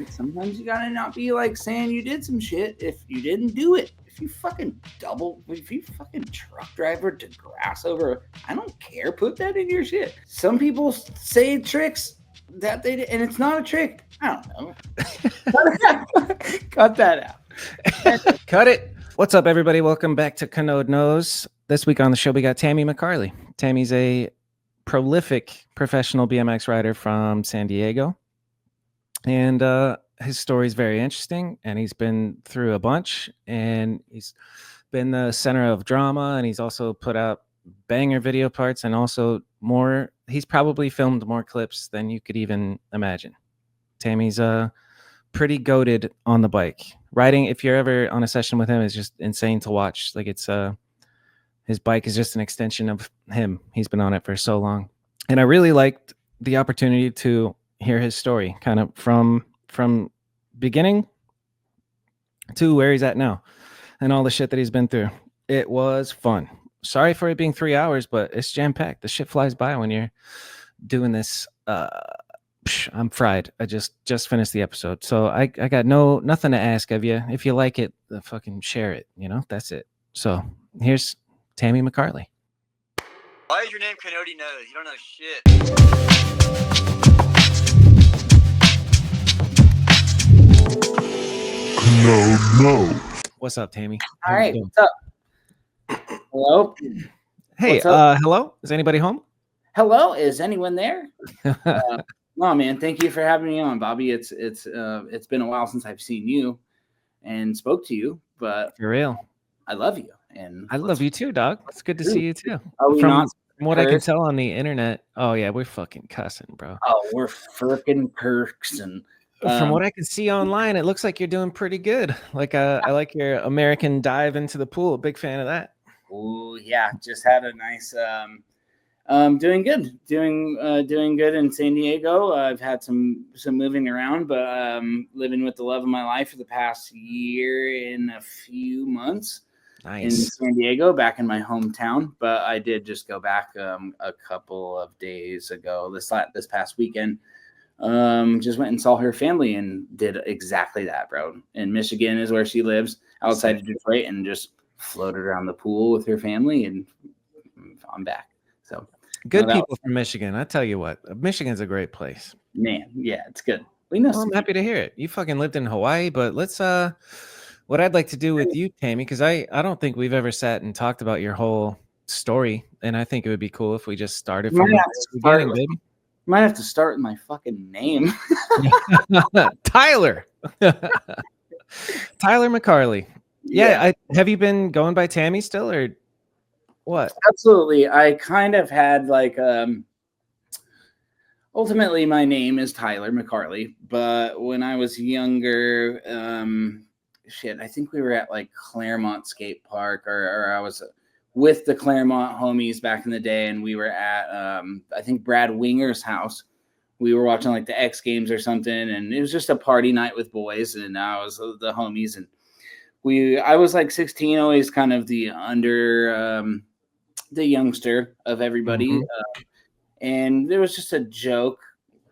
sometimes you gotta not be like saying you did some shit if you didn't do it. If you fucking truck driver to grass over, I don't care. Put that in your shit. Some people say tricks that they did, and it's not a trick. I don't know. Cut that out. Cut it. What's up, everybody? Welcome back to Kanode Knows. This week on the show, we got Tammy McCarley. Tammy's a prolific professional BMX rider from San Diego. And his story is very interesting, and he's been through a bunch, and he's been the center of drama, and he's also put out banger video parts, and also more. He's probably filmed more clips than you could even imagine. Tammy's pretty goated on the bike. Riding, if you're ever on a session with him, is just insane to watch. Like it's his bike is just an extension of him. He's been on it for so long, and I really liked the opportunity to hear his story, kind of from beginning to where he's at now, and all the shit that he's been through. It was fun. Sorry for it being 3 hours, but it's jam packed. The shit flies by when you're doing this. I'm fried. I just finished the episode, so I got nothing to ask of you. If you like it, fucking share it. You know, that's it. So here's Tammy McCarley. Why is your name Kanode Knows? You don't know shit. No. What's up, Tammy? All right, what's up? Hello. Hey, hello. Is anybody home? Hello. Is anyone there? No, man. Thank you for having me on, Bobby. It's been a while since I've seen you and spoke to you, but For real. I love you, and I love you too, dog. It's good to see you too. Are we not? From what I can tell on the internet, oh yeah, we're fucking cussing, bro. Oh, we're freaking perks, and from what I can see online, it looks like you're doing pretty good. Like I like your American dive into the pool. Big fan of that. Oh yeah, just had a nice doing good in San Diego. I've had some moving around, but living with the love of my life for the past year and a few months. Nice. In San Diego, back in my hometown. But I did just go back a couple of days ago, this past weekend. Just went and saw her family and did exactly that, bro. In Michigan is where she lives, outside of Detroit, and just floated around the pool with her family, and I'm back. So good people from Michigan. I tell you what, Michigan's a great place. Man, yeah, it's good. We know. Well, I'm happy to hear it. You fucking lived in Hawaii, but let's what I'd like to do with you, Tammy, because I don't think we've ever sat and talked about your whole story, and I think it would be cool if we just started from the beginning, baby. Might have to start with my fucking name. Tyler. Tyler McCarley. Yeah. Have you been going by Tammy still, or what? Absolutely. I kind of had like ultimately my name is Tyler McCarley, but when I was younger, I think we were at like Claremont Skatepark, or I was with the Claremont homies back in the day, and we were at I think Brad Winger's house. We were watching like the X Games or something, and it was just a party night with boys, and I was the homies, and I was like 16, always kind of the the youngster of everybody. Mm-hmm. And there was just a joke,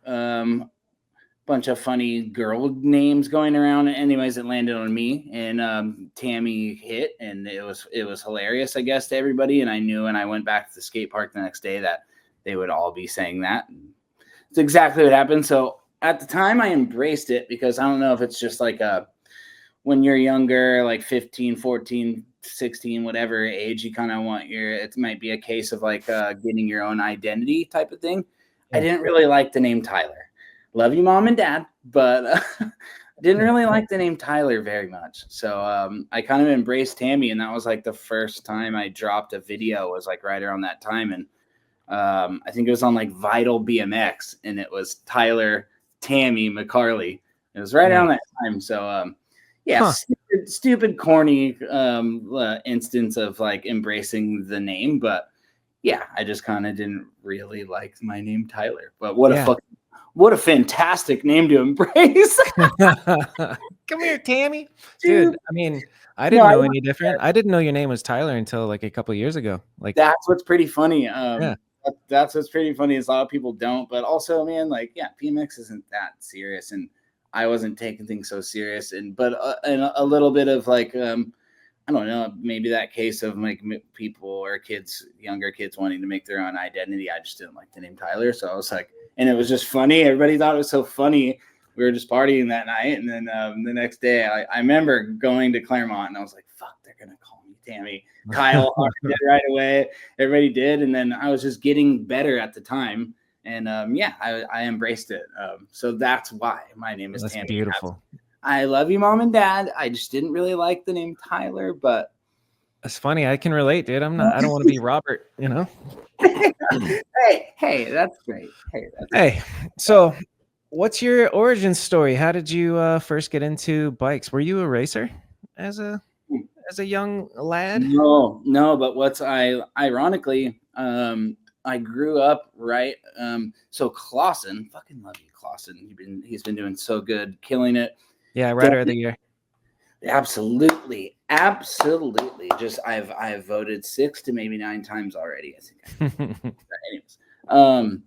bunch of funny girl names going around. Anyways, it landed on me, and Tammy hit, and it was hilarious, I guess, to everybody. And I knew when I went back to the skate park the next day that they would all be saying that. It's exactly what happened. So at the time I embraced it, because I don't know if it's just like when you're younger, like 15, 14, 16, whatever age, you kind of want it might be a case of like getting your own identity type of thing. I didn't really like the name Tyler. Love you, mom and dad, but I didn't really like the name Tyler very much. So I kind of embraced Tammy, and that was like the first time I dropped a video, was like right around that time. And I think it was on like Vital BMX, and it was Tyler Tammy McCarley. It was right around that time. So stupid, corny instance of like embracing the name, but yeah, I just kind of didn't really like my name Tyler. But what a fantastic name to embrace. Come here, Tammy. Dude, I mean, I didn't know any different. I didn't know your name was Tyler until like a couple of years ago. Like, that's what's pretty funny. That's what's pretty funny is a lot of people don't, but also, man, like, yeah, BMX isn't that serious. And I wasn't taking things so serious, and a little bit of like I don't know, maybe that case of like people or kids, younger kids wanting to make their own identity. I just didn't like the name Tyler. So I was like, and it was just funny. Everybody thought it was so funny. We were just partying that night. And then the next day I remember going to Claremont and I was like, fuck, they're going to call me Tammy. Kyle did right away. Everybody did. And then I was just getting better at the time. And I embraced it. So that's why my name is That's Tammy. beautiful. I love you, Mom and Dad. I just didn't really like the name Tyler, but That's funny. I can relate, dude. I don't want to be Robert, you know? hey, that's great. Hey, so what's your origin story? How did you first get into bikes? Were you a racer as a young lad? No, but what's ironically, I grew up right. So Clausen, fucking love you, Clausen. He's been doing so good, killing it. Yeah, Rider of the Year. Absolutely. Just I've voted 6 to maybe 9 times already. I think. Anyways,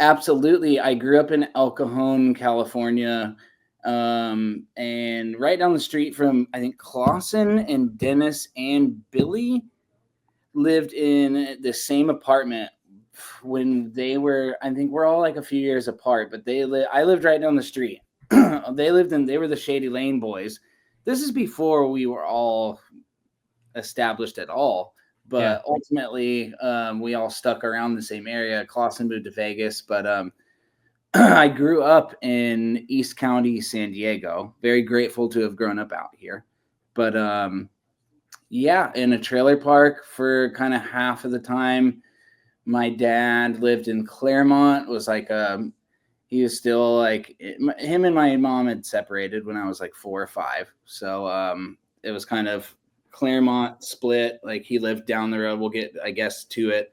absolutely. I grew up in El Cajon, California, and right down the street from I think Clausen and Dennis and Billy lived in the same apartment when they were. I think we're all like a few years apart, but I lived right down the street. They were the Shady Lane boys. This is before we were all established at all, but ultimately we all stuck around the same area. Clausen moved to Vegas, but I grew up in East County, San Diego. Very grateful to have grown up out here. But in a trailer park for kind of half of the time. My dad lived in Claremont, was like he was still like him and my mom had separated when I was like 4 or 5. So it was kind of Claremont split. Like he lived down the road. We'll get, I guess, to it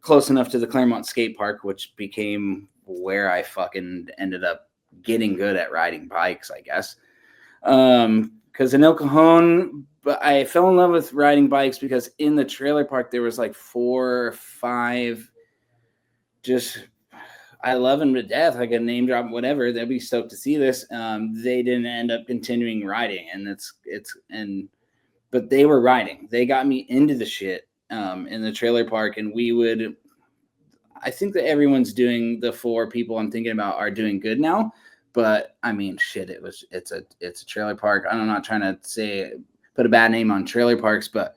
close enough to the Claremont Skatepark, which became where I fucking ended up getting good at riding bikes, I guess. Because in El Cajon, but I fell in love with riding bikes because in the trailer park there was like 4 or 5 just. I love them to death. I can name drop whatever. They'll be stoked to see this. They didn't end up continuing riding, but they were riding. They got me into the shit in the trailer park, and I think that everyone's doing the 4 people I'm thinking about are doing good now. But I mean, shit, it's a trailer park. I'm not trying to put a bad name on trailer parks, but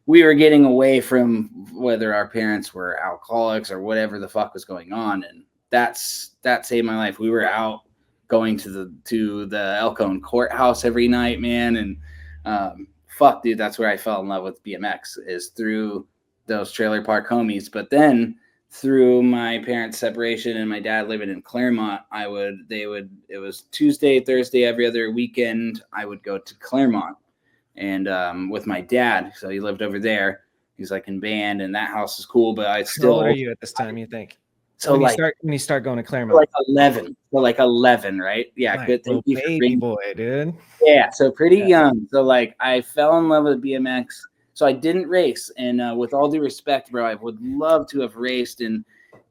we were getting away from whether our parents were alcoholics or whatever the fuck was going on, and that saved my life. We were out going to the El Cajon courthouse every night, man. And fuck, dude, that's where I fell in love with BMX, is through those trailer park homies. But then through my parents' separation and my dad living in Claremont, it was Tuesday, Thursday, every other weekend, I would go to Claremont and with my dad. So he lived over there. He's like in band, and that house is cool, but I still. How old are you at this time, you think? So when like you start going to Claremont, like 11. So like 11, right? Yeah, right. good. Thank you for baby boy, dude. Yeah, so pretty young. So like I fell in love with BMX. So I didn't race, and with all due respect, bro, I would love to have raced. And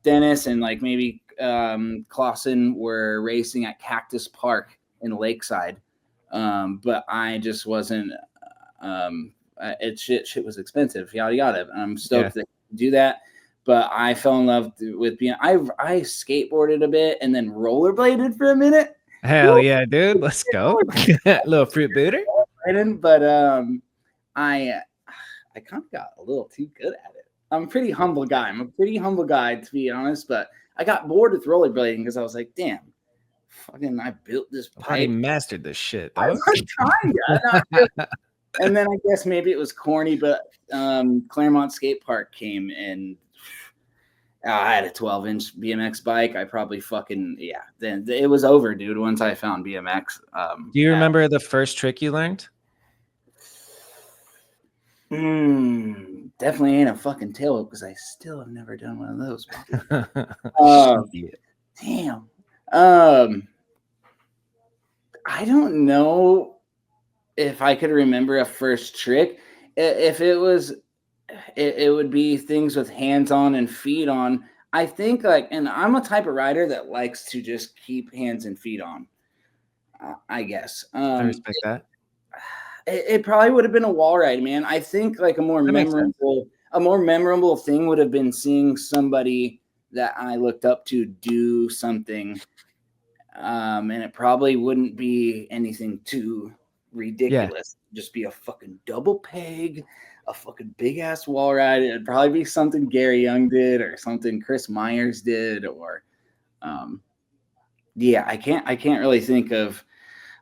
Dennis and like maybe Clausen were racing at Cactus Park in Lakeside, but I just wasn't. Shit was expensive. Yada yada. I'm stoked to do that. But I fell in love with being. I skateboarded a bit and then rollerbladed for a minute. Hell yeah, dude! Let's go. Little fruit booter. But I kind of got a little too good at it. I'm a pretty humble guy. To be honest. But I got bored with rollerblading because I was like, damn, fucking, I built this pipe. I mastered this shit. Though. I was trying. And then I guess maybe it was corny, but Claremont Skatepark came and. I had a 12-inch BMX bike. I probably then it was over, dude, once I found BMX. Do you remember the first trick you learned? Definitely ain't a fucking tail whip because I still have never done one of those. Damn. I don't know if I could remember a first trick. If it was... It would be things with hands on and feet on. I think and I'm a type of rider that likes to just keep hands and feet on. I guess. I respect that. It probably would have been a wall ride, man. I think like a more memorable thing would have been seeing somebody that I looked up to do something, and it probably wouldn't be anything too ridiculous. Just be a fucking double peg, a fucking big ass wall ride. It'd probably be something Gary Young did or something Chris Myers did, or I can't really think of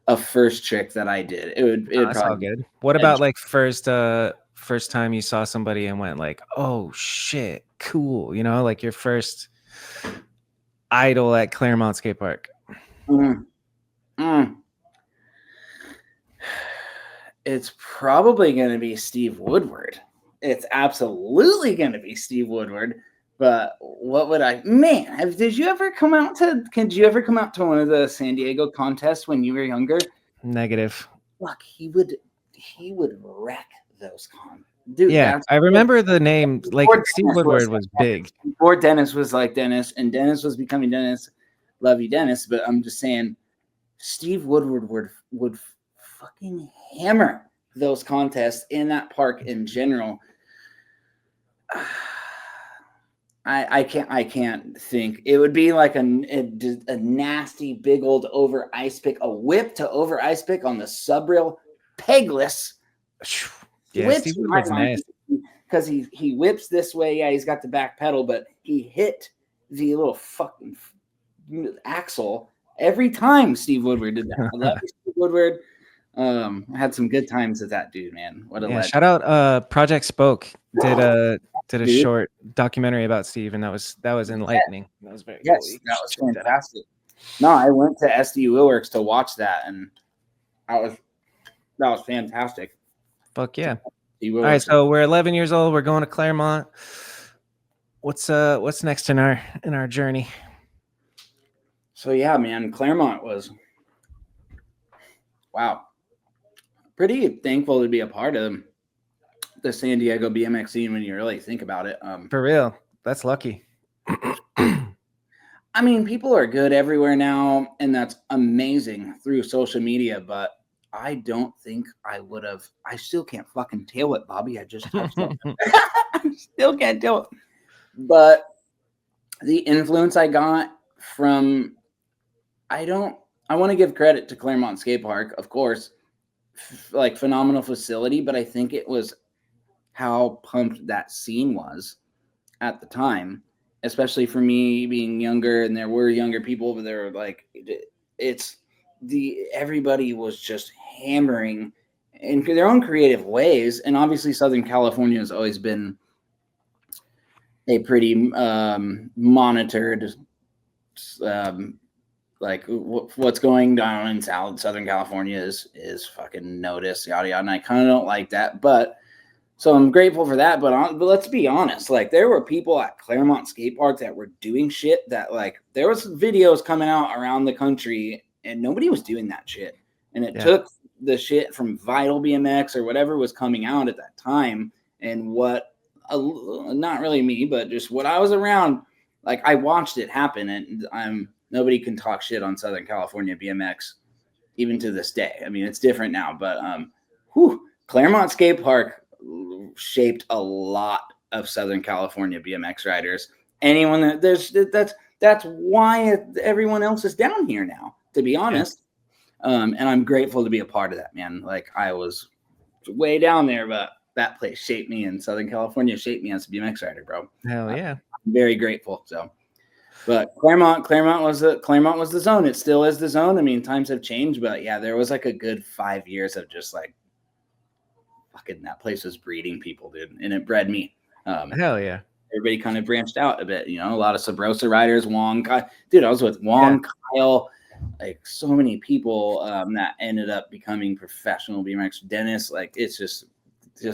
a first trick that I did. That's all good. What about like first time you saw somebody and went like, oh shit, cool, you know, like your first idol at Claremont Skatepark? It's probably going to be Steve Woodward. It's absolutely going to be Steve Woodward. But what would did you ever come out to one of the San Diego contests when you were younger? Negative. Fuck, he would wreck those contests. Dude, yeah, I remember the name. Like Steve Woodward was big. Before Dennis was like Dennis, and Dennis was becoming Dennis. Love you, Dennis. But I'm just saying, Steve Woodward would fucking hammer those contests in that park in general. I can't think. It would be like a nasty big old over ice pick, a whip to over ice pick on the subrail, pegless. Yeah, Steve Woodward's nasty because he whips this way. Yeah, he's got the back pedal, but he hit the little fucking axle every time. Steve Woodward did that. I love Steve Woodward. I had some good times with that dude, man. What a legend. Shout out Project Spoke did a short documentary about Steve, and that was enlightening. That was very cool. That was fantastic. No, I went to SD Wheelworks to watch that, and that was fantastic. Fuck yeah. All right, so we're 11 years old, we're going to Claremont. What's next in our journey? So yeah, man, Claremont was pretty thankful to be a part of the San Diego BMX scene when you really think about it. For real, that's lucky. I mean, people are good everywhere now, and that's amazing through social media, but I don't think I would have. I still can't fucking tail it, Bobby. I just touched it. I still can't tail it. But the influence I got from, I want to give credit to Claremont Skatepark, of course, like phenomenal facility, but I think it was how pumped that scene was at the time, especially for me being younger, and there were younger people, but they were like, everybody was just hammering in their own creative ways. And obviously Southern California has always been a pretty monitored, like what's going on in Southern California is fucking noticed, yada yada. And I kind of don't like that, but so I'm grateful for that. But let's be honest, like there were people at Claremont Skatepark that were doing shit that, like, there was videos coming out around the country and nobody was doing that shit. And it took the shit from Vital BMX or whatever was coming out at that time, and what not really me, but just what I was around, like I watched it happen, and nobody can talk shit on Southern California BMX even to this day. I mean, it's different now, but Claremont Skatepark shaped a lot of Southern California BMX riders. Anyone that's why everyone else is down here now, to be honest. And I'm grateful to be a part of that, man. Like I was way down there, but that place shaped me, and Southern California shaped me as a BMX rider, bro. Hell yeah. I'm very grateful. So, but Claremont was the zone. It still is the zone. I mean, times have changed, but yeah, there was like a good 5 years of just like fucking, that place was breeding people, dude, and it bred me. Hell yeah. Everybody kind of branched out a bit, you know, a lot of Sabrosa riders, Wong, dude, I was with Wong, Kyle, like so many people that ended up becoming professional BMX. Dennis, like it's just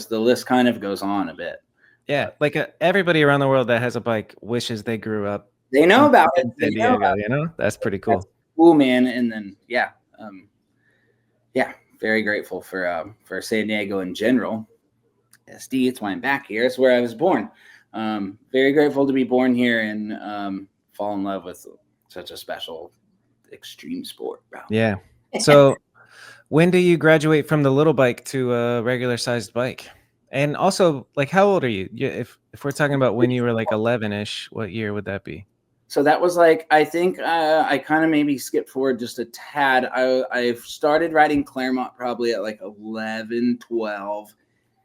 the list kind of goes on a bit. Yeah, like everybody around the world that has a bike wishes they grew up. They know about it. San Diego, you know, that's pretty cool. That's cool, man. And then very grateful for San Diego in general. SD, it's why I'm back here. It's where I was born. Very grateful to be born here and fall in love with such a special extreme sport, bro. Yeah. So When do you graduate from the little bike to a regular sized bike? And also, like, how old are you? If we're talking about when you were like 11-ish, what year would that be? So that was like, I think I kind of maybe skipped forward just a tad. I started riding Claremont probably at like 11, 12.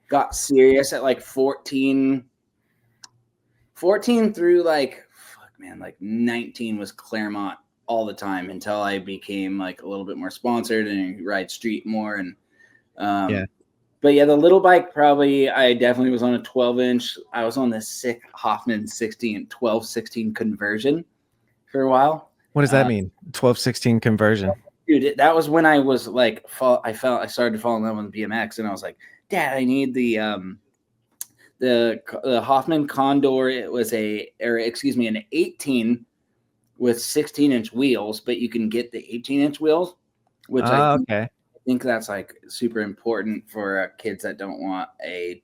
Got serious at like 14 through like, like 19 was Claremont all the time until I became like a little bit more sponsored and ride street more. And Yeah. But yeah, the little bike probably, I definitely was on a 12-inch. I was on the sick Hoffman 12-16 conversion for a while. What does that mean? 12-16 conversion. Dude, that was when I was like, I started to fall in love with BMX, and I was like, Dad, I need the Hoffman Condor. It was an 18 with 16-inch wheels, but you can get the 18-inch wheels, which I think that's like super important for kids that don't want a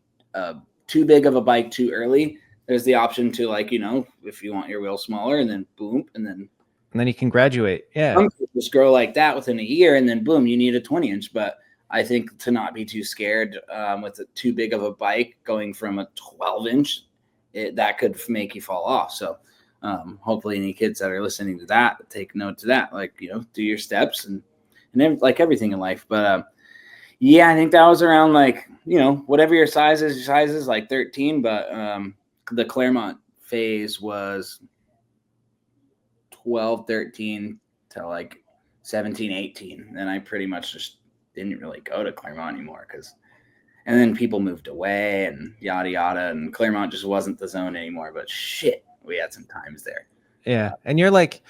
too big of a bike too early. There's the option to, like, if you want your wheel smaller, and then boom, and then you can graduate. Yeah, some kids just grow like that within a year, and then boom, you need a 20-inch. But I think to not be too scared with a too big of a bike going from a 12-inch, that could make you fall off. So hopefully any kids that are listening to that take note to that, like, do your steps and like everything in life. But yeah, I think that was around like, whatever your size is like 13. But the Claremont phase was 12, 13 to like 17, 18. Then I pretty much just didn't really go to Claremont anymore and then people moved away and yada, yada. And Claremont just wasn't the zone anymore, but shit, we had some times there. Yeah. And you're like,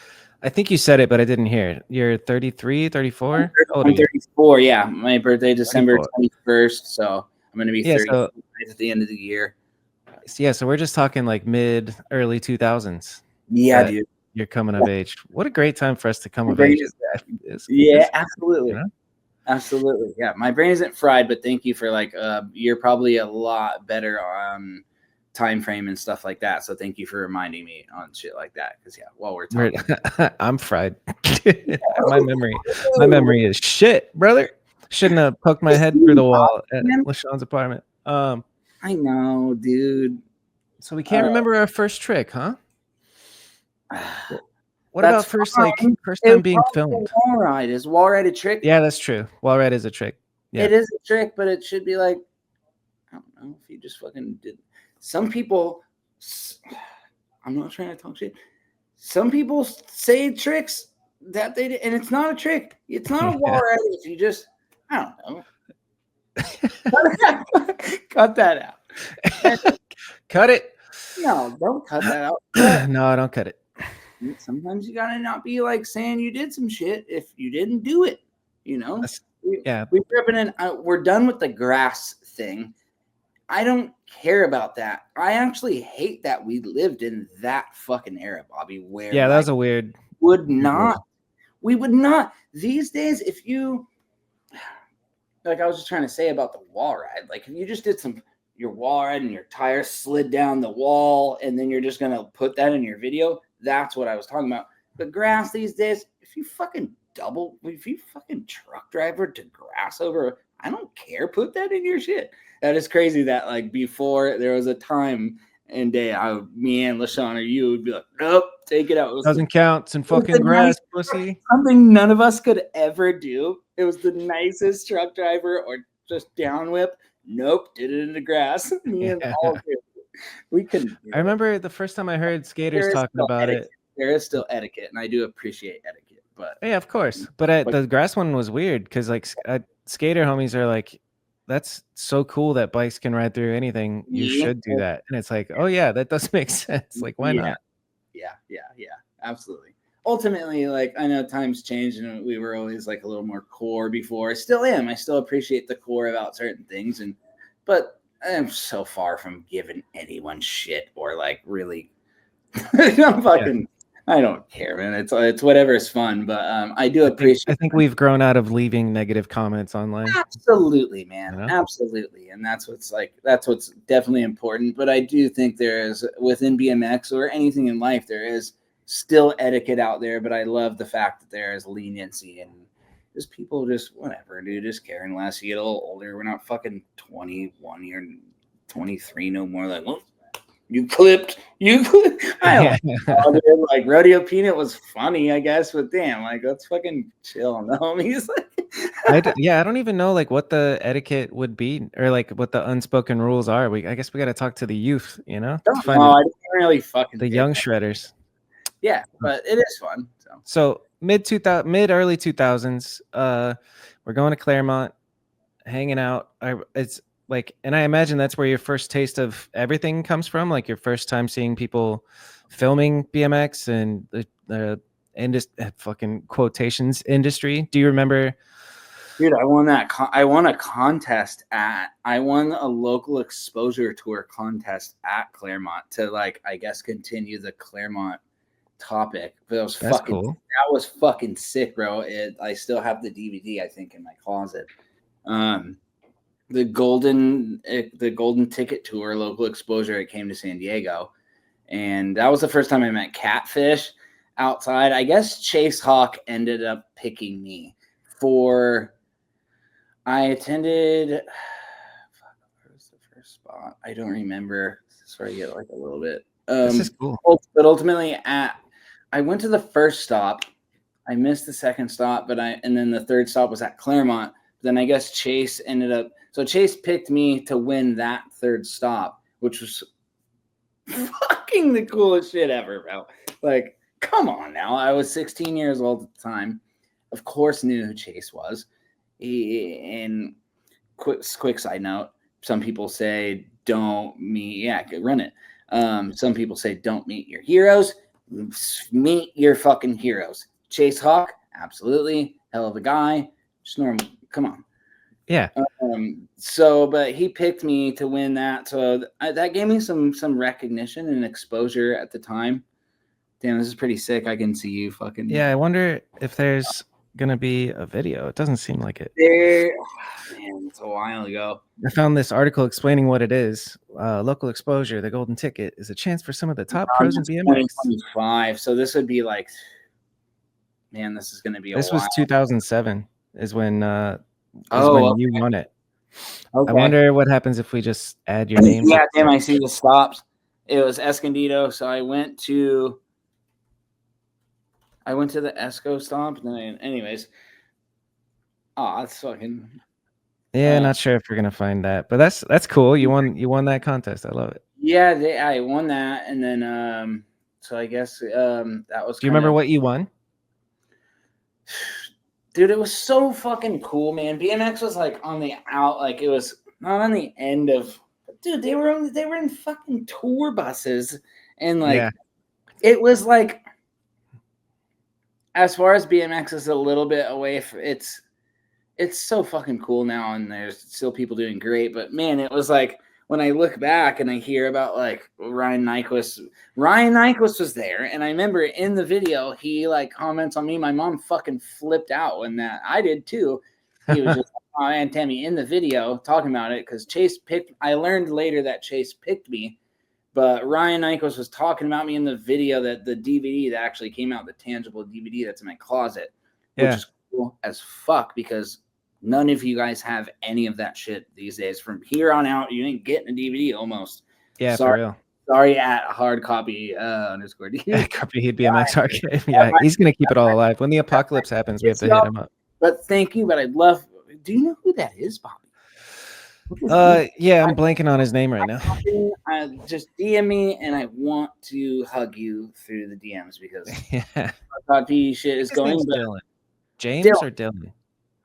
I think you said it, but I didn't hear it. You're 33, 34? I'm 34. Yeah. My birthday, December 21st. So I'm going to be 30 at the end of the year. Yeah. So we're just talking like early 2000s. Yeah, dude. You're coming of age. What a great time for us to come of age. Yeah, absolutely. Absolutely. Yeah. My brain isn't fried, but thank you for like, you're probably a lot better on time frame and stuff like that. So thank you for reminding me on shit like that. Cause while we're talking, I'm fried. my memory is shit, brother. Shouldn't have poked my head through the wall at LaShawn's apartment. I know, dude. So we can't remember our first trick, huh? What about first time being filmed? Wall ride. Is wall ride a trick? Yeah, that's true. Wall ride is a trick. Yeah. It is a trick, but it should be like, I don't know, if you just fucking did. Some people, I'm not trying to talk shit. Some people say tricks that they did, and it's not a trick. It's not a wall ride. If you just, I don't know. Cut that out. Cut it. No, don't cut that out. No, I don't cut it. Sometimes you gotta not be like saying you did some shit if you didn't do it. We grew up in we're done with the grass thing. I don't care about that. I actually hate that we lived in that fucking era, Bobby. Where that was a weird. We would not these days. If you like, I was just trying to say about the wall ride. Like, if you just did your wall ride and your tires slid down the wall, and then you're just gonna put that in your video. That's what I was talking about. The grass these days, if you fucking truck driver to grass over, I don't care. Put that in your shit. That is crazy that, like, before there was a time and day, me and LaShawn or you would be like, nope, take it out. Doesn't count. It's in fucking grass, pussy. Something none of us could ever do. It was the nicest truck driver or just down whip. Nope, did it in the grass. Me and all of it. We couldn't. I remember the first time I heard skaters talking about it. There is still etiquette, and I do appreciate etiquette. But yeah, of course. But the grass one was weird because, like, skater homies are like, that's so cool that bikes can ride through anything. You should do that. And it's like, oh yeah, that does make sense. Like, why not? Yeah, absolutely. Ultimately, like, I know times changed, and we were always like a little more core before. I still am. I still appreciate the core about certain things, but I'm so far from giving anyone shit or like really. I don't care, man. It's whatever's fun, but I do appreciate. I think we've grown out of leaving negative comments online. Absolutely, man. Absolutely, and that's what's definitely important. But I do think there is, within BMX or anything in life, there is still etiquette out there. But I love the fact that there is leniency just people just whatever, dude, just caring less. You get a little older. We're not fucking 21 or 23 no more. Like, well, you clipped. I don't know, dude. Like Rodeo Peanut was funny, I guess, but damn, like let's fucking chill on the homies. I don't even know like what the etiquette would be or like what the unspoken rules are. I guess we got to talk to the youth, you know, I didn't really fucking the young shredders. Yeah, but it is fun. So mid early 2000s, we're going to Claremont, hanging out. It's like, and I imagine that's where your first taste of everything comes from, like your first time seeing people filming BMX and the fucking quotations industry. Do you remember? Dude, I won that. I won a contest I won a local exposure tour contest at Claremont to like, I guess, continue the Claremont topic. But That's fucking cool. That was fucking sick, bro. I still have the DVD, I think, in my closet. The golden ticket tour local exposure, it came to San Diego, and that was the first time I met Catfish outside. I guess Chase Hawk ended up picking me for. I attended. Where was the first spot? I don't remember. This is where I get like a little bit. This is cool. But ultimately, I went to the first stop. I missed the second stop, and then the third stop was at Claremont. Then I guess Chase ended up. So Chase picked me to win that third stop, which was fucking the coolest shit ever, bro. Like, come on now. I was 16 years old at the time. Of course, knew who Chase was. And quick side note: some people say don't meet. Yeah, run it. Some people say don't meet your heroes. Meet your fucking heroes. Chase Hawk, absolutely, hell of a guy. Just normal. Come on. Yeah. But he picked me to win that. So that gave me some recognition and exposure at the time. Damn, this is pretty sick. I can see you fucking. Yeah, I wonder if there's gonna be a video. It doesn't seem like it. Man, it's a while ago. I found this article explaining what it is. Local exposure, the golden ticket, is a chance for some of the top pros in BMX. 2025. So this would be like, man, this is gonna be. This was 2007. Is when okay. you won it. Okay. I wonder what happens if we just add your name. Yeah, damn, I see the stops. It was Escondido, so I went to the Esco stop, and then anyways. Oh, that's fucking. Yeah, not sure if we're gonna find that, but that's cool. You won that contest. I love it. Yeah, I won that, and then so I guess that was. Do you remember what you won? Dude, it was so fucking cool, man. BMX was like on the out, like it was not on the end of. Dude, they were in fucking tour buses, and like it was like. As far as BMX is a little bit away from it's so fucking cool now, and there's still people doing great. But man, it was like when I look back and I hear about like Ryan Nyquist was there, and I remember in the video he like comments on me. My mom fucking flipped out when that I did too. He was just oh, and Tammy in the video talking about it because Chase picked. I learned later that Chase picked me. But Ryan Nyquist was talking about me in the video, that the DVD that actually came out, the tangible DVD that's in my closet, which is cool as fuck because none of you guys have any of that shit these days. From here on out, you ain't getting a DVD almost. Yeah, sorry, for real. Sorry at hard copy underscore Copy BMX Arcade. Yeah, he's gonna keep it all alive. When the apocalypse happens, we have to hit him up. But thank you. But I'd love. Do you know who that is, Bobby? Yeah, I'm blanking on his name right now. Just DM me, and I want to hug you through the DMs because shit is going. Dylan. James or Dylan?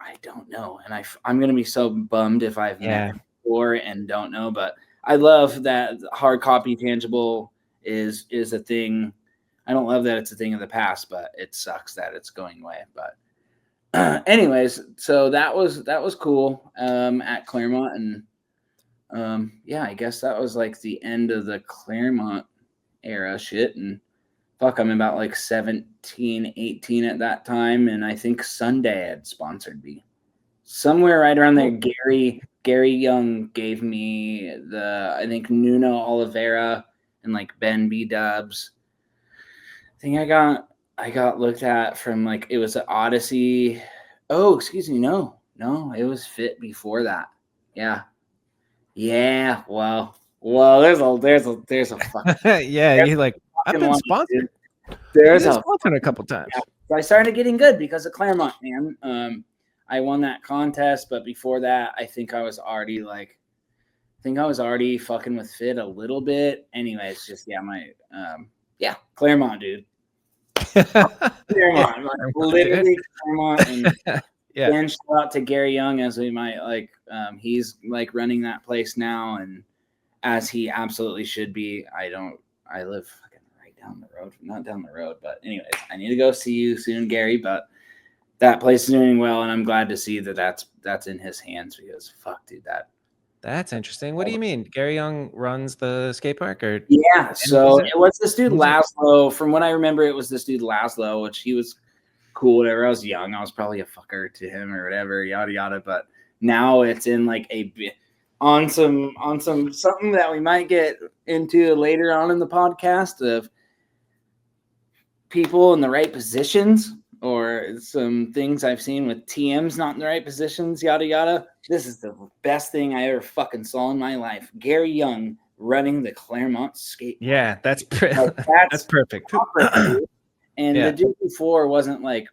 I don't know, and I'm gonna be so bummed if I've met him before and don't know. But I love that hard copy tangible is a thing. I don't love that it's a thing of the past, but it sucks that it's going away. But anyways, so that was cool at Claremont, and yeah, I guess that was like the end of the Claremont era shit. And fuck, I'm about like 17, 18 at that time, and I think Sunday had sponsored me somewhere right around there. Gary Young gave me I think Nuno Oliveira and like Ben B Dubs. I think I got looked at from like, it was an Odyssey Oh, excuse me. No, it was Fit before that. Yeah. Well, there's a fucking Yeah, you like I've been one, sponsored. dude. There's You've been a sponsored a couple times. yeah. So I started getting good because of Claremont, man. I won that contest, but before that, I think I was already fucking with Fit a little bit. Anyways, just Claremont, dude. Claremont, like, literally Claremont, and Yeah. then shout out to Gary Young, as we might like. He's like running that place now, and as he absolutely should be. I live fucking right down the road, not down the road, but anyways, I need to go see you soon, Gary. But that place is doing well, and I'm glad to see that that's in his hands, because fuck, dude, That's interesting. What do you mean? Gary Young runs the skate park, or yeah. So it was this dude who's it? Laszlo. From what I remember, it was this dude Laszlo, which he was cool, whatever. I was young. I was probably a fucker to him or whatever, yada yada. But now it's in like on some something that we might get into later on in the podcast, of people in the right positions, or some things I've seen with TMs not in the right positions, yada yada. This is the best thing I ever fucking saw in my life. Gary Young running the Claremont Skatepark. Yeah, that's Like, that's perfect. And Yeah. the dude before wasn't like,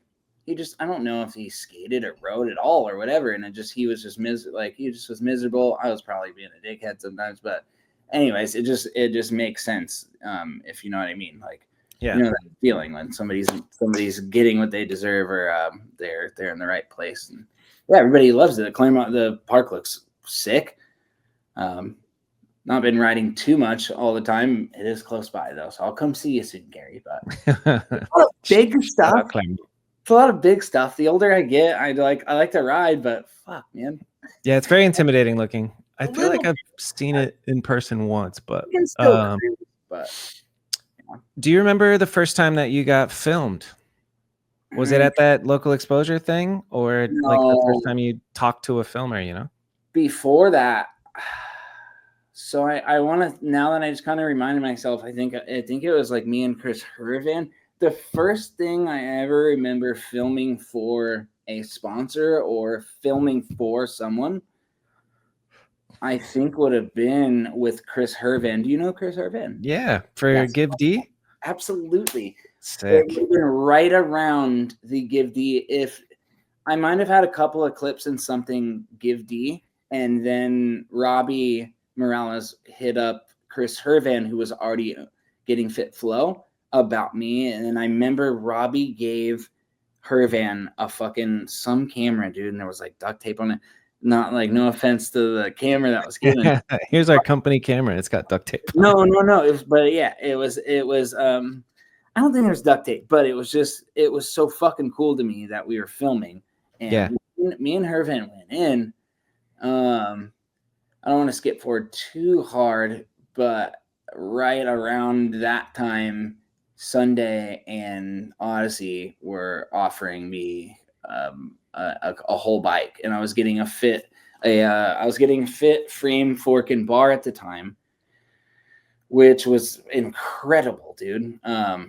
I don't know if he skated or rode at all or whatever. And he was miserable. I was probably being a dickhead sometimes, but anyways, it just makes sense. If you know what I mean. Like, Yeah. you know that feeling when somebody's getting what they deserve, or they're in the right place. And yeah, everybody loves it. The park looks sick. Not been riding too much all the time. It is close by though, so I'll come see you soon, Gary. But a lot of big stuff. It's a lot of big stuff. The older I get, I like to ride, but fuck, man. Yeah, it's very intimidating looking. I A feel like little I've seen it in person once, but You can still cruise, but do you remember the first time that you got filmed? Was it at that local exposure thing, or like the first No. time you talked to a filmer, you know? Before that, so I want to, now that I just kind of reminded myself, I think it was like me and Chris Havan. The first thing I ever remember filming for a sponsor or filming for someone, I think would have been with Chris Havan. Do you know Chris Havan? Yeah, for Yes. Give D? Absolutely. Sick. It would have been right around the Give D. If I might have had a couple of clips in something Give D, and then Robbie Morales hit up Chris Havan, who was already getting Fit Flow, about me. And then I remember Robbie gave Havan a fucking some camera, dude, and there was like duct tape on it. Not like, no offense to the camera that was given. Here's our company camera. It's got duct tape. No. It was I don't think there was duct tape, but it was so fucking cool to me that we were filming. And Yeah. me and Havan went in. I don't want to skip forward too hard, but right around that time, Sunday and Odyssey were offering me a whole bike, and I was getting a Fit frame, fork, and bar at the time, which was incredible, dude. I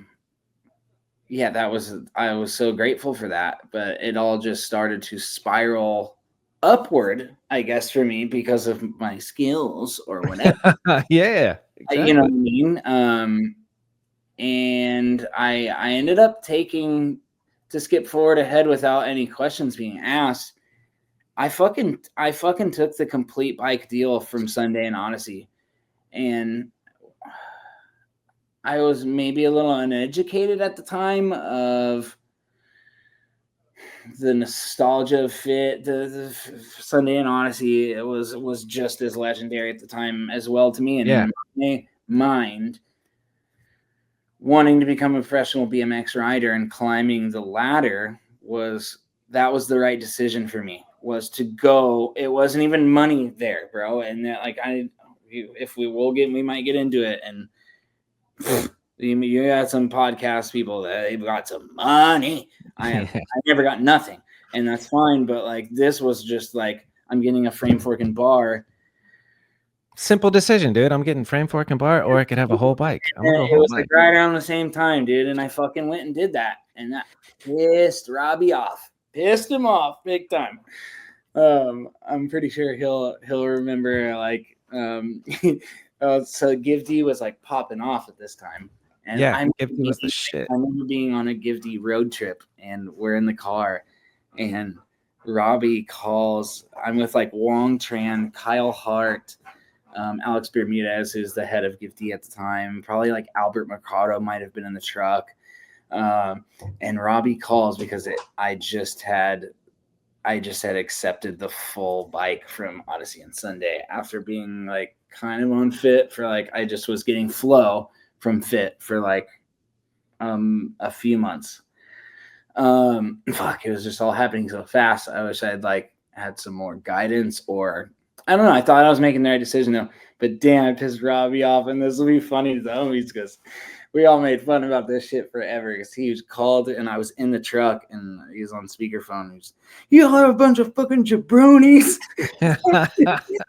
was so grateful for that, but it all just started to spiral upward, I guess, for me because of my skills or whatever. Yeah, exactly. You know what I mean? And I ended up taking, to skip forward ahead without any questions being asked, I fucking took the complete bike deal from Sunday and Odyssey. And I was maybe a little uneducated at the time of the nostalgia of Fit. The Sunday and Odyssey, it was just as legendary at the time as well to me. And Yeah. in my mind, wanting to become a professional BMX rider and climbing the ladder was the right decision for me, was to go. It wasn't even money there, bro. And that, like, we might get into it. And you got some podcast people that they've got some money. I never got nothing, and that's fine. But like, this was just like, I'm getting a frame, fork, and bar. Simple decision, dude. I'm getting frame, fork, and bar, or I could have a whole bike. It was like right around the same time, dude. And I fucking went and did that, and that pissed Robbie off. pissed him off big time. I'm pretty sure he'll remember like so Givedy was like popping off at this time. And yeah, Givedy was the shit. I remember being on a Givedy road trip and we're in the car and Robbie calls. I'm with like Wong Tran, Kyle Hart, Alex Bermudez, who's the head of Givedy at the time. Probably like Albert Mercado might have been in the truck. And Robbie calls because I just had accepted the full bike from Odyssey and Sunday after being like kind of unfit for like I just was getting flow from fit for like a few months. It was just all happening so fast. I wish I'd like had some more guidance, or I don't know. I thought I was making the right decision though, but damn, I pissed Robbie off, and this will be funny to the homies because we all made fun about this shit forever because he was called and I was in the truck and he was on speakerphone. He was, you all are a bunch of fucking jabronis. He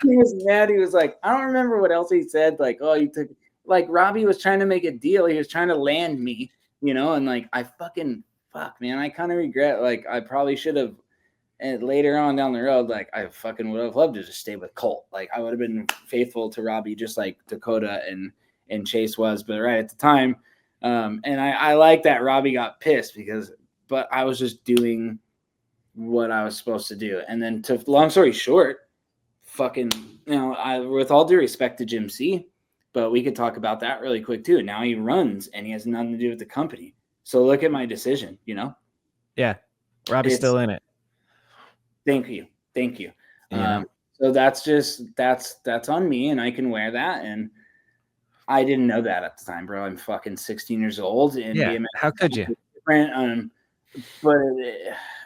was mad. He was like, I don't remember what else he said. Like, oh, you took, like Robbie was trying to make a deal. He was trying to land me, you know, and like, I fucking, fuck, man, I kind of regret, like, I probably should have, and later on down the road, like, I fucking would have loved to just stay with Colt. Like, I would have been faithful to Robbie just like Dakota and Chase was, but right at the time, and I like that Robbie got pissed but I was just doing what I was supposed to do. And then to long story short, fucking, you know, with all due respect to Jim C, but we could talk about that really quick too. Now he runs and he has nothing to do with the company. So look at my decision, you know? Yeah. Robbie's still in it. Thank you. Yeah. So that's on me and I can wear that. And I didn't know that at the time, bro. I'm fucking 16 years old. And yeah. How could you? Different, but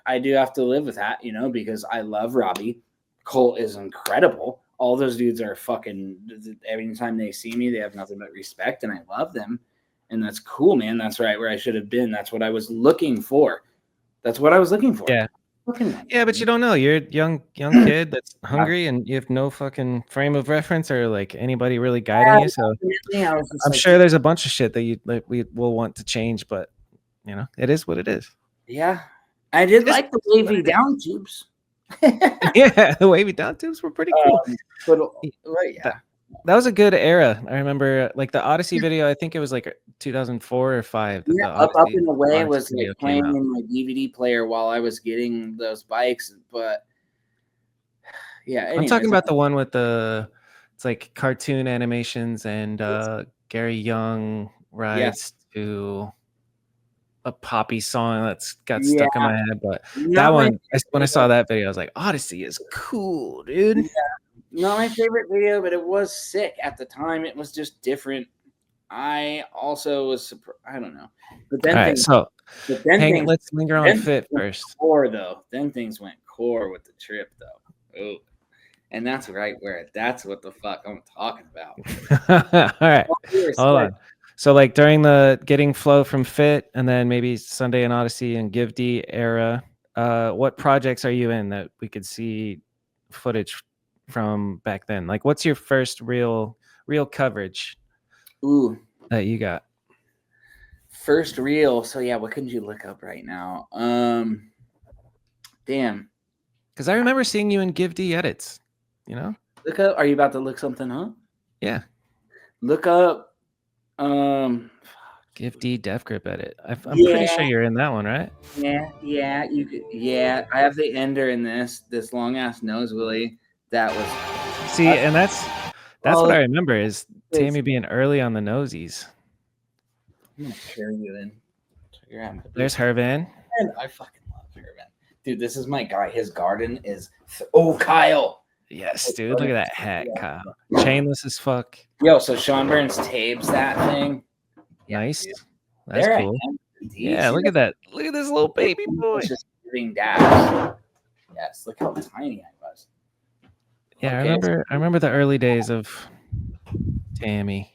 I do have to live with that, you know, because I love Robbie. Colt is incredible. All those dudes are fucking, every time they see me, they have nothing but respect, and I love them. And that's cool, man. That's right where I should have been. That's what I was looking for. Yeah. Yeah, but you don't know. You're a young kid that's hungry and you have no fucking frame of reference or like anybody really guiding you. So I'm sure there's a bunch of shit that we will want to change, but you know, it is what it is. Yeah. I did like the wavy down tubes. Yeah, the wavy down tubes were pretty cool. Yeah. That was a good era. I remember like the Odyssey video, I think it was like 2004 or 5. Yeah, Up and Away was like playing in my DVD player while I was getting those bikes. But yeah, anyways, I'm talking about the one with it's like cartoon animations and Gary Young rides to a poppy song that's got stuck in my head. But that one, when I saw that video, I was like, Odyssey is cool, dude. Yeah. Not my favorite video, but it was sick at the time. It was just different. I also was surprised. I don't know. But then let's linger on fit first. Core though. Then things went core with the trip though. Oh, and that's right where that's what the fuck I'm talking about. All right, hold on. So like during the getting flow from fit, and then maybe Sunday and Odyssey and Givedy era, what projects are you in that we could see footage from back then? Like, what's your first real coverage that you got? First real. So yeah, what could you look up right now? Damn, because I remember seeing you in Givedy edits, you know. Look up. Are you about to look something up? Yeah, look up Givedy Def Grip edit. I'm pretty sure you're in that one, right? Yeah, you could. Yeah, I have the ender in this long ass nose Willie. That was and that's what I remember is Tammy being early on the nosies. I'm gonna carry you in. There's Havan. And I fucking love Havan. Dude, this is my guy. His garden is Kyle. Yes, dude. Look at that hat, Kyle. Chainless as fuck. Yo, so Sean Burns tapes that thing. Nice. Dude. That's cool. Yeah, look at that. Look at this little baby boy. Just giving dash. Yes, look how tiny I was. Yeah, okay. I remember the early days of Tammy.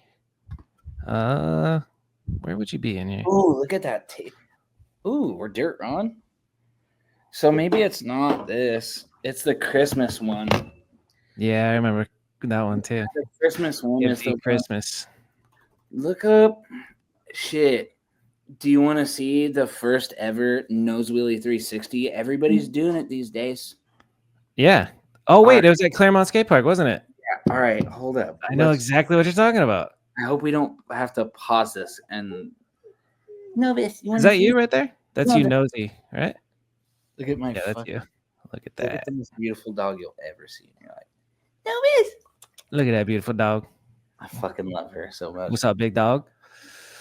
Where would you be in here? Oh, look at that tape. Ooh, we're dirt on. So maybe it's not this. It's the Christmas one. Yeah, I remember that one too. The Christmas one is the Christmas. Look up shit. Do you want to see the first ever nose wheelie 360? Everybody's doing it these days. Yeah. Oh wait, Alright. it was at Claremont Skatepark, wasn't it? Yeah. All right, hold up. I know exactly what you're talking about. I hope we don't have to pause this and. Novice, Is that you right there? That's you, Nosy, right? Look at my. Yeah, that's you. Look at Look that. at the most beautiful dog you'll ever see in your life. Novice. Look at that beautiful dog. I fucking love her so much. What's up, big dog?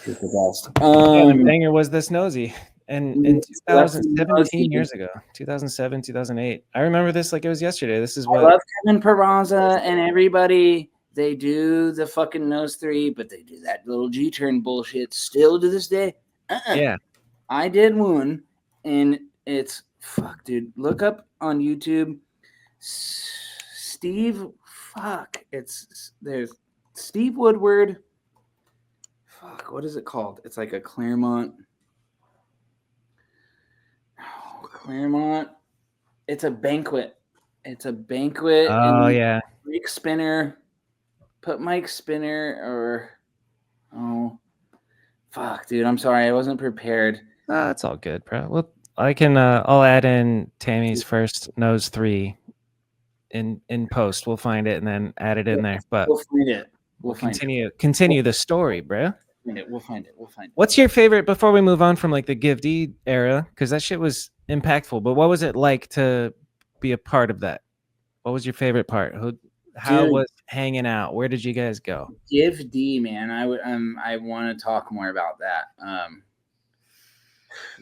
She's the best. Yeah, the banger was this Nosy. And in 2017 years ago, 2007, 2008. I remember this like it was yesterday. This is what I love Kevin Peraza and everybody. They do the fucking nose 3, but they do that little G-turn bullshit still to this day. Yeah. I did one, and it's fuck, dude. Look up on YouTube. Steve, fuck. There's Steve Woodward. Fuck, what is it called? It's like a Claremont. Claremont. It's a banquet. Oh yeah. Mike Spinner. Put Mike Spinner or fuck, dude. I'm sorry, I wasn't prepared. It's all good, bro. Well, I can. I'll add in Tammy's first nose 3 in post. We'll find it and then add it in there. But we'll find it. We'll continue the story, bro. We'll find it. What's your favorite before we move on from like the Give D era? Because that shit was impactful. But what was it like to be a part of that? What was your favorite part? How was hanging out? Where did you guys go? Give D, man. I want to talk more about that.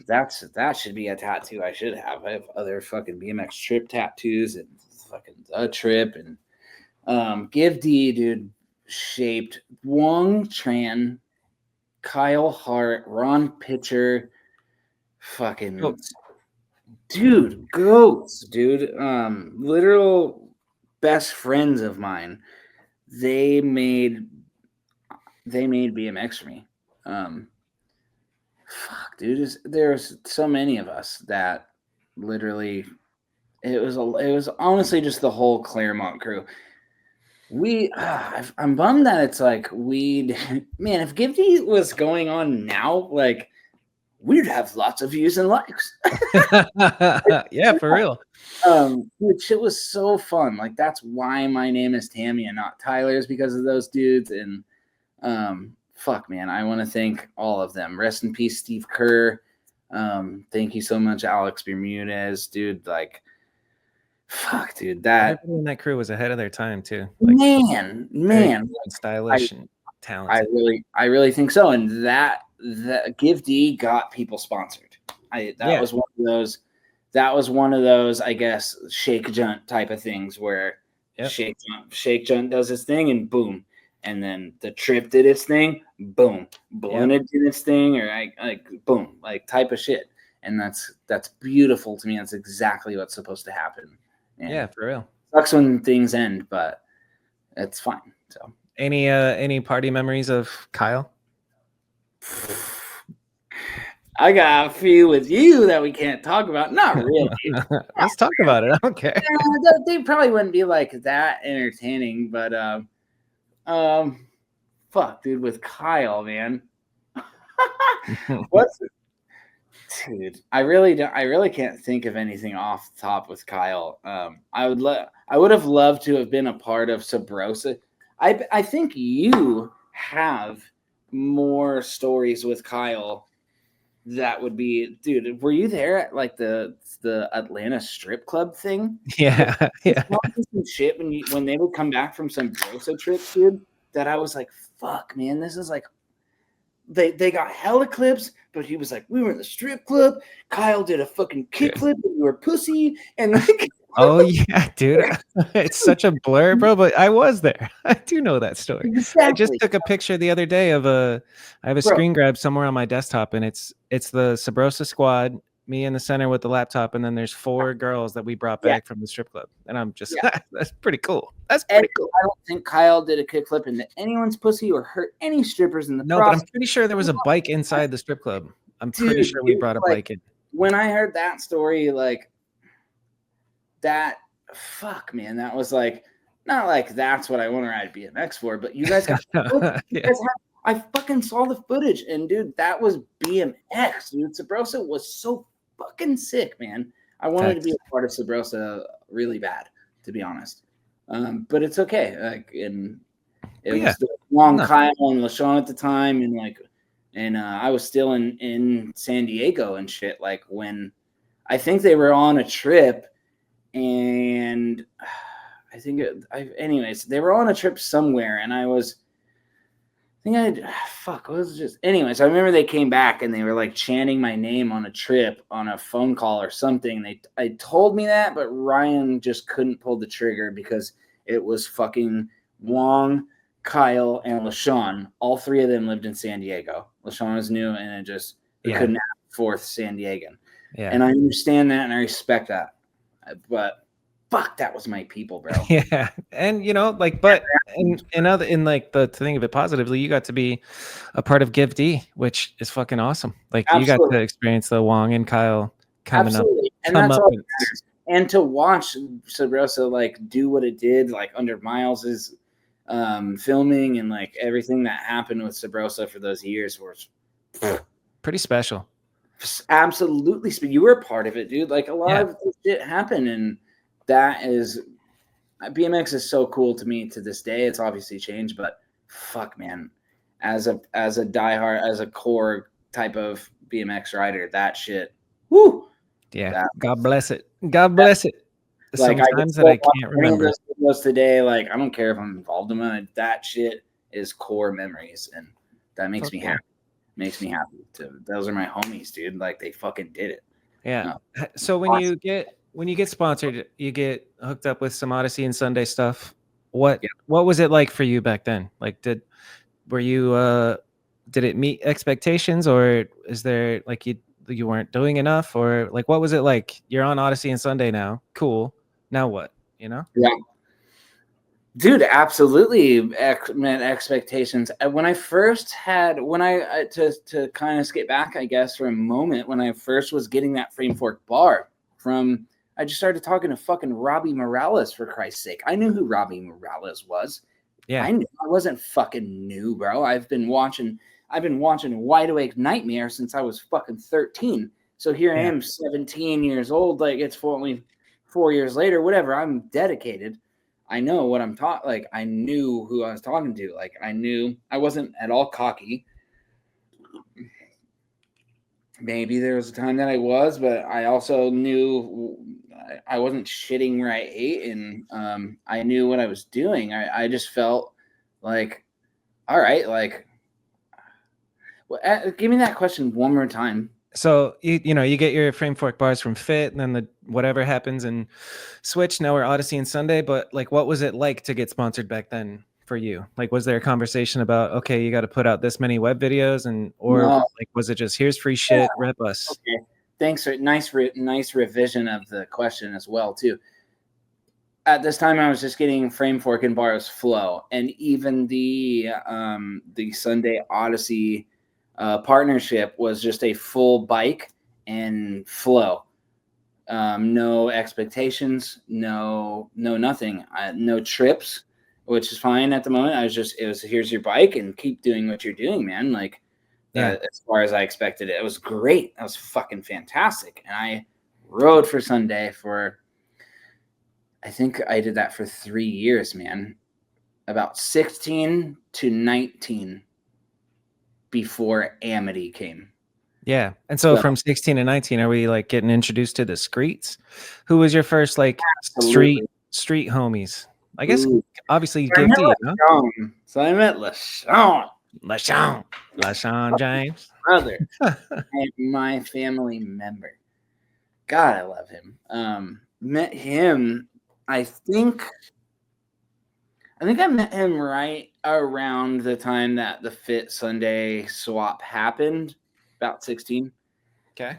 That should be a tattoo I should have. I have other fucking BMX trip tattoos and fucking the trip and Give D, dude, shaped Wong Tran, Kyle Hart, Ron Pitcher, fucking goats. Goats, dude. Literal best friends of mine. They made BMX for me. Fuck, dude. There's so many of us that literally it was honestly just the whole Claremont crew. I'm bummed that it's like man, if Gifty was going on now, like we'd have lots of views and likes. Yeah, for real. Dude, shit was so fun. Like that's why my name is Tammy and not Tyler's, because of those dudes. And fuck, man, I want to thank all of them. Rest in peace, Steve Kerr. Thank you so much, Alex Bermudez, dude. Like, fuck, dude, that everybody in that crew was ahead of their time too. Like, man, stylish and talented. I really think so. And that Give D got people sponsored. That was one of those, I guess, shake junt type of things where shake junt does its thing and boom. And then the trip did its thing, boom. Blunted did its thing, or like boom, like type of shit. And that's beautiful to me. That's exactly what's supposed to happen. And yeah, for real. Sucks when things end, but it's fine. So any party memories of Kyle? I got a few with you that we can't talk about. Not really. Let's talk about it. I don't care. They probably wouldn't be like that entertaining, but fuck, dude, with Kyle, man. Dude, I really can't think of anything off the top with Kyle. I would have loved to have been a part of Sabrosa. I think you have more stories with Kyle that would be, dude, were you there at like the Atlanta strip club thing? Yeah. Some shit when they would come back from some Brosa trip, dude, that I was like, fuck, man, this is like they got hella clips, but he was like, we were in the strip club. Kyle did a fucking kickflip and you were pussy. And like, oh yeah, dude. It's such a blur, bro, but I was there. I do know that story. Exactly. I just took a picture the other day of I have a screen grab somewhere on my desktop, and it's the Sabrosa squad, me in the center with the laptop, and then there's 4 girls that we brought back from the strip club. And I'm just that's pretty cool. That's pretty cool. I don't think Kyle did a kickflip into anyone's pussy or hurt any strippers in the process. But I'm pretty sure there was a bike inside the strip club. I'm pretty sure we brought a bike in. When I heard that story, like that, fuck, man, that was like not like that's what I want to ride BMX for, but you guys got I fucking saw the footage, and dude, that was BMX, dude. Sabrosa was so fucking sick, man. I wanted to be a part of Sabrosa really bad, to be honest. But it's okay. Like, and it was the long Kyle and LaShawn at the time, and I was still in San Diego and shit. Like when I think they were on a trip, and I think anyways, they were on a trip somewhere, and what was it just? Anyways, I remember they came back and they were like chanting my name on a trip on a phone call or something. I told me that, but Ryan just couldn't pull the trigger because it was fucking Wong, Kyle, and LaShawn. All three of them lived in San Diego. LaShawn was new, and we couldn't have a fourth San Diegan. Yeah. And I understand that and I respect that. But fuck, that was my people, bro. Yeah. And but in like to think of it positively, you got to be a part of Give D, which is fucking awesome. Like you got to experience the Wong and Kyle coming up. And that's all that matters. And to watch Sabrosa like do what it did, like under Miles's filming and like everything that happened with Sabrosa for those years was pretty special. Absolutely. You were a part of it, dude. Like a lot of shit happened, and that is BMX is so cool to me to this day. It's obviously changed, but fuck, man, as a diehard, as a core type of BMX rider, that shit, woo. Yeah, God bless it. God bless it. Like sometimes that I can't remember those today. Like I don't care if I'm involved in it. That shit is core memories, and that makes me happy. Makes me happy. Those are my homies, dude. Like they fucking did it. Yeah. So when you get sponsored, you get hooked up with some Odyssey and Sunday stuff. What was it like for you back then? Like did it meet expectations, or is there like you weren't doing enough, or like what was it like? You're on Odyssey and Sunday now. Cool. Now what? Yeah. Dude, absolutely met expectations. When I first had, to kind of skate back, I guess, for a moment, when I first was getting that frame fork bar I just started talking to fucking Robbie Morales, for Christ's sake. I knew who Robbie Morales was. Yeah. I wasn't fucking new, bro. I've been watching Wide Awake Nightmare since I was fucking 13. So here I am, 17 years old. Like it's only 4 years later, whatever. I'm dedicated. I know what I'm talking. Like I knew who I was talking to. Like I knew I wasn't at all cocky. Maybe there was a time that I was, but I also knew I wasn't shitting where I ate, and I knew what I was doing. I just felt like, all right, like, give me that question one more time. So you get your frame fork bars from Fit, and then whatever happens and Switch. Now we're Odyssey and Sunday, but like, what was it like to get sponsored back then for you? Like, was there a conversation about, okay, you got to put out this many web videos, like, was it just here's free shit, rep us? Okay, thanks for nice revision of the question as well too. At this time, I was just getting frame fork and bars flow, and even the Sunday Odyssey partnership was just a full bike and flow. No expectations, no nothing, no trips, which is fine at the moment. It was here's your bike and keep doing what you're doing, man. Like as far as I expected it was great. That was fucking fantastic. And I rode for Sunday I think I did that for 3 years, man. About 16 to 19 before Amity came. Yeah. And so from 16 to 19, are we like getting introduced to the streets? Who was your first like street homies? I guess obviously you Give D, huh? So I met LaShawn James, brother, and my family member. God, I love him. Met him. I think I met him right around the time that the Fit Sunday swap happened, about 16. Okay.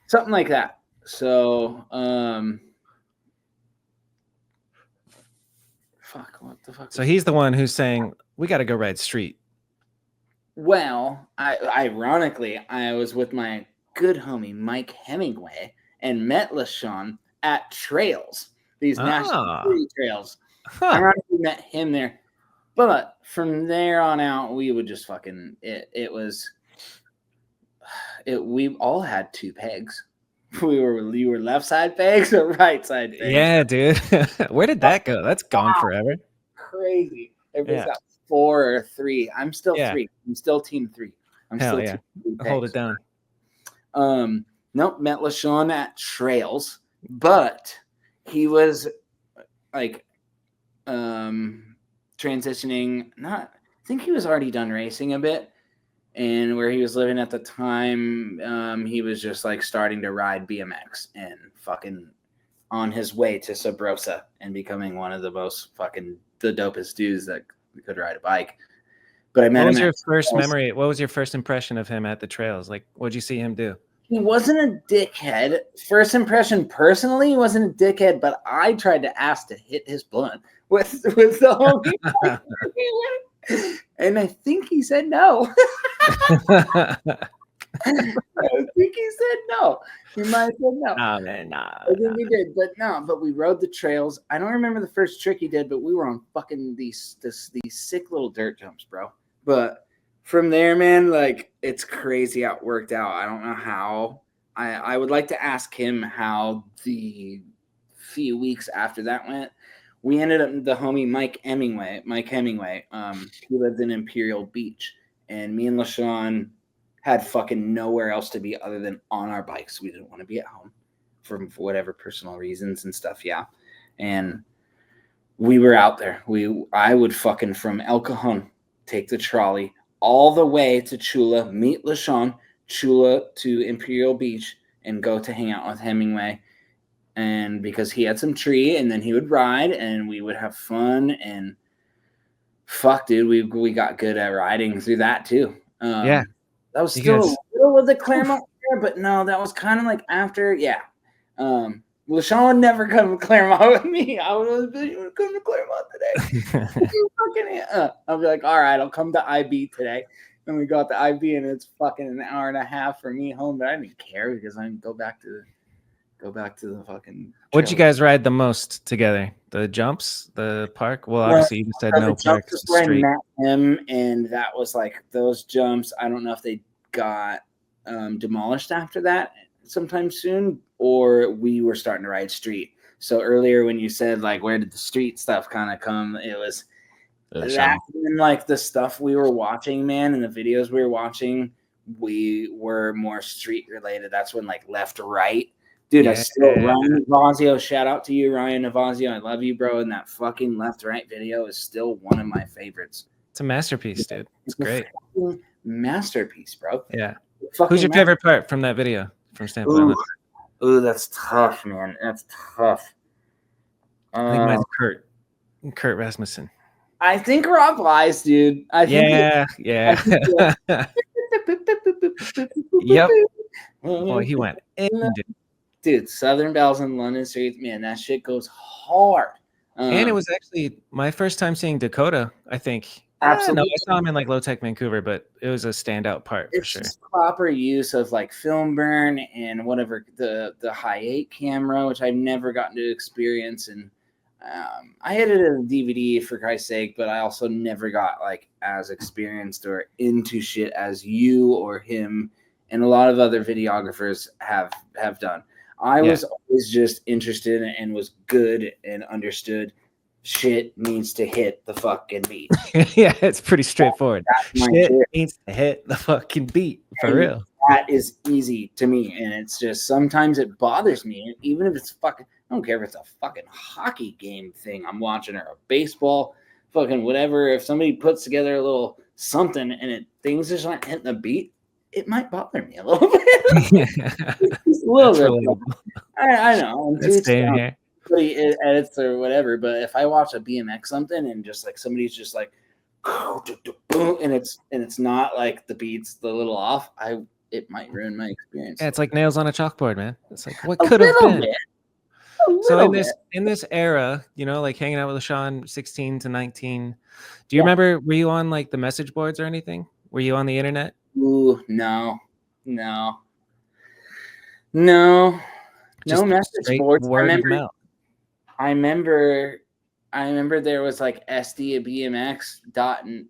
Something like that. So, what the fuck? So he's the one who's saying, we got to go ride street. Well, ironically, I was with my good homie, Mike Hemingway, and met LaShawn at trails, these national trails. I ironically met him there. But from there on out, we would just fucking we all had 2 pegs. You were left side pegs or right side pegs? Yeah, dude. Where did that go? That's gone forever. Crazy. Everybody's got 4 or 3. I'm still 3. I'm still team 3. I'm Hell still yeah. team 3 Hold pegs. it down. Nope, met LaShawn at Trails, but he was like transitioning. I think he was already done racing a bit, and where he was living at the time, he was just like starting to ride BMX and fucking on his way to Sabrosa and becoming one of the most fucking the dopest dudes that could ride a bike. But I met him. What was your first memory? What was your first impression of him at the trails? Like, what'd you see him do? He wasn't a dickhead. First impression, personally, he wasn't a dickhead, but I tried to ask to hit his blunt with the whole and I think he said no. I think he said no. He might have said no. Nah, man, nah. I think he did, but we rode the trails. I don't remember the first trick he did, but we were on fucking these sick little dirt jumps, bro. But from there, man, like, it's crazy how it worked out. I don't know how. I would like to ask him how the few weeks after that went. We ended up the homie Mike Hemingway. He lived in Imperial Beach, and me and LaShawn had fucking nowhere else to be other than on our bikes. We didn't want to be at home for whatever personal reasons and stuff. Yeah, and we were out there. I would fucking from El Cajon take the trolley all the way to Chula, meet LaShawn, Chula to Imperial Beach, and go to hang out with Hemingway. And because he had some tree, and then he would ride, and we would have fun. And fuck, dude, we got good at riding through that too. Yeah, that was still a little with the Claremont there, but no, that was kind of like after. Yeah, LaShawn would never come to Claremont with me. I would come to Claremont today. I'll be like, all right, I'll come to IB today. And we got to IB, and it's fucking an hour and a half for me home, but I didn't care because I didn't go back to the fucking. What'd you guys ride the most together? The jumps, the park? Well, obviously you just said no park. That's where I met him, and that was like those jumps. I don't know if they got demolished after that sometime soon, or we were starting to ride street. So earlier when you said like where did the street stuff kind of come, it was that and like the stuff we were watching, man, and the videos we were watching, we were more street related. That's when like left to right. Dude, I still Ryan Navazio, shout out to you, Ryan Navazio. I love you, bro. And that fucking left right video is still one of my favorites. It's a masterpiece, dude. It's great. Masterpiece, bro. Yeah. Who's your favorite part from that video from Standpoint? Ooh, that's tough, man. That's tough. I think mine's Kurt Rasmussen. I think Rob lies, dude. Yeah. Yep. Boy, he went in, dude. Southern Bells and London Streets, man, that shit goes hard. And it was actually my first time seeing Dakota, I think. Absolutely. No, I saw him in like Low Tech Vancouver, but it was a standout part for sure. It's proper use of like film burn and whatever the high 8 camera, which I've never gotten to experience. And I edited a DVD for Christ's sake, but I also never got like as experienced or into shit as you or him and a lot of other videographers have done. I was always just interested and was good and understood shit needs to hit the fucking beat. Yeah, it's pretty straightforward. Shit needs to hit the fucking beat, for real. That is easy to me, and it's just sometimes it bothers me, even if it's fucking, I don't care if it's a fucking hockey game thing I'm watching or a baseball, fucking whatever. If somebody puts together a little something and things just aren't hitting the beat, it might bother me a little bit. Just a little bit. I know. It's staying here. Somebody edits or whatever, but if I watch a BMX something and just like somebody's just like, and it's not like the beats a little off, it might ruin my experience. Yeah, it's like nails on a chalkboard, man. It's like what could have been. So in this era, you know, like hanging out with LaShawn 16 to 19, do you remember, were you on like the message boards or anything? Were you on the internet? Ooh, no message boards. I remember I remember there was like SD BMX dot and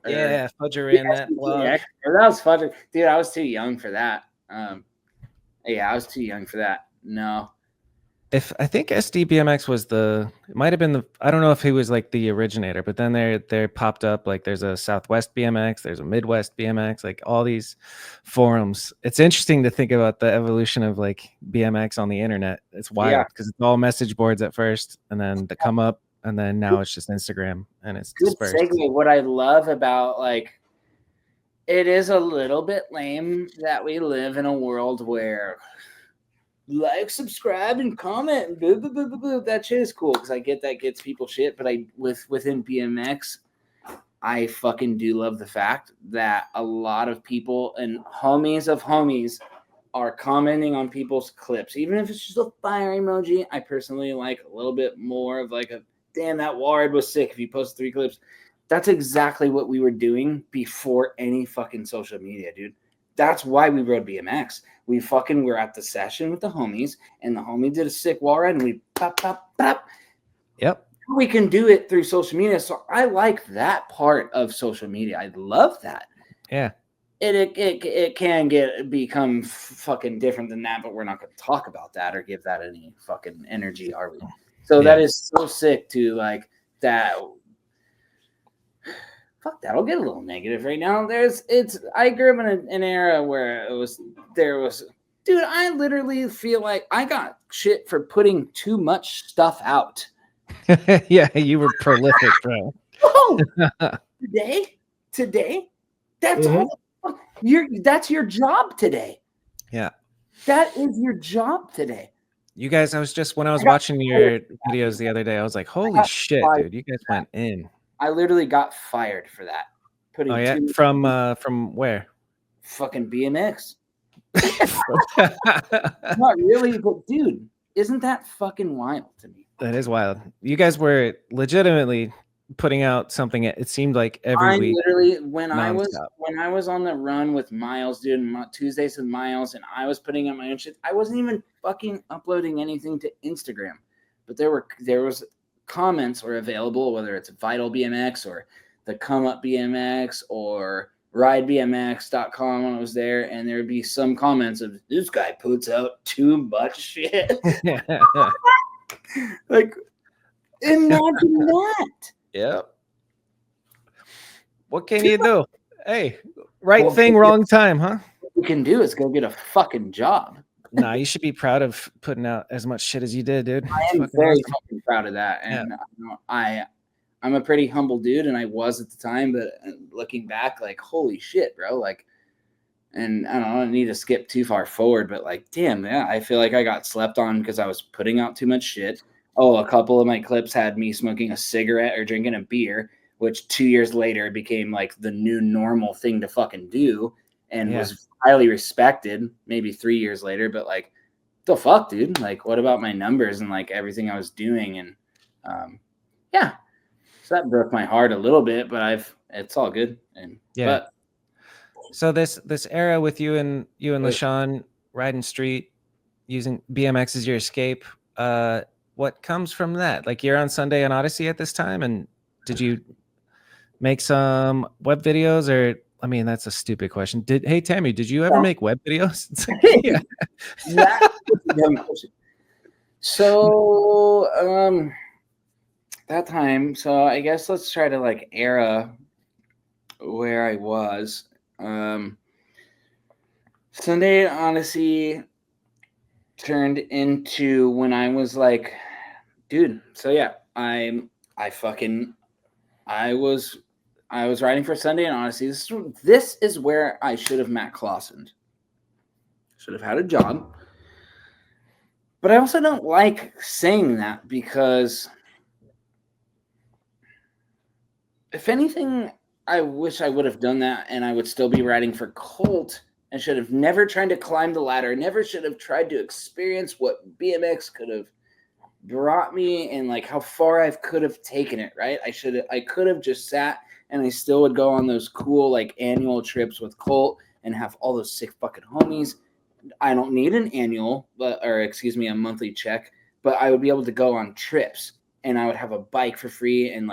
Yeah, Fudger ran that blog. That was Fudger. Dude, I was too young for that. Yeah, I was too young for that. No. If I think SD BMX was it might have been I don't know if he was like the originator, but then there popped up like there's a Southwest BMX, there's a Midwest BMX, like all these forums. It's interesting to think about the evolution of like BMX on the internet. It's wild because it's all message boards at first, and then they come up, and then now it's just Instagram and it's Good dispersed. segue. What I love about like it is a little bit lame that we live in a world where like, subscribe, and comment, and blah, blah, blah, blah, blah. That shit is cool because I get that gets people shit. But within BMX, I fucking do love the fact that a lot of people and homies of homies are commenting on people's clips, even if it's just a fire emoji. I personally like a little bit more of like a damn, that wall ride was sick. If you post 3 clips, that's exactly what we were doing before any fucking social media, dude. That's why we rode BMX. We fucking were at the session with the homies, and the homie did a sick wall ride, and we pop, pop, pop. Yep. We can do it through social media. So I like that part of social media. I love that. Yeah. It can become fucking different than that, but we're not going to talk about that or give that any fucking energy, are we? So that is so sick to like that. Fuck that. I'll get a little negative right now. I grew up in an era where dude, I literally feel like I got shit for putting too much stuff out. Yeah, you were prolific, bro. Oh, today, that's that's your job today. Yeah. That is your job today. You guys, when I was watching your videos the other day, I was like, holy shit, dude, you guys went in. I literally got fired for that. From where? Fucking BMX. Not really, but dude, isn't that fucking wild to me? That is wild. You guys were legitimately putting out something. It seemed like every week. Literally, when I was on the run with Miles, dude, Tuesdays with Miles, and I was putting out my own shit. I wasn't even fucking uploading anything to Instagram, but there was comments were available, whether it's Vital BMX or the Come Up BMX or ridebmx.com when I was there, and there would be some comments of this guy puts out too much shit. Like, imagine that. Yep. What can you do? Hey, right thing, wrong time, huh? What you can do is go get a fucking job. Nah, you should be proud of putting out as much shit as you did, dude. I am very fucking proud of that. And I'm a pretty humble dude, and I was at the time, but looking back, like, holy shit, bro. Like, and I don't need to skip too far forward, but like, damn, yeah, I feel like I got slept on because I was putting out too much shit. Oh, a couple of my clips had me smoking a cigarette or drinking a beer, which 2 years later became like the new normal thing to fucking do and was highly respected maybe 3 years later. But like, the fuck, dude? Like, what about my numbers and like everything I was doing? And so that broke my heart a little bit, but it's all good. And but so this era with you and LaShawn riding street, using BMX as your escape, what comes from that? Like, you're on Sunday on Odyssey at this time, and did you make some web videos? Or, I mean, that's a stupid question. Hey Tammy, did you ever make web videos? So that time, so I guess let's try to like era where I was. Sunday at Odyssey turned into when I was like, dude. So yeah, I was riding for Sunday and Odyssey. This is where I should have Matt Clausened. Should have had a job. But I also don't like saying that because if anything, I wish I would have done that and I would still be riding for Colt and should have never tried to climb the ladder, never should have tried to experience what BMX could have brought me and like how far I could have taken it, right? I could have just sat and I still would go on those cool like annual trips with Colt and have all those sick fucking homies. I don't need an annual, a monthly check, but I would be able to go on trips and I would have a bike for free and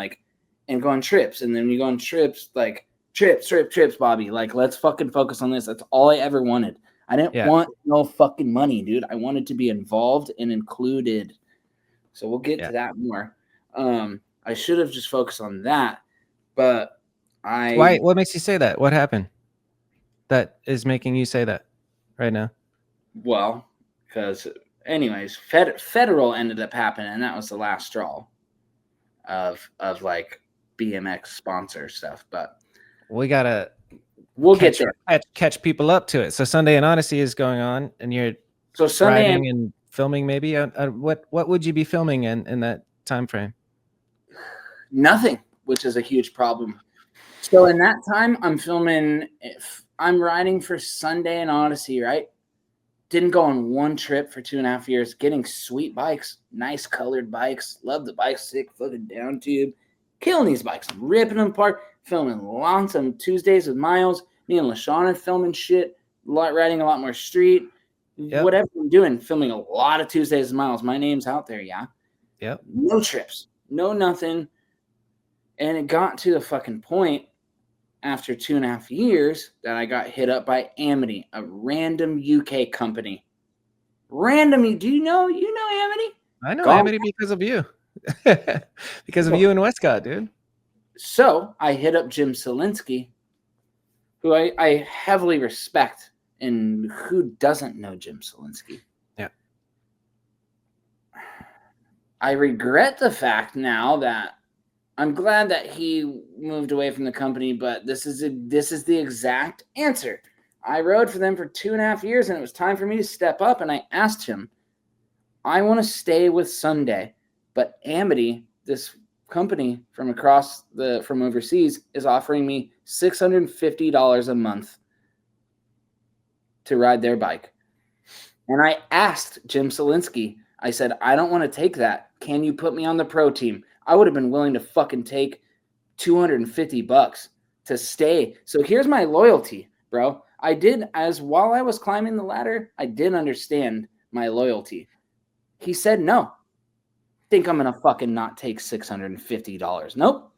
go on trips. And then we go on trips, like trips, Bobby. Like, let's fucking focus on this. That's all I ever wanted. I didn't want no fucking money, dude. I wanted to be involved and included. So we'll get to that more. I should have just focused on that, but Why? What makes you say that? What happened that is making you say that right now? Well, because anyways, federal ended up happening, and that was the last straw of like BMX sponsor stuff. But we'll get there. Catch people up to it. So Sunday in Odyssey is going on, and you're riding and filming. Maybe what would you be filming in that time frame? Nothing, which is a huge problem. So in that time, I'm filming. If I'm riding for Sunday in Odyssey, right? Didn't go on one trip for 2.5 years. Getting sweet bikes, nice colored bikes. Love the bikes, sick fucking down tube. Killing these bikes, I'm ripping them apart. Filming lots of Tuesdays with Miles. Me and LaShawn are filming shit. Riding a lot more street. Yep. Whatever I'm doing, filming a lot of Tuesdays with Miles. My name's out there, yeah. Yep. No trips, no nothing. And it got to the fucking point after 2.5 years that I got hit up by Amity, a random UK company. Random, do you know Amity? I know Amity because of you. Because of you and Westcott, dude. So I hit up Jim Selinsky, who I heavily respect. And who doesn't know Jim Selinsky? Yeah. I regret the fact now that I'm glad that he moved away from the company, but this is the exact answer. I rode for them for 2.5 years, and it was time for me to step up. And I asked him, I want to stay with Sunday, but Amity, this company from overseas, is offering me $650 a month to ride their bike. And I asked Jim Selinsky, I said, I don't want to take that. Can you put me on the pro team? I would have been willing to fucking take $250 to stay. So here's my loyalty, bro. While I was climbing the ladder, I did understand my loyalty. He said, no. Think I'm going to fucking not take $650. Nope.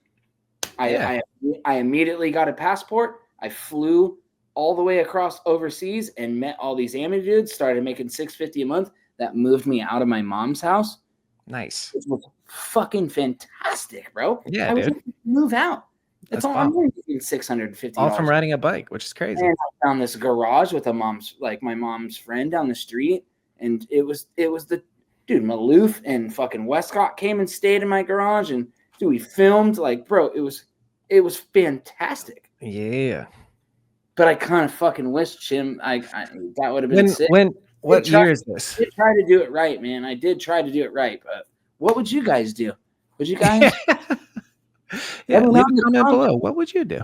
I immediately got a passport. I flew all the way across overseas and met all these Amity dudes, started making $650 a month. That moved me out of my mom's house. Nice. It was fucking fantastic, bro. Yeah, I was dude. able to move out. That's all I'm doing, $650. All from riding a bike, which is crazy. And I found this garage with my mom's friend down the street, and it was the dude Maloof and fucking Westcott came and stayed in my garage, and dude, we filmed. Like, bro, it was fantastic. Yeah. But I kind of fucking wish Jim. That would have been sick. What year is this? I did try to do it right, man. I did try to do it right, but what would you guys do? Would you guys? Yeah, leave a comment below. What would you do?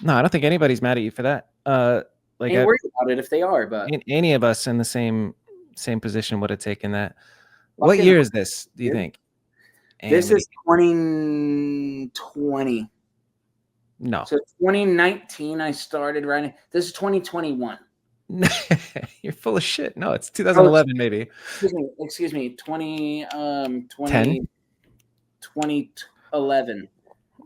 No, I don't think anybody's mad at you for that. Ain't worried about it if they are, but any of us in the same position would have taken that. What year is this, do you think? This is 2020. No. So 2019, I started riding. This is 2021. You're full of shit. No, it's 2011 maybe. Excuse me. 2011.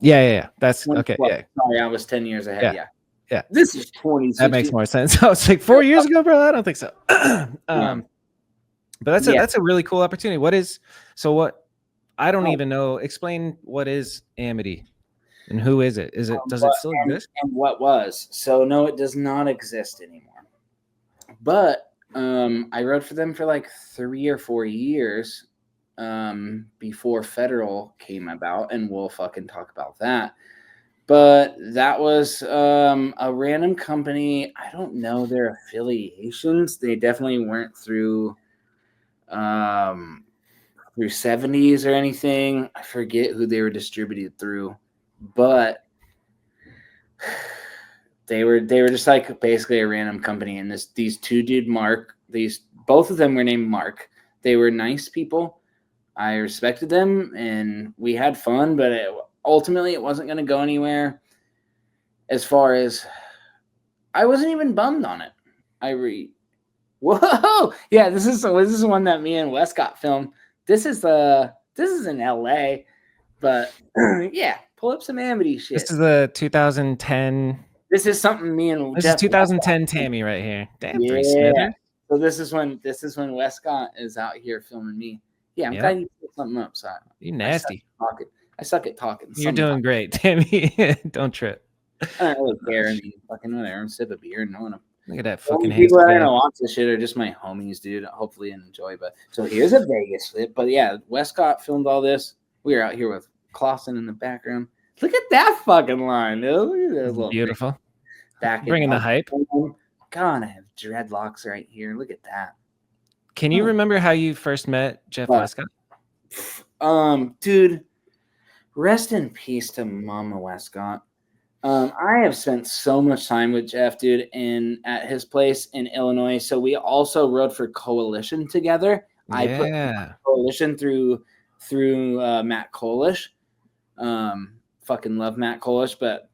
Yeah. That's okay. Yeah. Sorry, I was 10 years ahead. Yeah. This is 2016. That makes more sense. I was like 4 years ago, bro. I don't think so. But that's a really cool opportunity. I don't even know. Explain what is Amity and who is it? Does it still exist? And what was? So no, it does not exist anymore. But I rode for them for like 3 or 4 years before federal came about, and we'll fucking talk about that. But that was a random company. I don't know their affiliations. They definitely weren't through 70s or anything. I forget who they were distributed through, but they were just like basically a random company. And these two dude Mark, both of them were named Mark. They were nice people. I respected them and we had fun, but ultimately it wasn't going to go anywhere. As far as I wasn't even bummed on it. Whoa, yeah, this is one that me and Westcott filmed. This is the This is in LA, but yeah, pull up some Amity shit. This is the 2010. This is something me and This Jeff is 2010 Tammy right here. Damn, three yeah. Smither. So this is when Westcott is out here filming me. Yeah, I'm Yep. glad you put something up. So You nasty. I suck at talking. You're doing great, Tammy. Don't trip. I don't really care. I mean, fucking whatever. I'm sip a beer and no one. Look at that The only fucking people that I handsome know guy. watch this shit are just my homies, dude. Hopefully enjoy. But so here's a Vegas flip. But yeah, Westcott filmed all this. We were out here with Clausen in the background. Look at that fucking line, dude. Look at that little Beautiful. back Bringing the hype. God, I have dreadlocks right here. Look at that. Can you remember how you first met Jeff What? Westcott? Dude, rest in peace to Mama Westcott. I have spent so much time with Jeff, dude, at his place in Illinois. So we also rode for Coalition together. I put Coalition through Matt Kolish. Fucking love Matt Kolish, but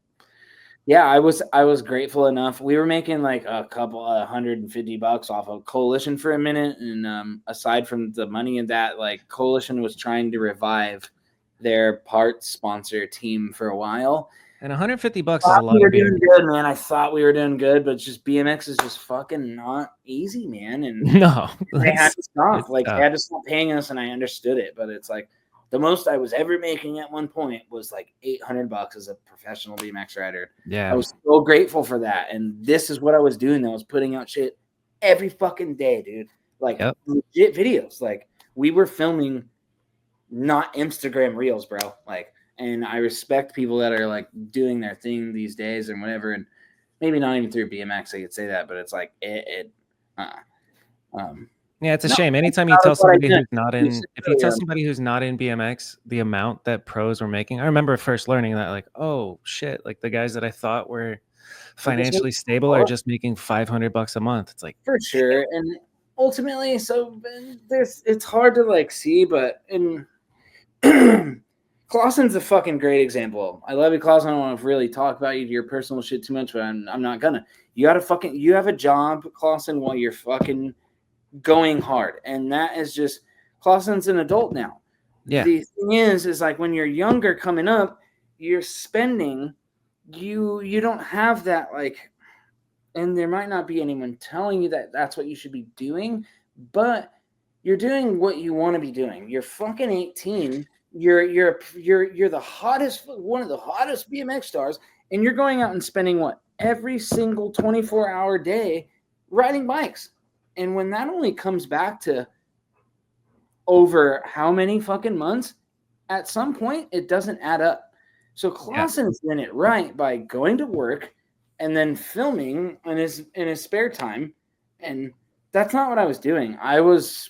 yeah, I was grateful enough. We were making like a couple $150 off of Coalition for a minute, and aside from the money and that, like Coalition was trying to revive their parts sponsor team for a while. And $150 is a lot. We were doing good, man. I thought we were doing good, but just BMX is just fucking not easy, man. And no, they had to stop. Like they had to stop paying us, and I understood it. But it's like the most I was ever making at one point was like $800 as a professional BMX rider. Yeah, I was so grateful for that. And this is what I was doing. I was putting out shit every fucking day, dude. Like legit videos. Like we were filming, not Instagram reels, bro. Like. And I respect people that are like doing their thing these days and whatever. And maybe not even through BMX, I could say that, but it's like yeah, it's a shame. Anytime you tell somebody who's not in, if you tell somebody who's not in BMX, the amount that pros were making, I remember first learning that, like, oh shit, like the guys that I thought were financially stable are just making $500 a month. It's like, for sure. And ultimately, so it's hard to like see, but in Clausen's a fucking great example. I love you, Clausen. I don't want to really talk about your personal shit too much, but I'm not gonna. You have a job, Clausen, while you're fucking going hard. And that is just, Clausen's an adult now. Yeah. The thing is like when you're younger coming up, you're spending, you don't have that, like, and there might not be anyone telling you that that's what you should be doing, but you're doing what you want to be doing. You're fucking 18. You're the hottest, one of the hottest BMX stars, and you're going out and spending what every single 24-hour day riding bikes. And when that only comes back to over how many fucking months, at some point it doesn't add up. So Clausen's doing it right by going to work and then filming in his spare time, and that's not what I was doing. I was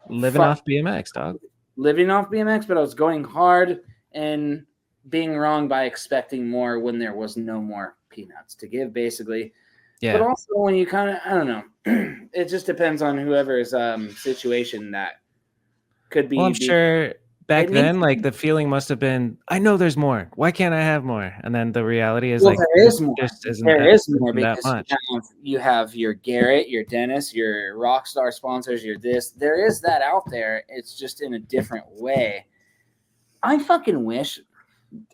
living off BMX, dog. Living off BMX, but I was going hard and being wrong by expecting more when there was no more peanuts to give, basically. Yeah. But also when you kind of, I don't know, it just depends on whoever's situation that could be. Well, I'm sure back then, like the feeling must have been, I know there's more. Why can't I have more? And then the reality is, like, there is more. There is more because you have your Garrett, your Dennis, your Rockstar sponsors, your this. There is that out there. It's just in a different way. I fucking wish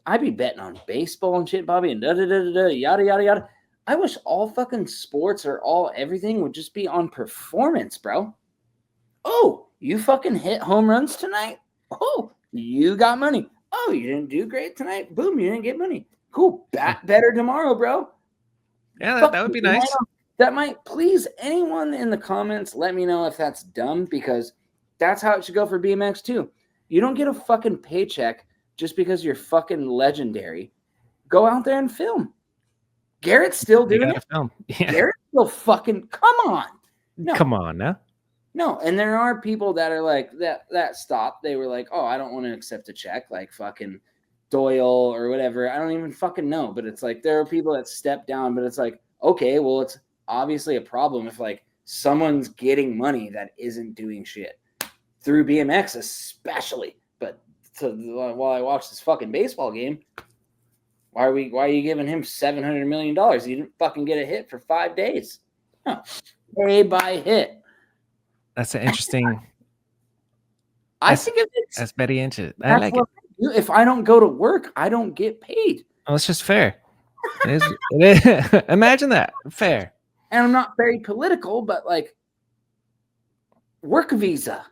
I'd be betting on baseball and shit, Bobby, and yada yada yada. I wish all fucking sports or all everything would just be on performance, bro. Oh, you fucking hit home runs tonight? Oh, you got money. Oh, you didn't do great tonight? Boom, you didn't get money. Cool. Bat better tomorrow, bro. Yeah, that would be nice. That might please anyone in the comments. Let me know if that's dumb, because that's how it should go for BMX too. You don't get a fucking paycheck just because you're fucking legendary. Go out there and film. Garrett's still doing it. Film. Yeah. Garrett's still fucking, come on. No. Come on now. No, and there are people that are like that stopped. They were like, oh, I don't want to accept a check, like fucking Doyle or whatever. I don't even fucking know. But it's like there are people that step down, but it's like, okay, well, it's obviously a problem if like someone's getting money that isn't doing shit through BMX, especially. But while I watch this fucking baseball game, why are you giving him $700 million? He didn't fucking get a hit for 5 days. Pay by hit. That's an interesting. I think that's Betty Inches. I that's like what it. I do. If I don't go to work, I don't get paid. Well, it's just fair. It is. Imagine that. Fair. And I'm not very political, but like work visa.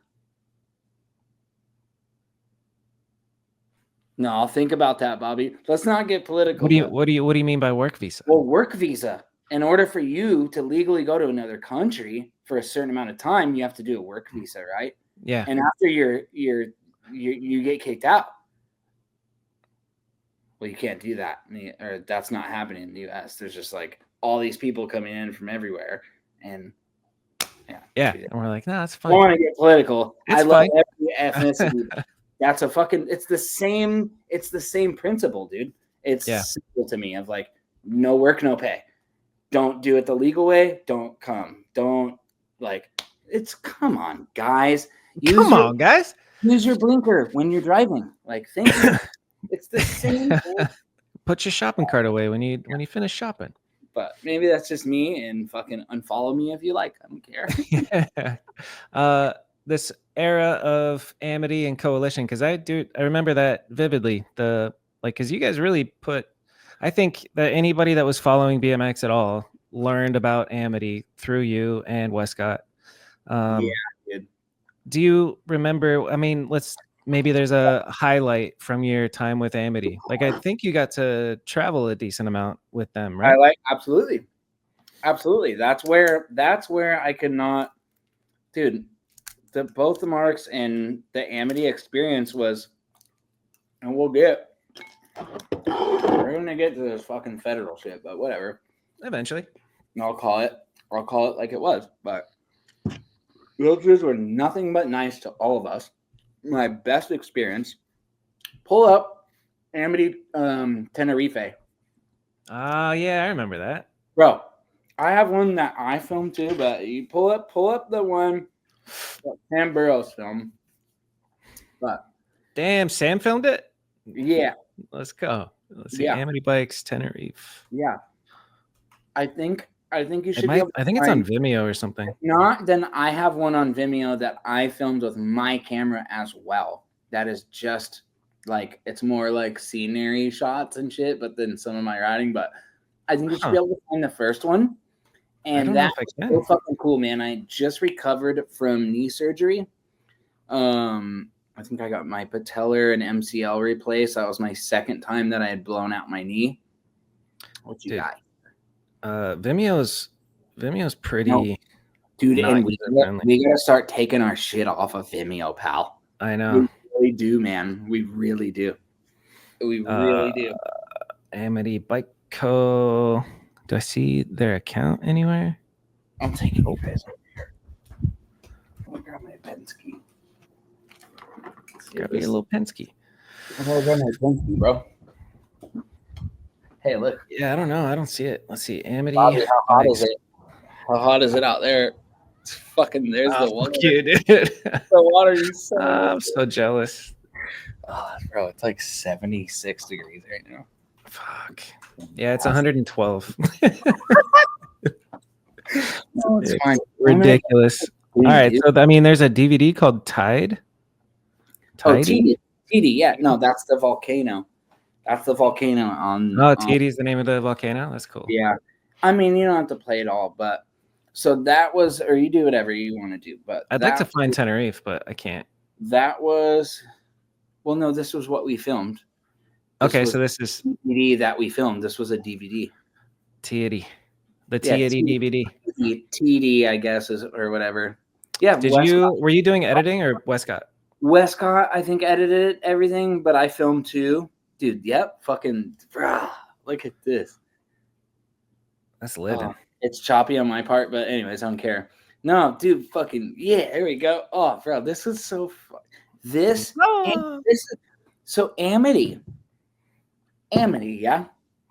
No, I'll think about that, Bobby. Let's not get political. What do you mean by work visa? Well, work visa. In order for you to legally go to another country for a certain amount of time, you have to do a work visa, right? Yeah. And after you get kicked out. Well, you can't do that, or that's not happening in the U.S. There's just like all these people coming in from everywhere, and yeah, and we're like, no, that's I fine. don't want to get political. It's I love fine. every ethnicity. That's a fucking. It's the same principle, dude. It's simple to me. Of like, no work, no pay. Don't do it the legal way. Don't come. Don't like. It's come on, guys. Come on, guys. Use your blinker when you're driving. Like, thank you. It's the same thing. Put your shopping cart away when you finish shopping. But maybe that's just me, and fucking unfollow me if you like. I don't care. This era of Amity and Coalition, because I remember that vividly. Because you guys really put. I think that anybody that was following BMX at all learned about Amity through you and Westcott. yeah, dude. Do you remember? I mean, maybe there's a highlight from your time with Amity. Like, I think you got to travel a decent amount with them, right? Absolutely. That's where I could not, dude. Both the Marks and the Amity experience was, and we're gonna get to this fucking federal shit, but whatever. Eventually, and I'll call it like it was. But realtors were nothing but nice to all of us. My best experience. Pull up Amity Tenerife. Yeah, I remember that. Bro, I have one that I filmed too, but you pull up the one that Sam Burrows filmed. But damn, Sam filmed it? Yeah. Let's go. Let's see. Amity Bikes Tenerife. Yeah. I think you should be able to I think it's on Vimeo or something. If not, then I have one on Vimeo that I filmed with my camera as well. That is just like, it's more like scenery shots and shit, but then some of my riding. But I think you should be able to find the first one. And that's so fucking cool, man. I just recovered from knee surgery. I think I got my patellar and MCL replaced. That was my second time that I had blown out my knee. What you got? Vimeo's pretty, dude. And we gotta start taking our shit off of Vimeo, pal. I know. We really do, man. We really do. We really do. Amity Bike Co. Do I see their account anywhere? I'll take it, guys. I'll grab my Penske. Grab me a little Penske. I'll grab my Penske, bro. Hey, look. Yeah, I don't know. I don't see it. Let's see. Amity. Bobby, how hot is it? How hot is it out there? It's fucking. There's the water. Dude. The water is so. I'm so jealous. Oh, bro, it's like 76 degrees right now. Fuck. Yeah, it's 112. No, it's fine. Ridiculous. All right, so I mean, there's a DVD called Tide. TD. Yeah, no, that's the volcano. That's the volcano on. Oh, TD is the name of the volcano. That's cool. Yeah, I mean, you don't have to play it all, but so that was, or you do whatever you want to do. But I'd like to find Tenerife, but I can't. That was, well, no, this was what we filmed. Okay, so this is DVD that we filmed. This was a DVD. TD. The TD DVD. TD, I guess, is or whatever. Yeah. Were you doing editing or Westcott? Westcott, I think, edited everything, but I filmed too. Dude, yep. Fucking, bro, look at this. That's living. It's choppy on my part, but anyways, I don't care. No, dude, fucking, yeah, there we go. Oh, bro, this is so fun. This is, so Amity, yeah?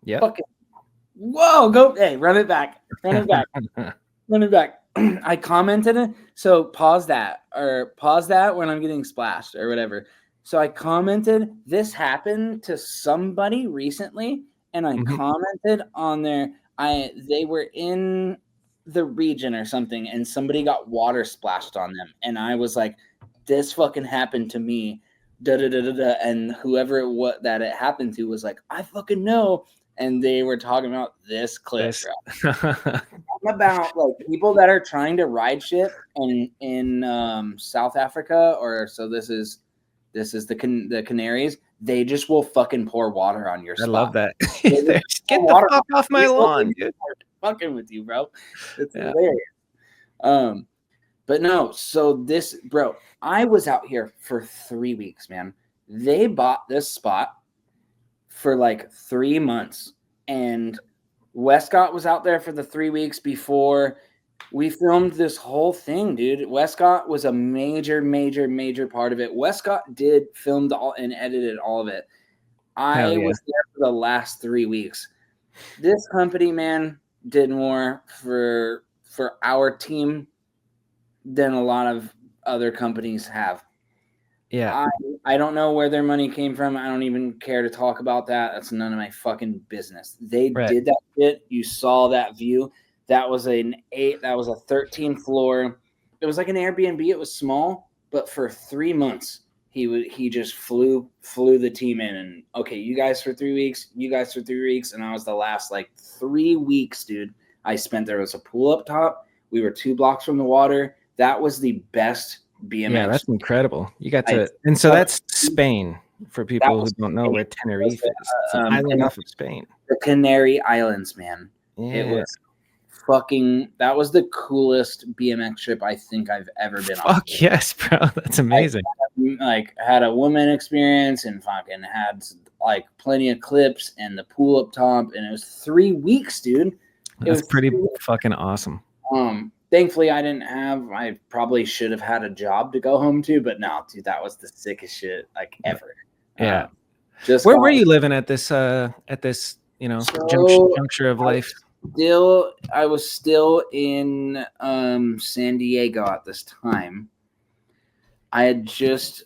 Yeah. Fucking, whoa, go, hey, run it back. Run it back. I commented it. So pause that when I'm getting splashed or whatever. So I commented, this happened to somebody recently, and I commented on they were in the region or something, and somebody got water splashed on them. And I was like, this fucking happened to me, da da da da da, and whoever it happened to was like, I fucking know, and they were talking about this clip, bro. I'm about like people that are trying to ride shit in South Africa, or so this is the Canaries. They just will fucking pour water on your spot. I love that. Get the fuck off my lawn, dude. Fucking with you, bro. It's hilarious. But no, so this, bro, I was out here for 3 weeks, man. They bought this spot for like 3 months, and Westcott was out there for the 3 weeks before we filmed this whole thing, dude. Westcott was a major part of it. Westcott filmed all and edited all of it. I was there for the last 3 weeks. This company, man, did more for our team than a lot of other companies have. Yeah. I don't know where their money came from. I don't even care to talk about that. That's none of my fucking business. They did that shit. You saw that view. That was a 13 floor. It was like an Airbnb. It was small, but for 3 months he just flew the team in, and okay, you guys for 3 weeks, you guys for 3 weeks, and I was the last like 3 weeks, dude. I spent there was a pool up top. We were 2 blocks from the water. That was the best BMX. Yeah, that's incredible. You got to, and so that's Spain for people who don't know where Tenerife is. It's an island off of Spain. The Canary Islands, man. Yeah. It was that was the coolest BMX trip I think I've ever been on. Fuck yes, bro. That's amazing. I had a woman experience and fucking had like plenty of clips and the pool up top, and it was 3 weeks, dude. That's pretty fucking awesome. Thankfully, I probably should have had a job to go home to, but no, dude, that was the sickest shit like ever. Yeah. Where were you living at this, juncture of life? I was still in San Diego at this time. I had just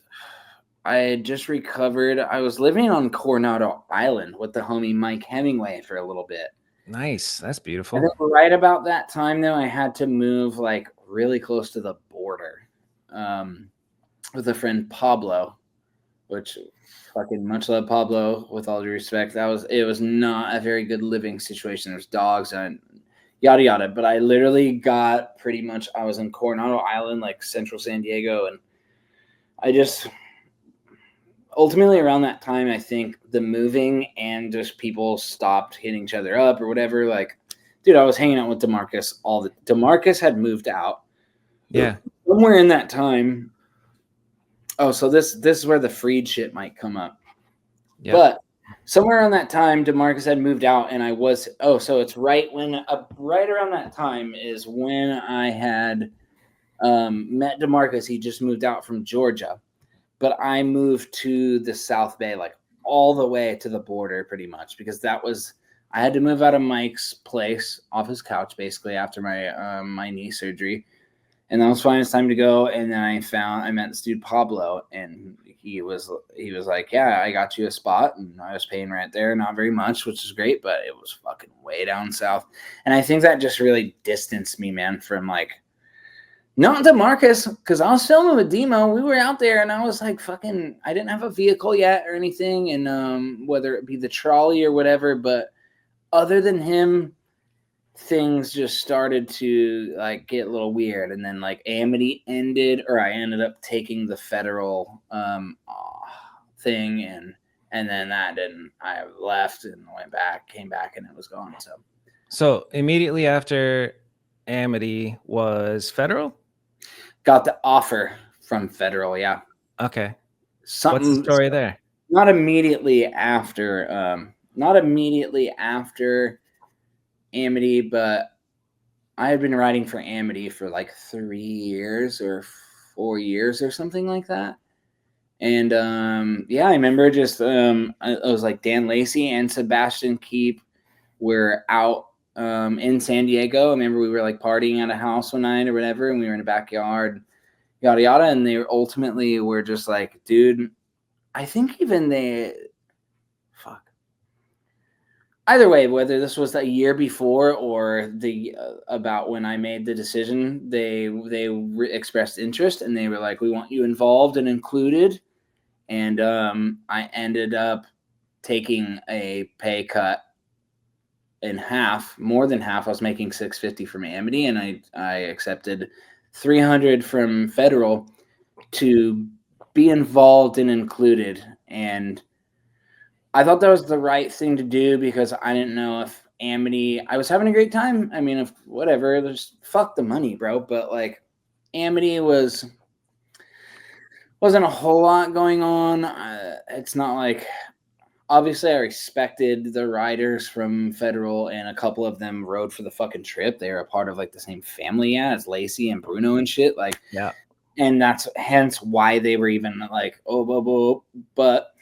recovered. I was living on Coronado Island with the homie Mike Hemingway for a little bit. Nice. That's beautiful. And right about that time, though, I had to move like really close to the border with a friend Pablo, which fucking much love Pablo with all due respect. It was not a very good living situation. There's dogs and yada yada. But I literally got I was in Coronado Island, like central San Diego, and I just ultimately around that time, I think the moving and just people stopped hitting each other up or whatever. Like, dude, I was hanging out with DeMarcus DeMarcus had moved out. Yeah. Somewhere in that time. Oh, so this is where the Freed shit might come up. Yep. But somewhere around that time, DeMarcus had moved out, and so it's right around that time is when I had met DeMarcus. He just moved out from Georgia. But I moved to the South Bay, like all the way to the border pretty much, because I had to move out of Mike's place off his couch basically after my knee surgery. And that was fine. It's time to go. And then I met this dude, Pablo, and he was like, yeah, I got you a spot. And I was paying rent there, not very much, which is great, but it was fucking way down south. And I think that just really distanced me, man, from like, not DeMarcus, because I was filming with Demo. We were out there, and I was like, fucking, I didn't have a vehicle yet or anything, and whether it be the trolley or whatever, but other than him, things just started to like get a little weird. And then like Amity ended, or I ended up taking the federal thing, and then that didn't. I left and went back, came back, and it was gone. So immediately after Amity was federal. Got the offer from federal, yeah. Okay. What's the story there? Not immediately after Amity, but I had been riding for Amity for like 3 years or 4 years or something like that. And I remember just it was like Dan Lacey and Sebastian Keep were out in San Diego. I remember we were like partying at a house one night or whatever, and we were in the backyard, yada yada, and they ultimately were just like, dude, I think even either way, whether this was a year before or the about when I made the decision, they expressed interest and they were like, "We want you involved and included." And I ended up taking a pay cut in half, more than half. I was making $650 from Amity, and I accepted $300 from Federal to be involved and included. And I thought that was the right thing to do because I didn't know if Amity, I was having a great time. I mean, if whatever, there's fuck the money, bro. But like Amity wasn't a whole lot going on. It's not like, obviously I respected the riders from Federal, and a couple of them rode for the fucking trip. They were a part of like the same family as Lacey and Bruno and shit. Like, yeah. And that's hence why they were even like, but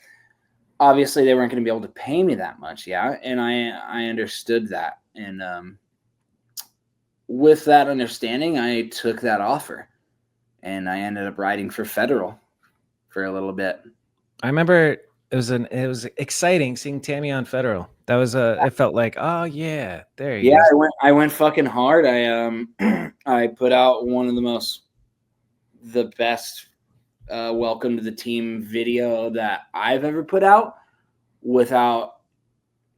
obviously they weren't going to be able to pay me that much. Yeah. And I understood that. And with that understanding, I took that offer and I ended up riding for Federal for a little bit. I remember it was exciting seeing Tammy on Federal. That was it felt like, oh yeah, there you go. I went fucking hard. I put out one of the best welcome to the team video that I've ever put out without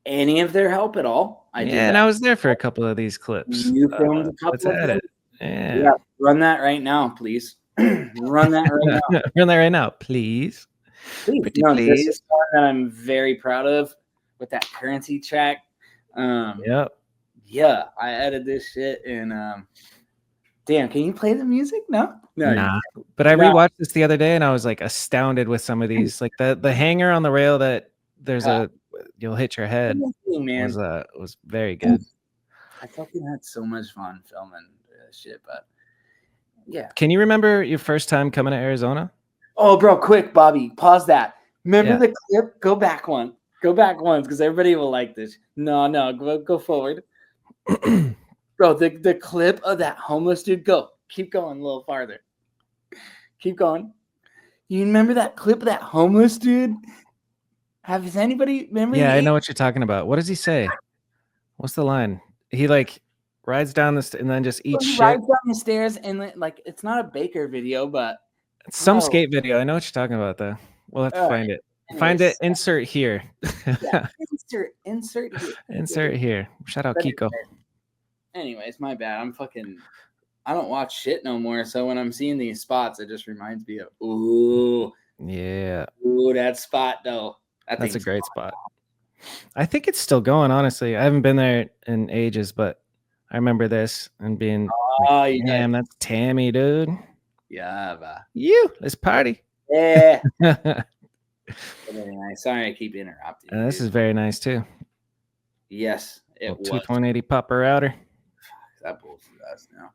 any of their help at all. And I was there for a couple of these clips. You filmed a couple of them? Yeah. Run that right now, please. Run that right now. Run that right now, please. Please. No, this is one that I'm very proud of with that currency track. Yep. Yeah, I added this shit and damn, can you play the music? No. Nah. But I rewatched this the other day and I was like astounded with some of these. Like the hanger on the rail that there's you'll hit your head. Man, was very good. I fucking had so much fun filming shit, but yeah. Can you remember your first time coming to Arizona? Oh, bro, quick, Bobby, pause that. Remember the clip? Go back once because everybody will like this. No, go forward. Bro, the clip of that homeless dude, keep going a little farther. Keep going. You remember that clip of that homeless dude? Has anybody remember? Yeah, I know what you're talking about. What does he say? What's the line? He like rides down and then just eats shit. Rides down the stairs and like it's not a Baker video, but some skate video. I know what you're talking about though. We'll have to find it. Anyways, find it. Insert here. Yeah, insert here. Insert here. Shout out Kiko. Anyways, my bad. I don't watch shit no more. So when I'm seeing these spots, it just reminds me of that spot though. That's a great spot. I think it's still going. Honestly, I haven't been there in ages, but I remember this and being damn, that's Tammy, dude. Yeah, let's party. Yeah. Very nice. Sorry, I keep interrupting. This is very nice too. Yes, it was 2.80 popper router. That bullshit us now.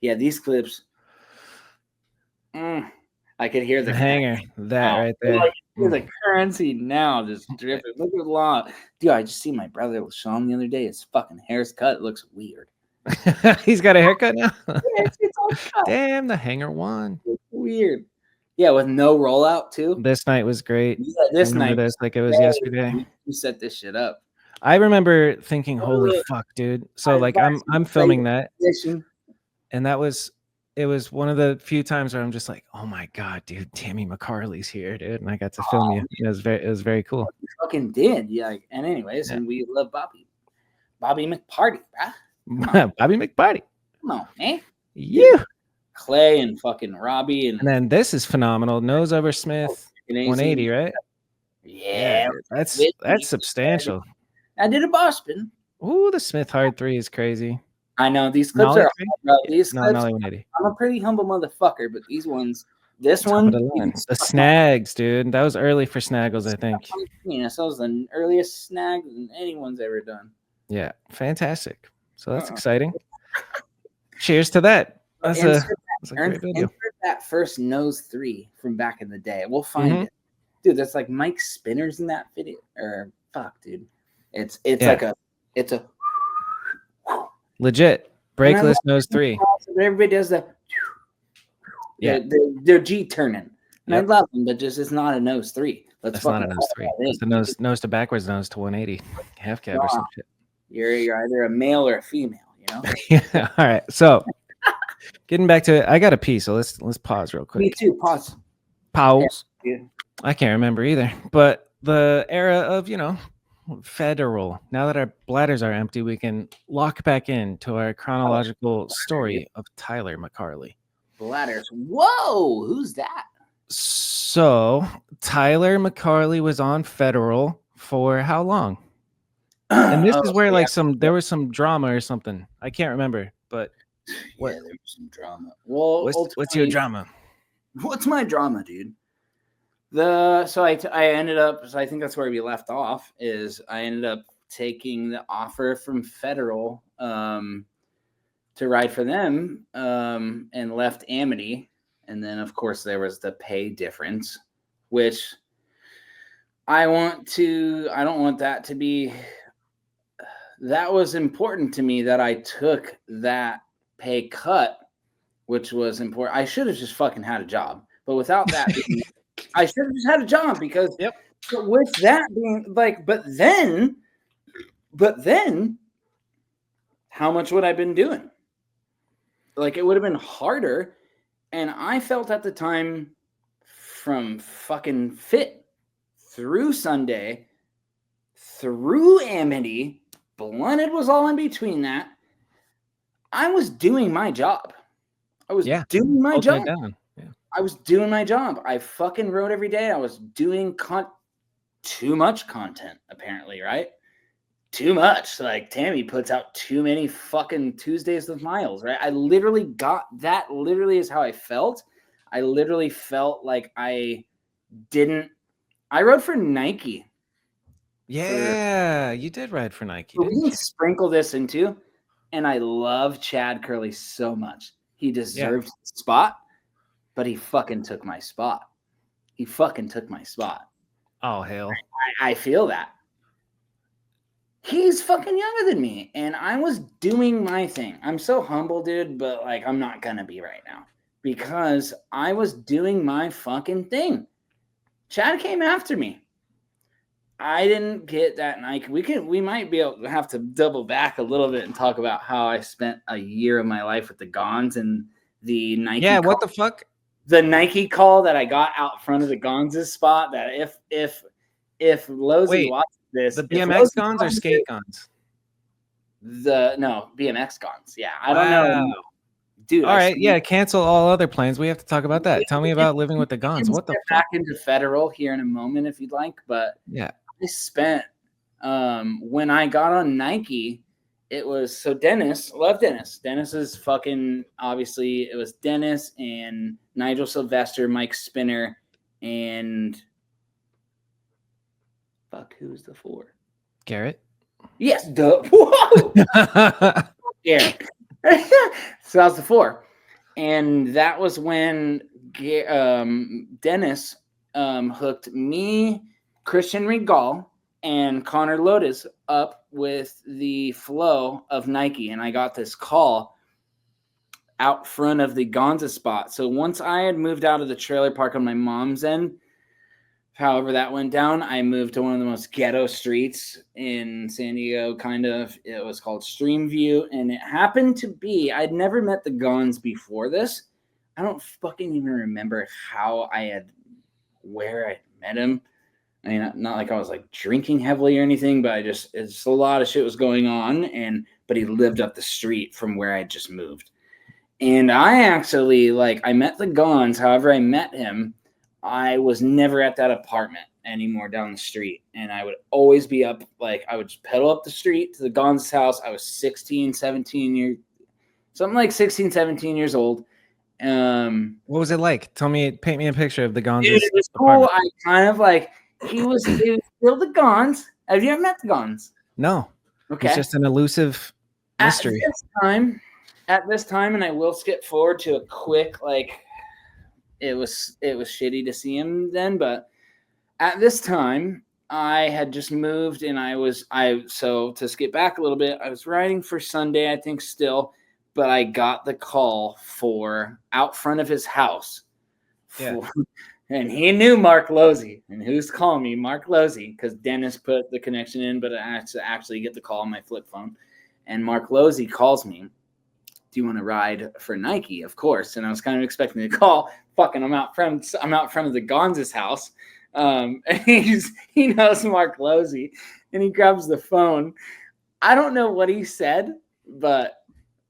Yeah, these clips. I could hear the hanger. Right there. I hear the currency now just dripping. Look at the law. Dude, I just see my brother with Sean the other day. His fucking hair's cut. It looks weird. He's got a haircut now. Yeah, it's all cut. Damn, the hanger won. It's weird. Yeah, with no rollout too. This night was great. Yeah, this night like it was yesterday. You set this shit up. I remember thinking, "Holy fuck, dude!" So like, I'm filming that, and it was one of the few times where I'm just like, "Oh my god, dude, Tammy McCarley's here, dude!" And I got to film you. It was very cool. You fucking did, yeah. And anyways, and we love Bobby McParty, bruh. Bobby McParty. Come on, man. Yeah. Clay and fucking Robbie and then this is phenomenal. Nose over Smith 180, right? Yeah, that's substantial. I did a boss spin. Ooh, the Smith hard 3 is crazy. I know these clips are these clips. Nollie 180. I'm a pretty humble motherfucker, but these ones, this one, the snags, dude. That was early for Snaggles, I think. Yeah, so that was the earliest snag anyone's ever done. Yeah, fantastic. So that's exciting. Cheers to that. That's a great video. Insert that first nose 3 from back in the day. We'll find it, dude. That's like Mike Spinners in that video. Or fuck, dude. It's like it's a legit brakeless nose 3. Everybody does that. Yeah, they're G turning, and I love them, but just it's not a nose 3. Let's That's not a fucking nose call 3. that in. It's a nose to backwards nose to 180 half cab or some shit. You're either a male or a female, you know. Yeah. All right. So getting back to it, I got a pee, so let's pause real quick. Me too. Pause. Pause. Yeah. I can't remember either. But the era of, federal. Now that our bladders are empty, we can lock back into our chronological story of Tyler McCarley. Bladders. Whoa, who's that? So Tyler McCarley was on federal for how long? And this is where there was some drama or something. I can't remember, but what? Yeah, there was some drama. Well, what's your drama? What's my drama, dude? I ended up. So I think that's where we left off. Is I ended up taking the offer from federal to ride for them and left Amity, and then of course there was the pay difference, which I don't want that to be. That was important to me that I took that pay cut, which was important. I should have just fucking had a job, but without that, I should have just had a job because with that being like, but then, how much would I have been doing? Like, it would have been harder. And I felt at the time from fucking fit through Sunday, through Amity, Blunted was all in between that. I was doing my job. I was doing my job. I was doing my job. I fucking wrote every day. I was doing too much content, apparently, right? Too much. Like, Tammy puts out too many fucking Tuesdays with Miles, right? I literally got that. Literally is how I felt. I literally felt like I rode for Nike. Yeah, you did ride for Nike. So we can sprinkle this into, and I love Chad Curley so much. He deserved the spot, but he fucking took my spot. Oh, hell. I feel that. He's fucking younger than me, and I was doing my thing. I'm so humble, dude, but like, I'm not gonna be right now because I was doing my fucking thing. Chad came after me. I didn't get that Nike. We might be able to have to double back a little bit and talk about how I spent a year of my life with the Gonz and the Nike. Yeah, what the fuck? The Nike call that I got out front of the Gonz's spot. That if Losey watches this, the BMX Gonz or skate Gonz? BMX Gonz. Yeah, I don't know. Dude, all right, cancel all other plans. We have to talk about that. Tell me about living with the Gonz. What the fuck? Back into federal here in a moment if you'd like, but yeah. I spent when I got on Nike, it was Dennis. Love Dennis. Dennis is fucking obviously. It was Dennis and Nigel Sylvester, Mike Spinner, and who's the 4? Garrett. Yes, whoa. Garrett. So that was the 4, and that was when Dennis hooked me, Christian Regal, and Connor Lotus up with the flow of Nike, and I got this call out front of the Gonza spot. So once I had moved out of the trailer park on my mom's end, however that went down, I moved to one of the most ghetto streets in San Diego, kind of. It was called Streamview, and it happened to be, I'd never met the Gonz before this. I don't fucking even remember where I met him. I mean, not like I was like drinking heavily or anything, but it's a lot of shit was going on, but he lived up the street from where I just moved. And I actually, I met the Gonz, however I met him, I was never at that apartment anymore down the street. And I would always be up, I would just pedal up the street to the Gonz's house. I was 16, 17 years, something like 16, 17 years old. What was it like? Paint me a picture of the Gonz's. Dude, it was cool. I kind of he was still the Gonz. Have you ever met the Gonz? No. Okay. It's just an elusive mystery. At this time, and I will skip forward to a quick, it was shitty to see him then, but at this time I had just moved, and so to skip back a little bit, I was riding for Sunday, I think still, but I got the call for out front of his house And he knew Mark Losey. And who's calling me? Mark Losey, because Dennis put the connection in, but I had to actually get the call on my flip phone. And Mark Losey calls me. Do you want to ride for Nike? Of course. And I was kind of expecting to call. Fucking, I'm out front of the Gonz's house. And he knows Mark Losey. And he grabs the phone. I don't know what he said, but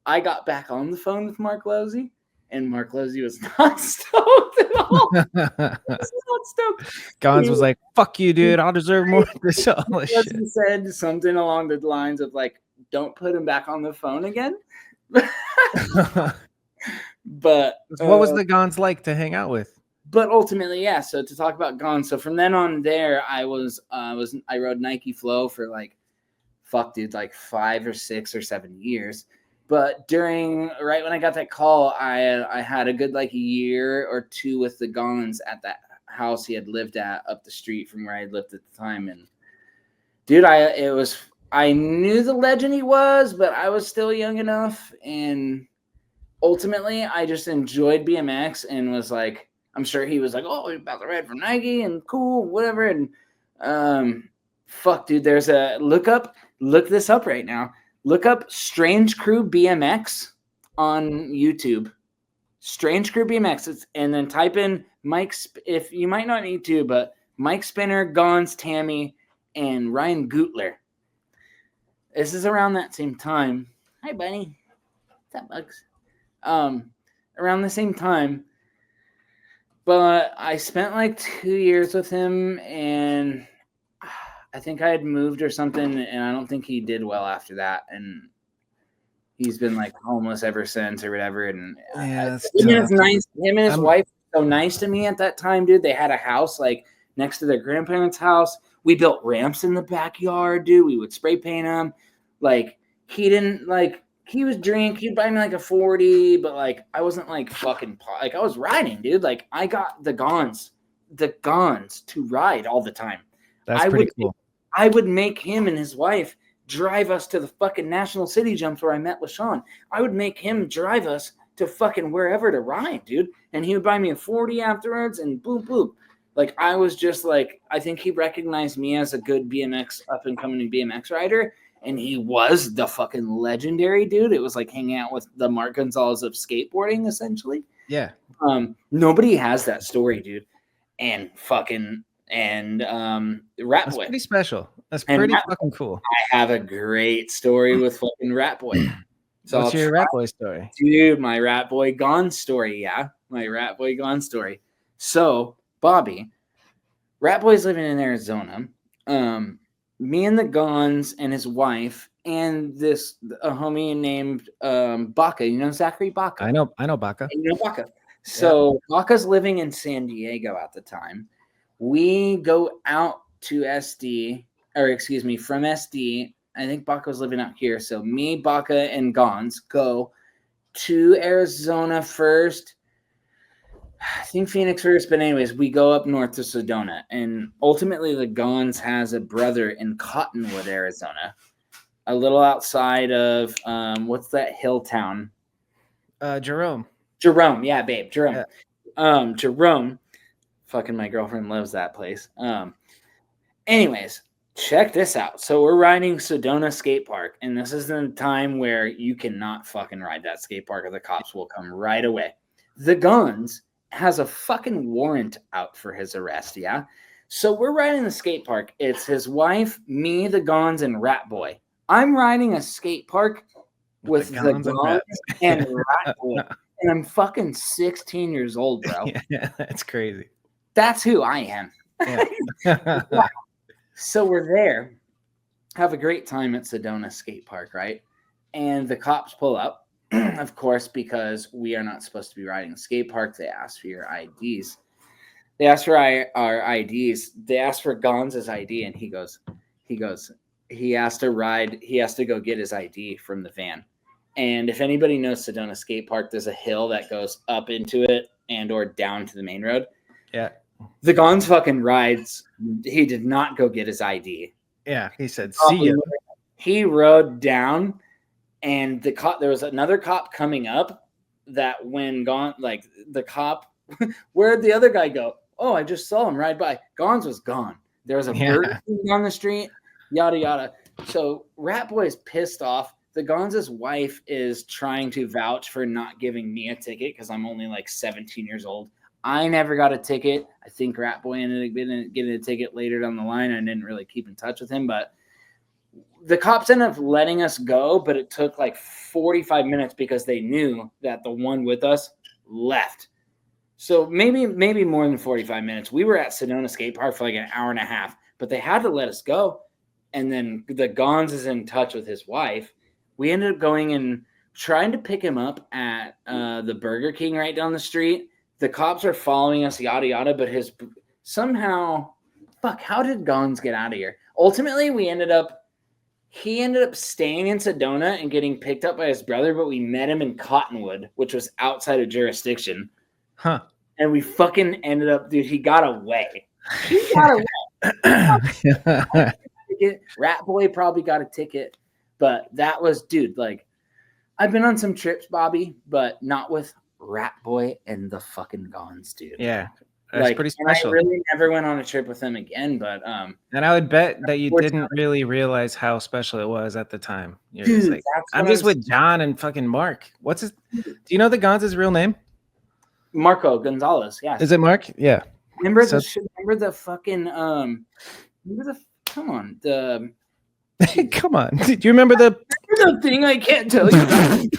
I got back on the phone with Mark Losey. And Mark Losey was not stoked at all. He was not stoked. Gonz was like, "Fuck you, dude. I'll deserve more of this." He said something along the lines of like, "Don't put him back on the phone again." But what was the Gonz like to hang out with? But ultimately, yeah. So to talk about Gonz, so from then on there, I rode Nike Flow for like 5 or 6 or 7 years. But right when I got that call, I had a good like a year or two with the Gonz at that house he had lived at up the street from where I lived at the time. And dude, I knew the legend he was, but I was still young enough. And ultimately, I just enjoyed BMX and was like, I'm sure he was like, "Oh, you're about to ride for Nike and cool, whatever." And fuck, dude, there's a look this up right now. Look up Strange Crew BMX on YouTube. Strange Crew BMX, and then type in Mike. If you might not need to, but Mike Spinner, Gonz, Tammy, and Ryan Gutler. This is around that same time. Hi, buddy. What's up, Bugs? Around the same time. But I spent like 2 years with him, and I think I had moved or something, and I don't think he did well after that. And he's been like homeless ever since or whatever. And yeah, him and his wife were so nice to me at that time, dude. They had a house like next to their grandparents' house. We built ramps in the backyard, dude. We would spray paint them. Like he would drink. He'd buy me like a 40, but like I wasn't like fucking like I was riding, dude. Like I got the Gonz to ride all the time. That's pretty cool. I would make him and his wife drive us to the fucking National City Jumps where I met LaShawn. I would make him drive us to fucking wherever to ride, dude. And he would buy me a 40 afterwards and boom, boom. Like I was just like, I think he recognized me as a good BMX, up and coming BMX rider. And he was the fucking legendary dude. It was like hanging out with the Mark Gonzalez of skateboarding, essentially. Yeah. Nobody has that story, dude. And Rat That's Boy. pretty special. That's pretty fucking cool. I have a great story with fucking Rat Boy. So what's your Rat Boy story? Dude, my Rat Boy Gonz story, yeah. My Rat Boy Gonz story. So, Bobby, Rat Boy's living in Arizona. Me and the Gonz and his wife and a homie named Baca. You know Zachary Baca? I know Baca. You know Baca. So Baca's living in San Diego at the time. We go out to from SD. I think Baca was living out here. So me, Baca, and Gonz go to Arizona first. I think Phoenix first, but anyways, we go up north to Sedona. And ultimately, the Gonz has a brother in Cottonwood, Arizona. A little outside of, what's that hill town? Jerome. Jerome, yeah, babe, Jerome. Yeah. Jerome. Fucking my girlfriend loves that place. Anyways, check this out. So we're riding Sedona Skate Park, and this is the time where you cannot fucking ride that skate park or the cops will come right away. The Gonz has a fucking warrant out for his arrest, yeah? So we're riding the skate park. It's his wife, me, the Gonz, and Rat Boy. I'm riding a skate park with the Gonz and Rat Boy. And I'm fucking 16 years old, bro. Yeah, that's crazy. That's who I am. Yeah. So we're there, have a great time at Sedona Skate Park, right? And the cops pull up, of course, because we are not supposed to be riding the skate park. They ask for your IDs. They ask for our IDs. They ask for Gonz's ID, and he has to ride. He has to go get his ID from the van. And if anybody knows Sedona Skate Park, there's a hill that goes up into it and or down to the main road. Yeah. The Gonz fucking rides. He did not go get his ID. Yeah, he said, "See you." He rode down, and there was another cop coming up. That when the cop, where'd the other guy go? Oh, I just saw him ride by. Gonz was gone. There was a Burger King down the street, yada, yada. So Rat Boy is pissed off. The Gonz's wife is trying to vouch for not giving me a ticket because I'm only like 17 years old. I never got a ticket. I think Rat Boy ended up getting a ticket later down the line. I didn't really keep in touch with him, but the cops ended up letting us go, but it took like 45 minutes because they knew that the one with us left. So maybe more than 45 minutes. We were at Sedona Skatepark for like an hour and a half, but they had to let us go. And then the Gonz is in touch with his wife. We ended up going and trying to pick him up at the Burger King right down the street. The cops are following us, yada, yada, but how did Gonz get out of here? Ultimately, he ended up staying in Sedona and getting picked up by his brother, but we met him in Cottonwood, which was outside of jurisdiction. Huh. And we fucking ended up, dude, he got away. Rat Boy probably got a ticket, but that was, dude, like, I've been on some trips, Bobby, but not with Rat Boy and the fucking Gonz, dude. Yeah. That's pretty special. I really never went on a trip with him again, but and I would bet that you didn't really realize how special it was at the time. You're dude, just like, I'm just with John and fucking Mark. What's his? Do you know the Gonz's real name? Marco Gonzalez. Yeah. Is it Mark? Yeah. Remember the fucking come on. Come on. Do you remember the thing I can't tell you?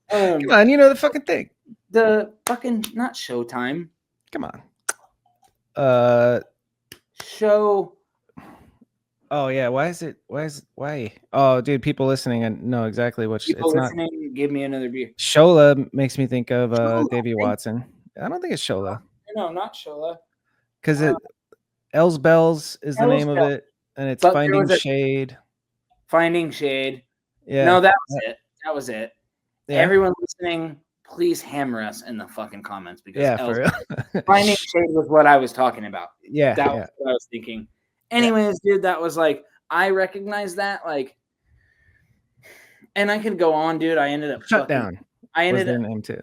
Come on, you know the fucking thing. The fucking not Showtime. Come on. Show. Oh yeah. Why? Oh, dude, people listening and know exactly what people it's listening. not. Give me another beer. Shola makes me think of Davey Watson. I don't think it's Shola. No, not Shola. Because Els Bells is the name of it, and it's Finding Shade. Finding Shade. Yeah. No, that was it. Yeah. Everyone listening, please hammer us in the fucking comments because for real. Finding Shade was what I was talking about. Yeah. That was what I was thinking. Anyways, dude, that was like, I recognize that, like, and I could go on, dude. I ended up Shutdown. Was their name too.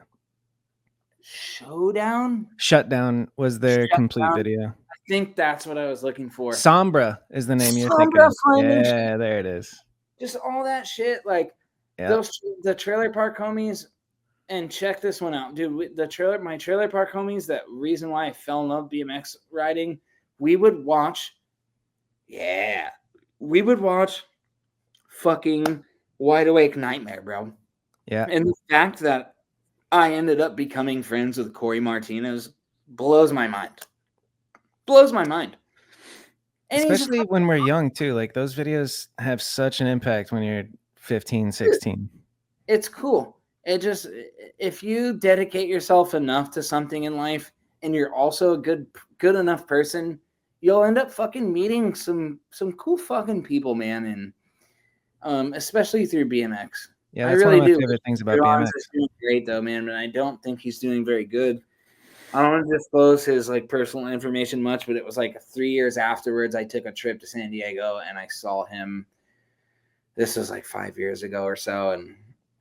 Showdown? Shutdown was their complete video. I think that's what I was looking for. Sombra is the name you're thinking of. Yeah, there it is. Just all that shit, like the Trailer Park homies. And check this one out, dude. My Trailer Park homies. That reason why I fell in love BMX riding. We would watch. Yeah, we would watch fucking Wide Awake Nightmare, bro. Yeah. And the fact that I ended up becoming friends with Corey Martinez blows my mind. Blows my mind. And especially when we're young, too. Like, those videos have such an impact when you're 15, 16. It's cool. It just, if you dedicate yourself enough to something in life and you're also a good enough person, you'll end up fucking meeting some cool fucking people, man. And especially through BMX. Yeah, that's one of my favorite things about BMX. He's doing great though, man, but I don't think he's doing very good. I don't want to disclose his like personal information much, but it was like 3 years afterwards. I took a trip to San Diego and I saw him. This was like 5 years ago or so, and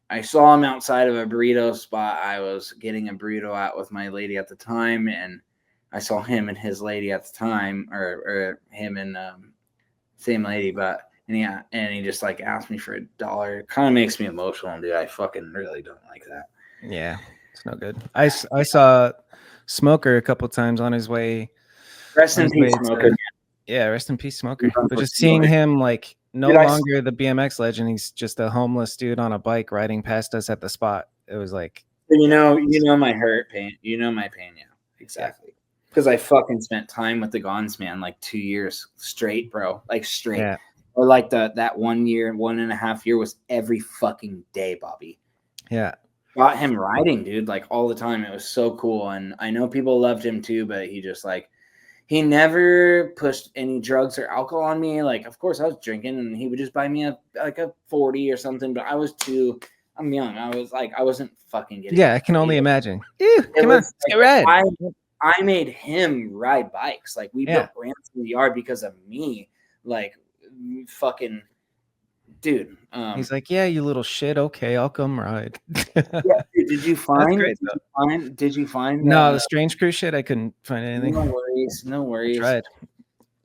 I saw him outside of a burrito spot. I was getting a burrito out with my lady at the time, and I saw him and his lady at the time, or him and same lady, but. And he just like asked me for $1. It kind of makes me emotional, dude. I fucking really don't like that. Yeah, it's no good. I saw Smoker a couple times on his way. Rest in peace, Smoker. Yeah, rest in peace, Smoker. But just seeing him like no longer the BMX legend, he's just a homeless dude on a bike riding past us at the spot. It was like, you know my pain. You know my pain, yeah, exactly. Because I fucking spent time with the Gonz, man, like 2 years straight, bro, like straight. Yeah. Or like that 1 year, 1.5 year was every fucking day, Bobby. Yeah. Got him riding, dude, like all the time. It was so cool. And I know people loved him too, but he just like, he never pushed any drugs or alcohol on me. Like, of course I was drinking and he would just buy me a 40 or something, but I'm young. I was like, I wasn't fucking getting. Yeah, I can only imagine. Ew, come on, let's get red. I made him ride bikes. Like we built ramps in the yard because of me. Like, fucking dude. He's like, yeah, you little shit. Okay, I'll come ride. Yeah, Did you find? great, Did you find? No, the strange cruise shit. I couldn't find anything. No worries. No worries. Tried.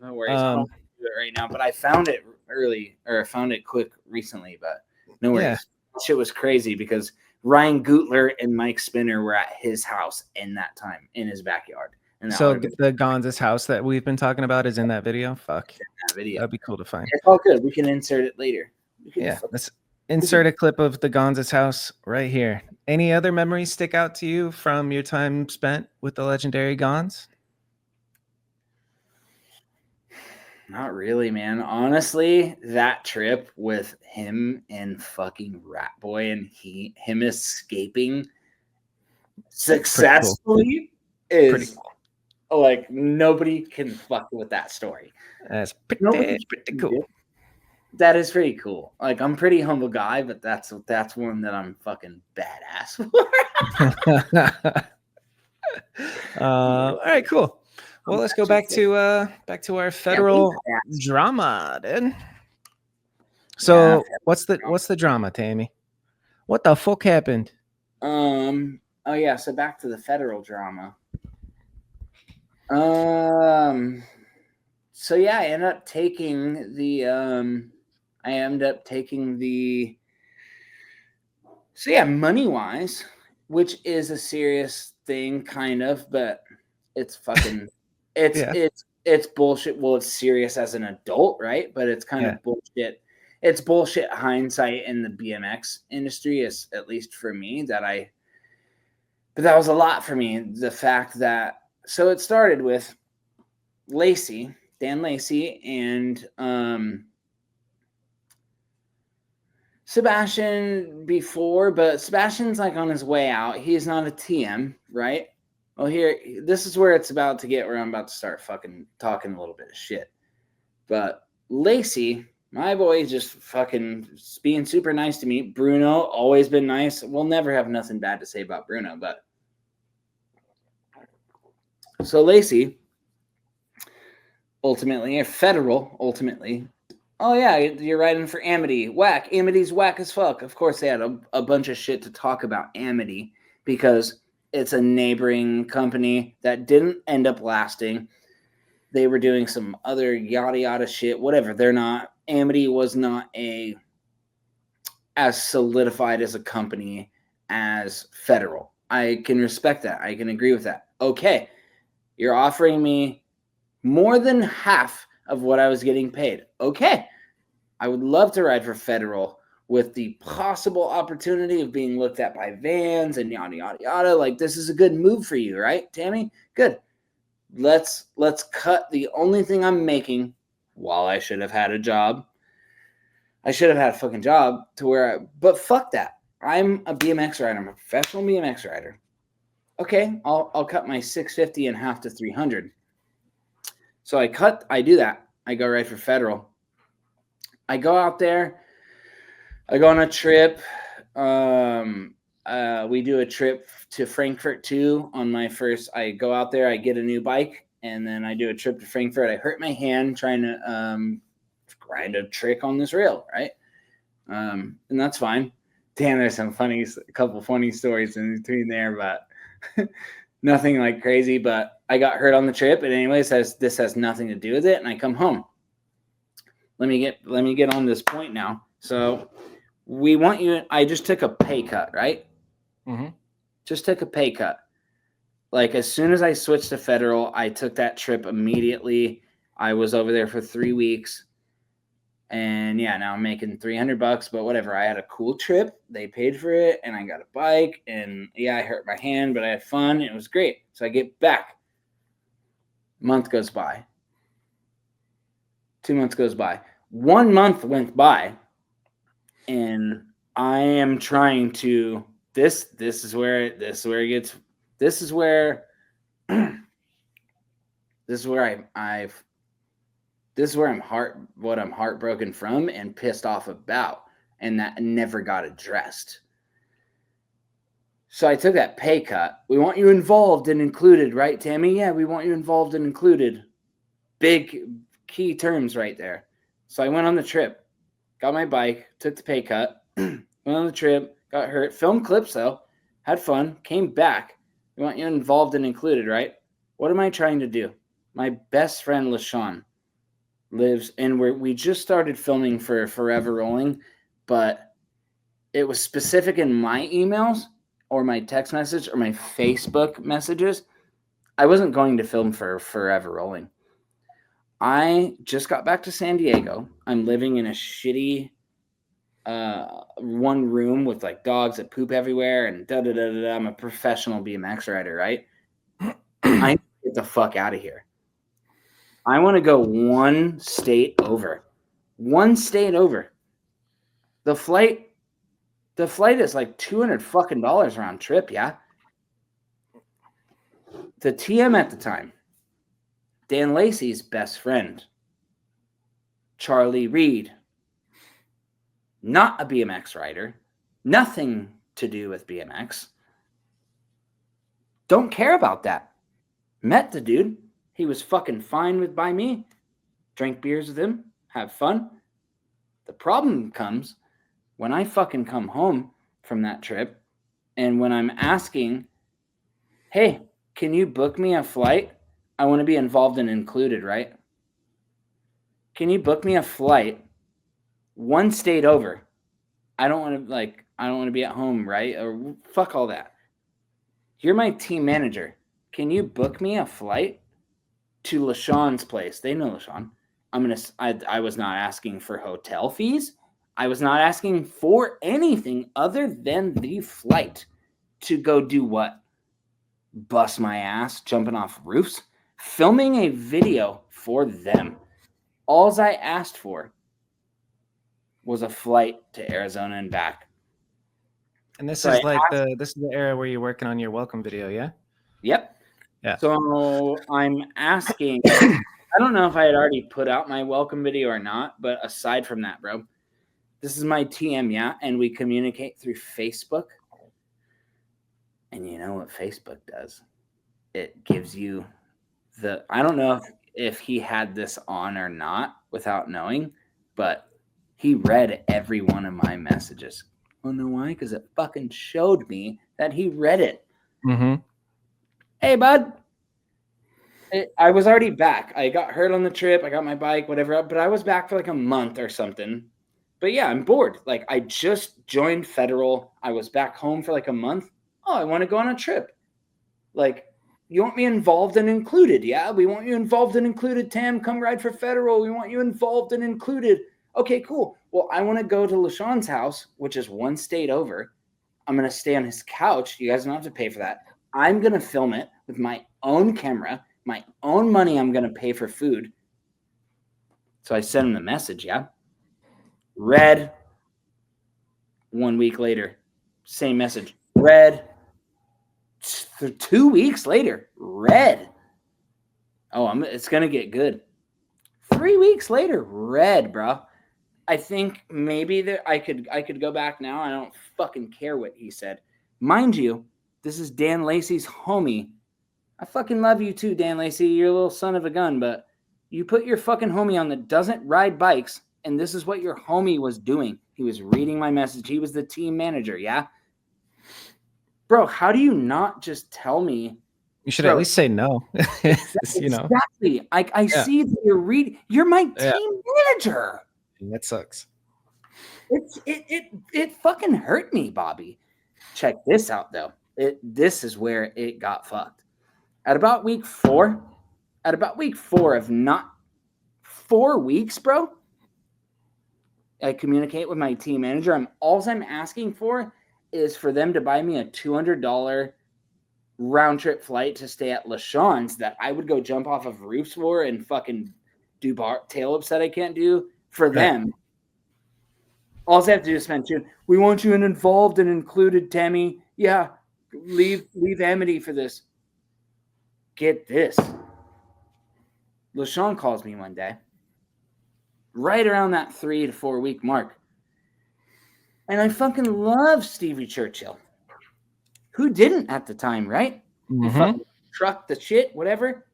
No worries. I don't do it right now, but I found it I found it quick recently. But no worries. Yeah. Shit was crazy because Ryan Gutler and Mike Spinner were at his house in that time in his backyard. And that So would've been the Gonz's house that we've been talking about is in that video. Fuck. that video. That'd be cool to find. It's all good. We can insert it later. Yeah. Let's insert a clip of the Gonz's house right here. Any other memories stick out to you from your time spent with the legendary Gonz? Not really, man. Honestly, that trip with him and fucking Rat Boy and him escaping successfully is like nobody can fuck with that story. That's pretty cool. That is pretty cool. Like I'm a pretty humble guy, but that's one that I'm fucking badass for. All right, cool. Well, let's go back to our federal drama, dude. So, what's the drama, Tammy? What the fuck happened? Oh yeah, so back to the federal drama. So yeah, I ended up taking the so yeah, money-wise, which is a serious thing kind of, but it's fucking it's bullshit. Well, it's serious as an adult, right? But it's kind of bullshit. It's bullshit hindsight in the BMX industry, is at least for me, but that was a lot for me. The fact that, so it started with Dan Lacey, and Sebastian before, but Sebastian's like on his way out. He's not a TM, right? Well, this is where it's about to get where I'm about to start fucking talking a little bit of shit. But Lacey, my boy, just fucking being super nice to me. Bruno, always been nice. We'll never have nothing bad to say about Bruno, but so Lacey, ultimately, oh yeah, you're riding for Amity. Whack. Amity's whack as fuck. Of course, they had a bunch of shit to talk about Amity because it's a neighboring company that didn't end up lasting. They were doing some other yada yada shit. Whatever. Amity was not as solidified as a company as Federal. I can respect that. I can agree with that. Okay. You're offering me more than half of what I was getting paid. Okay. I would love to ride for Federal with the possible opportunity of being looked at by Vans and yada, yada, yada. Like, this is a good move for you, right, Tammy? Good. Let's cut the only thing I'm making while I should have had a job. I should have had a fucking job but fuck that. I'm a BMX rider. I'm a professional BMX rider. Okay, I'll cut my $650 in half to $300. So I do that. I go ride for Federal. I go out there. I go on a trip. We do a trip to Frankfurt too. On my first, I go out there. I get a new bike, and then I do a trip to Frankfurt. I hurt my hand trying to grind a trick on this rail, right? And that's fine. Damn, there's a couple funny stories in between there, but nothing like crazy. But I got hurt on the trip, and anyways, this has nothing to do with it. And I come home. Let me get on this point now. So I just took a pay cut, right? Mm-hmm. Just took a pay cut. Like, as soon as I switched to Federal, I took that trip immediately. I was over there for 3 weeks. And yeah, now I'm making $300, but whatever. I had a cool trip. They paid for it, and I got a bike. And yeah, I hurt my hand, but I had fun. It was great. So I get back. Month goes by. 2 months goes by. 1 month went by, and I am trying to. This is where I'm heartbroken from and pissed off about, and that never got addressed. So I took that pay cut. We want you involved and included, right, Tammy? Yeah, we want you involved and included. Big key terms right there. So I went on the trip, got my bike, took the pay cut, went on the trip, got hurt, filmed clips though, had fun, came back. We want you involved and included, right? What am I trying to do? My best friend, LaShawn, lives, and we just started filming for Forever Rolling, but it was specific in my emails or my text message or my Facebook messages. I wasn't going to film for Forever Rolling. I just got back to San Diego. I'm living in a shitty one room with like dogs that poop everywhere and da-da-da-da-da. I'm a professional BMX rider, right? I need to get the fuck out of here. I want to go one state over. One state over. The flight is like $200 fucking round trip, yeah? The TM at the time, Dan Lacey's best friend, Charlie Reed, not a BMX rider, nothing to do with BMX. Don't care about that. Met the dude. He was fucking fine by me. Drank beers with him. Have fun. The problem comes when I fucking come home from that trip and when I'm asking, hey, can you book me a flight? I want to be involved and included, right? Can you book me a flight one state over? I don't want to be at home, right? Or fuck all that. You're my team manager. Can you book me a flight to LaShawn's place? They know LaShawn. I was not asking for hotel fees. I was not asking for anything other than the flight to go do what? Bust my ass, jumping off roofs, filming a video for them. All I asked for was a flight to Arizona and back. And this is the era where you're working on your welcome video, yeah? Yep. Yeah. So I'm asking, I don't know if I had already put out my welcome video or not, but aside from that, bro, this is my TM, yeah? And we communicate through Facebook. And you know what Facebook does? It gives you I don't know if he had this on or not without knowing, but he read every one of my messages. I don't know why, because it fucking showed me that he read it. Mm-hmm. Hey, bud. I was already back. I got hurt on the trip. I got my bike, whatever, but I was back for like a month or something. But yeah, I'm bored. Like, I just joined Federal. I was back home for like a month. Oh, I want to go on a trip. Like, you want me involved and included? Yeah, we want you involved and included, Tam. Come ride for Federal. We want you involved and included. Okay, cool. Well, I want to go to LaShawn's house, which is one state over. I'm going to stay on his couch. You guys don't have to pay for that. I'm going to film it with my own camera, my own money. I'm going to pay for food. So I sent him the message, yeah? Read. 1 week later, same message. Read. 2 weeks later, read. Oh, it's going to get good. 3 weeks later, read, bro. I think maybe I could go back now. I don't fucking care what he said. Mind you, this is Dan Lacey's homie. I fucking love you too, Dan Lacey. You're a little son of a gun, but you put your fucking homie on that doesn't ride bikes, and this is what your homie was doing. He was reading my message. He was the team manager, yeah? Bro, how do you not just tell me? You should at least say no. Exactly. I see that you're reading. You're my team manager. That sucks. It fucking hurt me, Bobby. Check this out, though. This is where it got fucked. At about week four of not 4 weeks, bro, I communicate with my team manager. All I'm asking for is for them to buy me a $200 round trip flight to stay at LaShawn's that I would go jump off of roofs for and fucking do tail ups that I can't do for them. All I have to do is spend $2. We want you involved and included, Tammy. Yeah, leave Amity for this. Get this. LaShawn calls me one day, right around that 3 to 4 week mark. And I fucking love Stevie Churchill. Who didn't at the time, right? Mm-hmm. Truck the shit, whatever.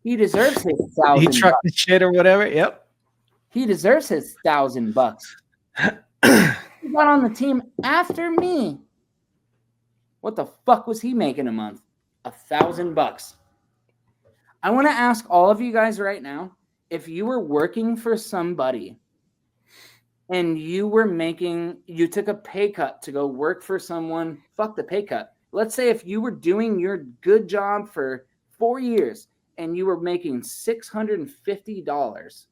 He deserves his $1,000. He trucked the shit or whatever. Yep. He deserves his $1,000. He got on the team after me. What the fuck was he making a month? $1,000. I want to ask all of you guys right now, if you were working for somebody and you took a pay cut to go work for someone, fuck the pay cut. Let's say if you were doing your good job for 4 years and you were making $650,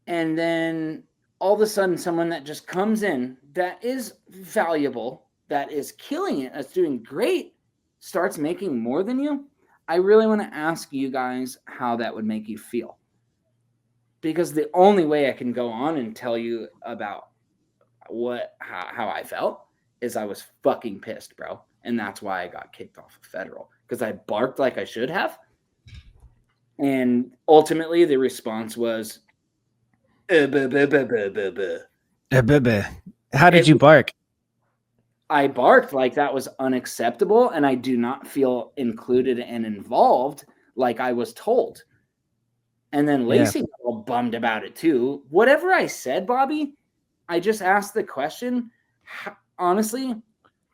and then all of a sudden someone that just comes in that is valuable, that is killing it, that's doing great, starts making more than you, I really want to ask you guys how that would make you feel. Because the only way I can go on and tell you about how I felt is I was fucking pissed, bro. And that's why I got kicked off of federal, because I barked like I should have. And ultimately the response was, How did you bark? I barked like that was unacceptable, and I do not feel included and involved like I was told. And then Lacey got all bummed about it too. Whatever I said, Bobby, I just asked the question. Honestly,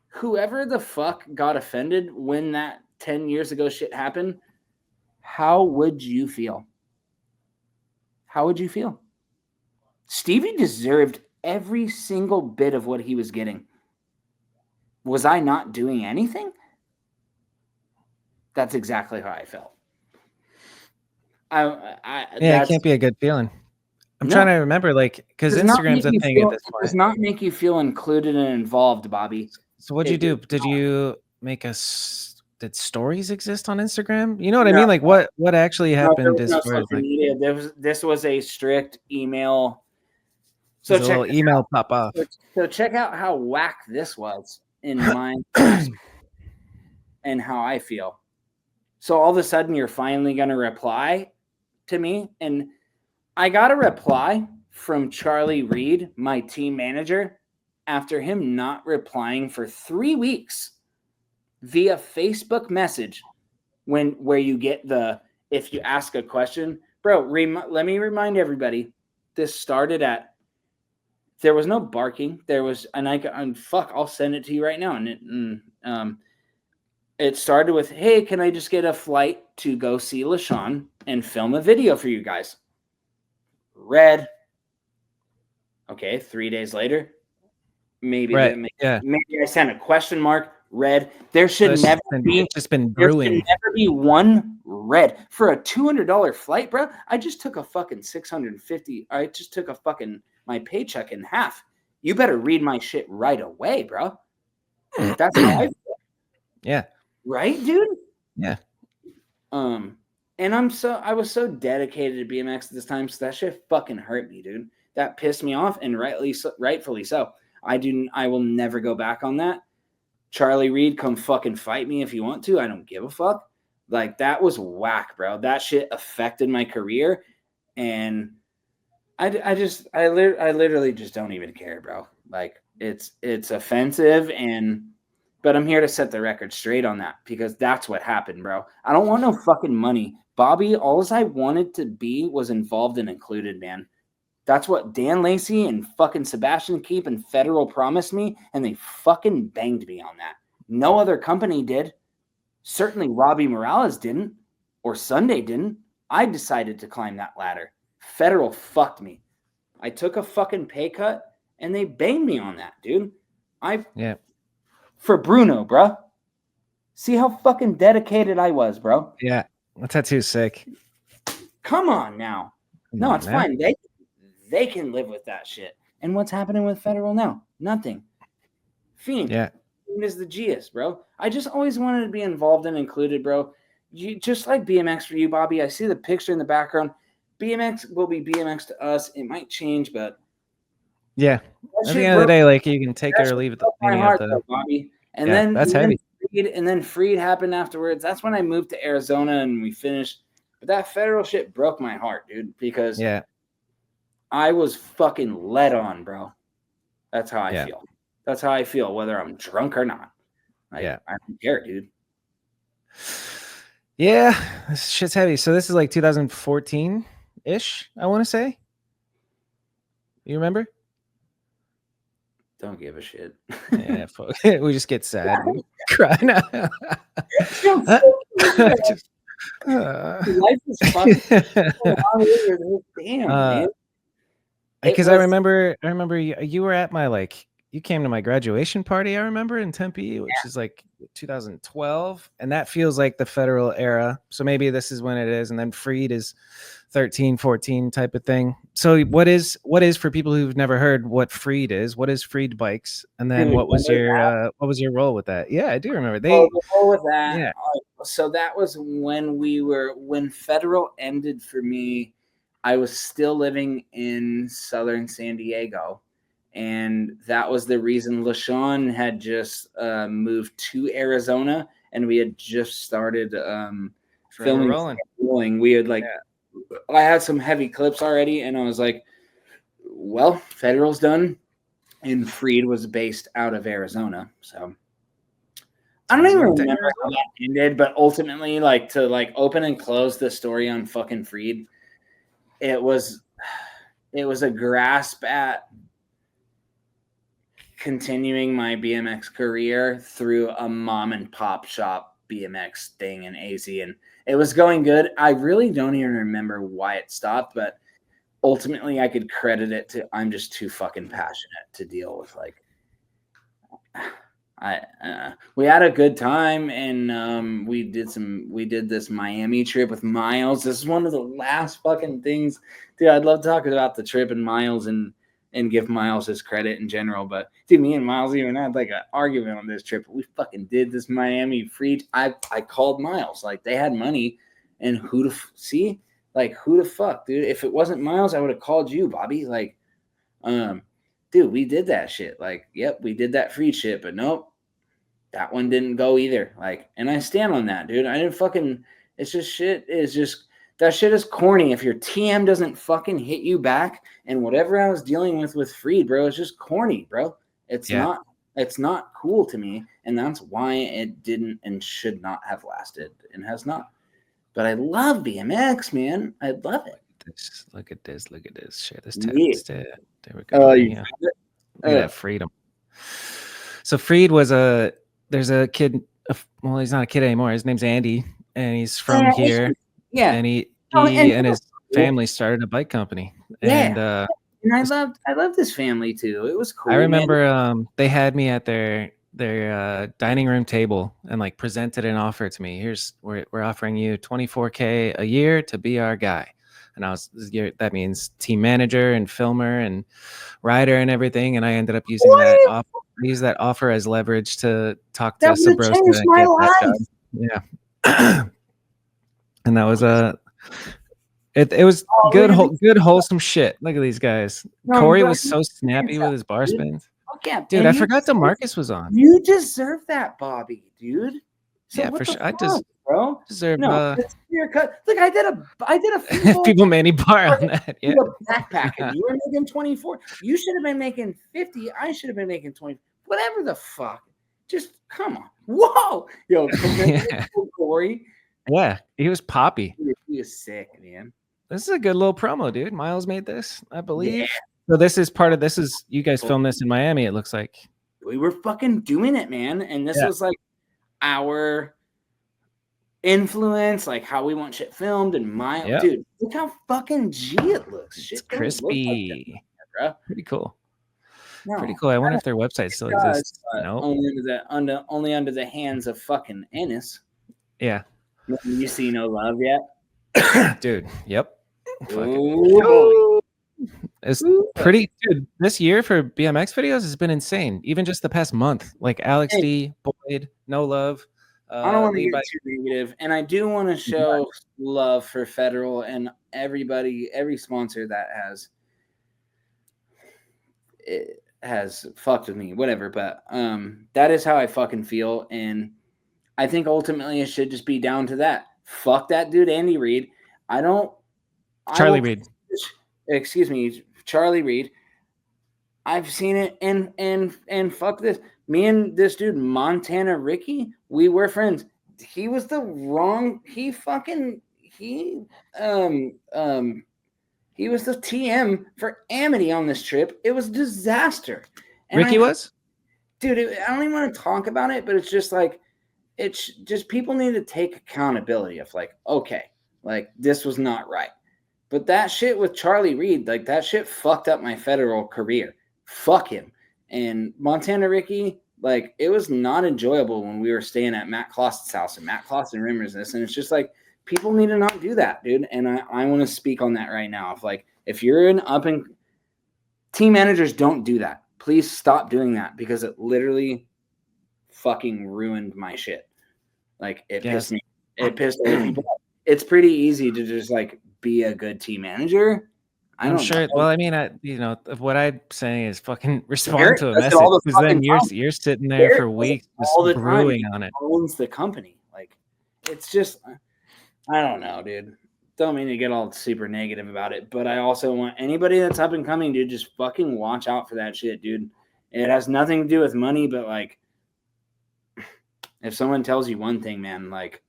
whoever the fuck got offended when that 10 years ago shit happened, how would you feel? How would you feel? Stevie deserved every single bit of what he was getting. Was I not doing anything? That's exactly how I felt. It can't be a good feeling. I'm trying to remember, like, because Instagram's a thing at this point. It does not make you feel included and involved, Bobby. So what'd you do? Did you make did stories exist on Instagram? You know what I mean? Like, what actually happened as far as like media. This was a strict email. So check a little email pop off. So check out how whack this was in my and how I feel. So all of a sudden you're finally going to reply to me, and I got a reply from Charlie Reed, my team manager, after him not replying for 3 weeks via Facebook message. Where you get if you ask a question, bro. Let me remind everybody, this started at. There was no barking. There was, I'll send it to you right now. And it started with, hey, can I just get a flight to go see LaShawn and film a video for you guys? Read. Okay, 3 days later, maybe maybe I sent a question mark. Read. There should never be one red for a $200 flight, bro. I just took a fucking $650. I just took my paycheck in half. You better read my shit right away, bro. That's how I feel. Yeah. Right, dude? Yeah. And I was so dedicated to BMX at this time, so that shit fucking hurt me, dude. That pissed me off, and rightfully so. I will never go back on that. Charlie Reed, come fucking fight me if you want to. I don't give a fuck. Like, that was whack, bro. That shit affected my career, and I literally just don't even care, bro. Like, it's offensive, but I'm here to set the record straight on that, because that's what happened, bro. I don't want no fucking money. Bobby, all I wanted to be was involved and included, man. That's what Dan Lacey and fucking Sebastian Keep and Federal promised me, and they fucking banged me on that. No other company did. Certainly Robbie Morales didn't, or Sunday didn't. I decided to climb that ladder. Federal fucked me. I took a fucking pay cut, and they banged me on that, dude. For Bruno, bro. See how fucking dedicated I was, bro. Yeah, that tattoo's sick. Come on now. No, it's fine. They can live with that shit. And what's happening with Federal now? Nothing. Fiend. Yeah. Fiend is the Gius, bro. I just always wanted to be involved and included, bro. You just like BMX for you, Bobby. I see the picture in the background. BMX will be BMX to us. It might change, but yeah. At the end of the day, like, you can take it or leave it. Bobby. And then that's heavy. Freed happened afterwards. That's when I moved to Arizona and we finished. But that Federal shit broke my heart, dude, because I was fucking led on, bro. That's how I feel. That's how I feel, whether I'm drunk or not. I don't care, dude. Yeah, this shit's heavy. So this is like 2014-ish, I want to say. You remember? Don't give a shit. Yeah, we just get sad and cry now. Just, Life is fucking damn, man. Because I remember you were at my you came to my graduation party, I remember, in Tempe, which is like 2012, and that feels like the federal era. So maybe this is when it is, and then Freed is 13, 14 type of thing. So what is for people who've never heard what Freed is? What is Freed Bikes? And then Dude, what was your role with that? Yeah, I do remember. The role with that. Yeah. So that was when federal ended for me. I was still living in southern San Diego, and that was the reason LaShawn had just moved to Arizona, and we had just started filming. Rolling. We had I had some heavy clips already, and I was like, well, federal's done, and Freed was based out of Arizona, so I don't even remember how that ended, but ultimately, to open and close the story on fucking Freed, it was a grasp at continuing my BMX career through a mom and pop shop BMX thing in AZ, and it was going good. I really don't even remember why it stopped, but ultimately I could credit it to I'm just too fucking passionate to deal with we had a good time, and we did this Miami trip with Miles. This is one of the last fucking things, dude. I'd love to talk about the trip and Miles and give Miles his credit in general, but dude, me and Miles even had an argument on this trip. We fucking did this Miami free. I called Miles, they had money, and who the fuck, dude? If it wasn't Miles, I would have called you, Bobby. Dude, we did that shit. Yep, we did that free shit, but nope. That one didn't go either. And I stand on that, dude. I didn't fucking. It's just shit. That shit is corny. If your TM doesn't fucking hit you back, and whatever I was dealing with Freed, bro, it's just corny, bro. It's not cool to me, and that's why it didn't and should not have lasted and has not. But I love BMX, man. I love it. Look at this. Share this tab instead. There we go. Look at that freedom. So Freed was there's a kid. Well, he's not a kid anymore. His name's Andy, and he's from here. Yeah. And he and his family started a bike company. And and I loved his family too. It was cool. I remember they had me at their dining room table and presented an offer to me. We're offering you $24K a year to be our guy. And that means team manager and filmer and rider and everything. And I ended up using that offer as leverage to talk to Sabrosa and get that job. Yeah. And that was it was good wholesome shit. Look at these guys. Corey was so snappy with his bar spins. Yeah, dude, I forgot DeMarcus was on. You deserve that, Bobby, dude. So yeah, for sure. I deserve your cut. Look, I did a people made me bar on that. Yeah, backpacking. You were making 24. You should have been making 50. I should have been making 20. Whatever the fuck. Just come on. Whoa, yo, Corey. Yeah, he was poppy. He was sick, man. This is a good little promo, dude. Miles made this, I believe. Yeah. So this is you guys filmed this in Miami, it looks like. We were fucking doing it, man. And this was our influence, how we want shit filmed, and dude, look how fucking G it looks. Shit, it's crispy. Bro. Pretty cool. No, pretty cool. I wonder if their website still exists. No, only under the hands of fucking Ennis. Yeah. You see no love yet, dude. Yep. It's pretty good. This year for BMX videos has been insane. Even just the past month, Alex D, Boyd, No Love. I don't want to get too negative, and I do want to show love for Federal and every sponsor that has fucked with me, whatever. But that is how I fucking feel, and I think ultimately it should just be down to that. Fuck that dude, Andy Reid. Charlie Reid. Excuse me, Charlie Reid. I've seen it, and fuck this. Me and this dude, Montana Ricky, we were friends. He was he was the TM for Amity on this trip. It was a disaster. And Ricky was? Dude, I don't even want to talk about it, but it's just people need to take accountability of like, okay, like this was not right. But that shit with Charlie Reed, like that shit fucked up my federal career. Fuck him. And Montana Ricky, like it was not enjoyable when we were staying at Matt Clausen's house, and Matt Clausen remembers this. And it's just like, people need to not do that, dude. And I want to speak on that right now. If you're an team managers, don't do that. Please stop doing that, because it literally fucking ruined my shit. Like it pissed me. It pissed other people off. It's pretty easy to just like be a good team manager. I'm sure. Know. Well, I mean, what I'm saying is fucking respond to a message, because then you're sitting there for weeks just brewing on it. Owns the company. Like it's just, I don't know, dude. Don't mean to get all super negative about it, but I also want anybody that's up and coming, dude, just fucking watch out for that shit, dude. It has nothing to do with money, but like, if someone tells you one thing, man, like,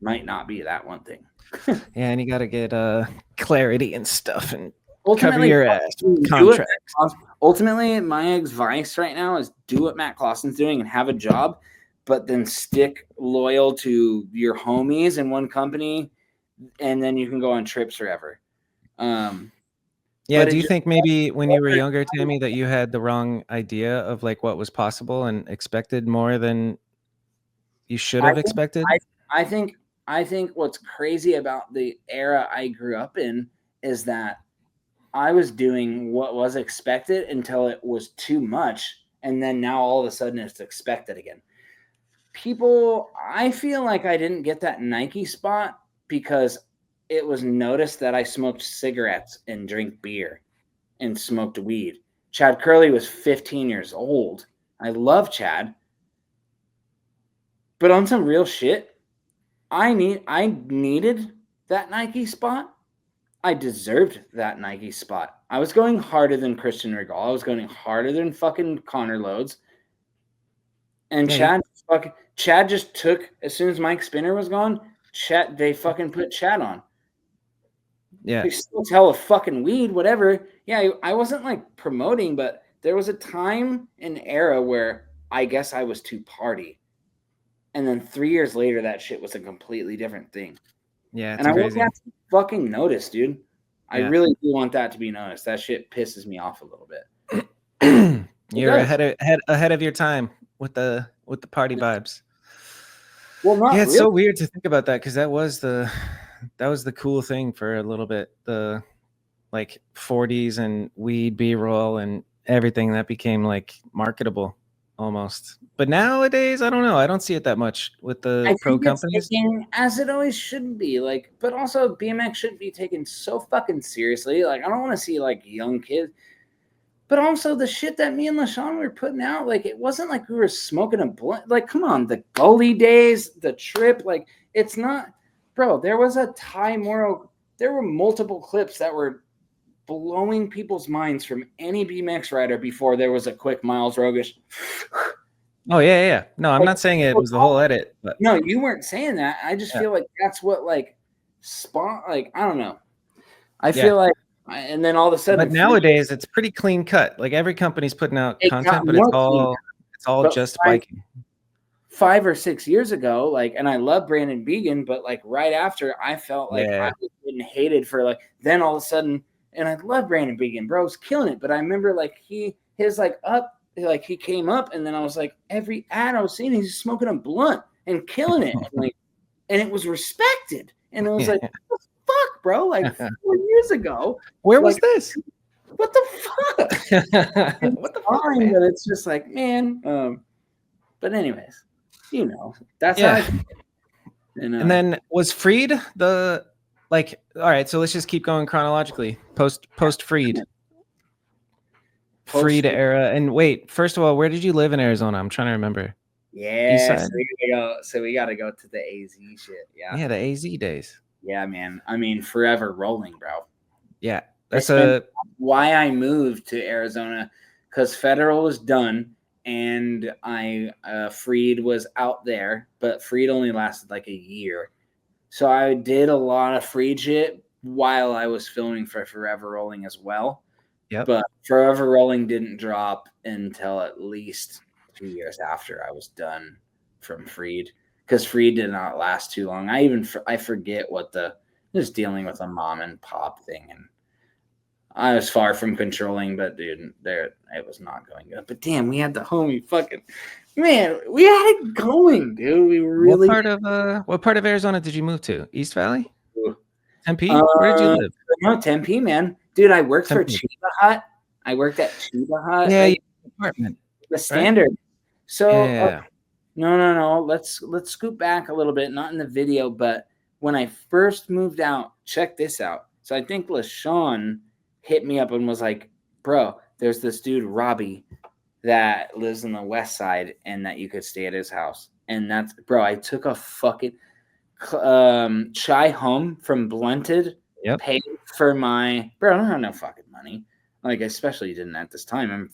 might not be that one thing. Yeah, and you got to get clarity and stuff, and cover your ass contracts. Ultimately, my advice right now is do what Matt Clausen's doing and have a job, but then stick loyal to your homies in one company, and then you can go on trips forever. Yeah, do you think maybe when you were younger, Tammy, that you had the wrong idea of like what was possible and expected more than you should have expected? I think what's crazy about the era I grew up in is that I was doing what was expected until it was too much, and then now all of a sudden it's expected again. I feel like I didn't get that Nike spot because it was noticed that I smoked cigarettes and drank beer and smoked weed. Chad Curley was 15 years old. I love Chad. But on some real shit, I needed that Nike spot. I deserved that Nike spot. I was going harder than Christian Regal. I was going harder than fucking Connor Loads. And Chad just took, as soon as Mike Spinner was gone, they fucking put Chad on. Yeah. They still tell a fucking weed, whatever. Yeah, I wasn't like promoting, but there was a time and era where I guess I was too party. And then 3 years later, that shit was a completely different thing. Yeah, and I want that to be fucking noticed, dude. I really do want that to be noticed. That shit pisses me off a little bit. You're ahead of your time with the party vibes. Well, not it's really. so weird to think about that, because that was the cool thing for a little bit. The like 40s and weed, B-roll, and everything that became like marketable almost. But nowadays, I don't know. I don't see it that much with the pro companies. As it always should be. Like, but also BMX shouldn't be taken so fucking seriously. Like, I don't want to see like young kids. But also the shit that me and LaShawn were putting out, like it wasn't like we were smoking a blunt. Like, come on, the goalie days, the trip, like it's not, bro. There was a there were multiple clips that were blowing people's minds from any BMX rider before there was a quick Miles Rogish. Oh yeah. No, I'm not saying it was the whole edit. But no, you weren't saying that. I just feel like that's what like I don't know. I feel like. And then all of a sudden, but nowadays it's pretty clean cut. Like every company's putting out content, but it's all just biking. 5 or 6 years ago, like, and I love Brandon Began, but like right after, I felt like I was getting hated for like. Then all of a sudden, and I love Brandon Began, bro's killing it. But I remember like he came up, and then I was like, every ad I was seeing, he's smoking a blunt and killing it, and it was respected, and I was like. Fuck, bro! Like 4 years ago, where was this? What the fuck? What the fuck? But it's just like, man. But anyways, that's how I think. And then was Freed the like? All right, so let's just keep going chronologically. Post Freed. Freed era. And wait, first of all, where did you live in Arizona? I'm trying to remember. Yeah, so we gotta go to the AZ shit. Yeah, the AZ days. Yeah, man. I mean, forever rolling, bro. Yeah, that's why I moved to Arizona, because federal was done, and Freed was out there, but Freed only lasted like a year. So I did a lot of Freed shit while I was filming for Forever Rolling as well. Yep. But Forever Rolling didn't drop until at least 2 years after I was done from Freed, because Freed did not last too long. I forget what just dealing with a mom and pop thing, and I was far from controlling, but dude, it was not going good. But damn, we had the homie fucking man. We had it going, dude. We really. What part of Arizona did you move to? East Valley? Tempe? Where did you live? No, Tempe, man. Dude, I worked for Tempe. Chiba Hut. I worked at Chiba Hut. Yeah, right? apartment. The standard. Right? So yeah. No. Let's scoot back a little bit. Not in the video, but when I first moved out, check this out. So I think LaShawn hit me up and was like, bro, there's this dude, Robbie, that lives in the west side and that you could stay at his house. And that's, bro, I took a fucking chai home from Blunted, paid for my, bro, I don't have no fucking money. Like, I especially didn't at this time.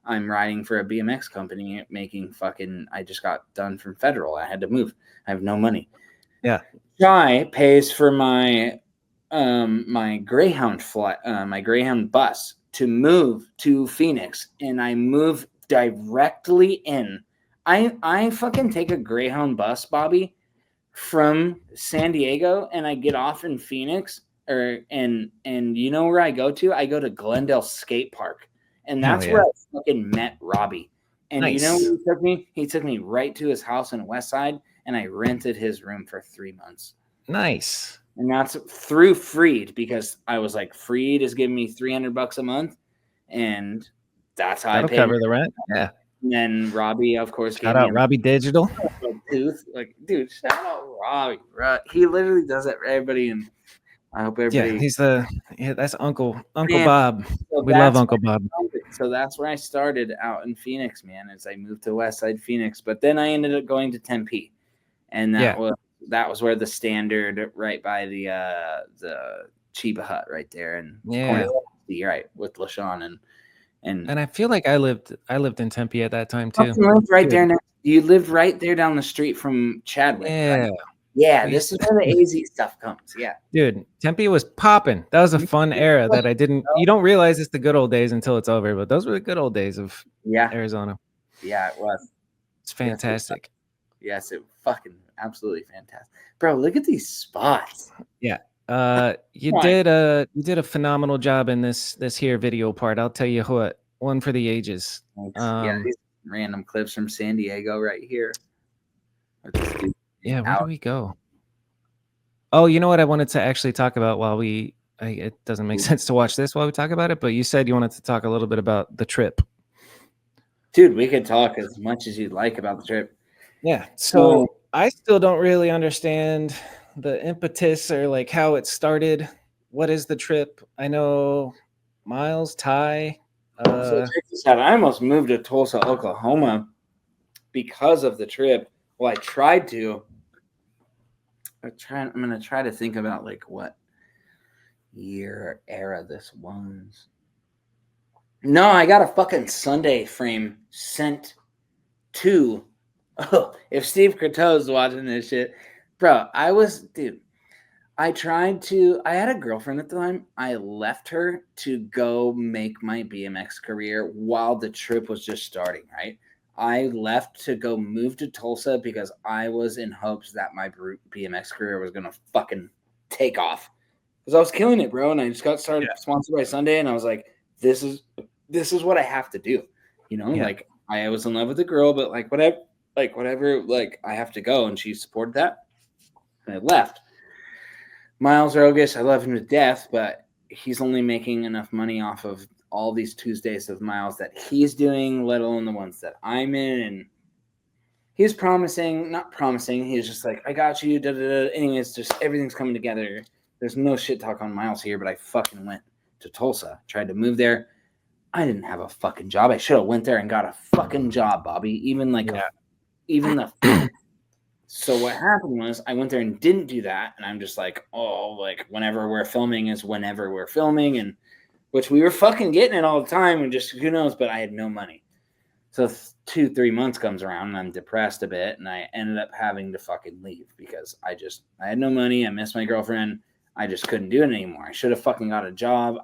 I'm riding for a BMX company making fucking, I just got done from federal. I had to move. I have no money. Yeah. Chai pays for my my Greyhound flight, my Greyhound bus to move to Phoenix, and I move directly in. I fucking take a Greyhound bus, Bobby, from San Diego, and I get off in Phoenix, and you know where I go to? I go to Glendale Skatepark, and that's where I fucking met Robbie. And you know where he took me? He took me right to his house in West Side, and I rented his room for 3 months. Nice. And that's through Freed, because I was like, Freed is giving me $300 a month, and that's how I pay. Cover the rent. Yeah. And then Robbie, of course, shout out Robbie Digital. Tooth, like, dude, shout out Robbie. He literally does it for everybody, and I hope everybody. Yeah, that's Uncle Bob. So we love Uncle Bob. So that's where I started out in Phoenix, man. As I moved to Westside Phoenix, but then I ended up going to Tempe, and that was where the standard, right by the Chiba Hut, right there, and right with LaShawn and I feel like I lived in Tempe at that time too. You lived right there. You lived right there down the street from Chadwick. Yeah. Right? Yeah, this is where the AZ stuff comes. Yeah. Dude, Tempe was popping. That was a fun era that I didn't. You don't realize it's the good old days until it's over, but those were the good old days of Arizona. Yeah, it was. It's fantastic. Yes, it fucking absolutely fantastic, bro. Look at these spots. Yeah. You did a phenomenal job in this here video part. I'll tell you what, one for the ages. These random clips from San Diego right here. Yeah, where do we go? Oh, you know what I wanted to actually talk about while it doesn't make sense to watch this while we talk about it, but you said you wanted to talk a little bit about the trip. Dude, we could talk as much as you'd like about the trip. Yeah. So I still don't really understand the impetus or like how it started. What is the trip? I know Miles, Ty. So check this out. I almost moved to Tulsa, Oklahoma because of the trip. Well, I tried to. I'm going to try to think about like what year or era this was. No, I got a fucking Sunday frame sent to. Oh, if Steve Croteau's watching this shit, bro, I had a girlfriend at the time. I left her to go make my BMX career while the trip was just starting, right? I left to go move to Tulsa because I was in hopes that my BMX career was going to fucking take off. Because I was killing it, bro. And I just got started sponsored by Sunday. And I was like, this is what I have to do. You know, like I was in love with the girl, but whatever, I have to go. And she supported that. And I left. Miles Rogish, I love him to death, but he's only making enough money off of all these Tuesdays of Miles that he's doing, let alone the ones that I'm in. And he's not promising. He's just like, I got you. Da, da, da. Anyways, just everything's coming together. There's no shit talk on Miles here, but I fucking went to Tulsa, tried to move there. I didn't have a fucking job. I should have went there and got a fucking job, Bobby. So what happened was I went there and didn't do that. And I'm just like, whenever we're filming is whenever we're filming. And which we were fucking getting it all the time. And just who knows, but I had no money. So 2-3 months comes around and I'm depressed a bit. And I ended up having to fucking leave because I had no money. I missed my girlfriend. I just couldn't do it anymore. I should have fucking got a job.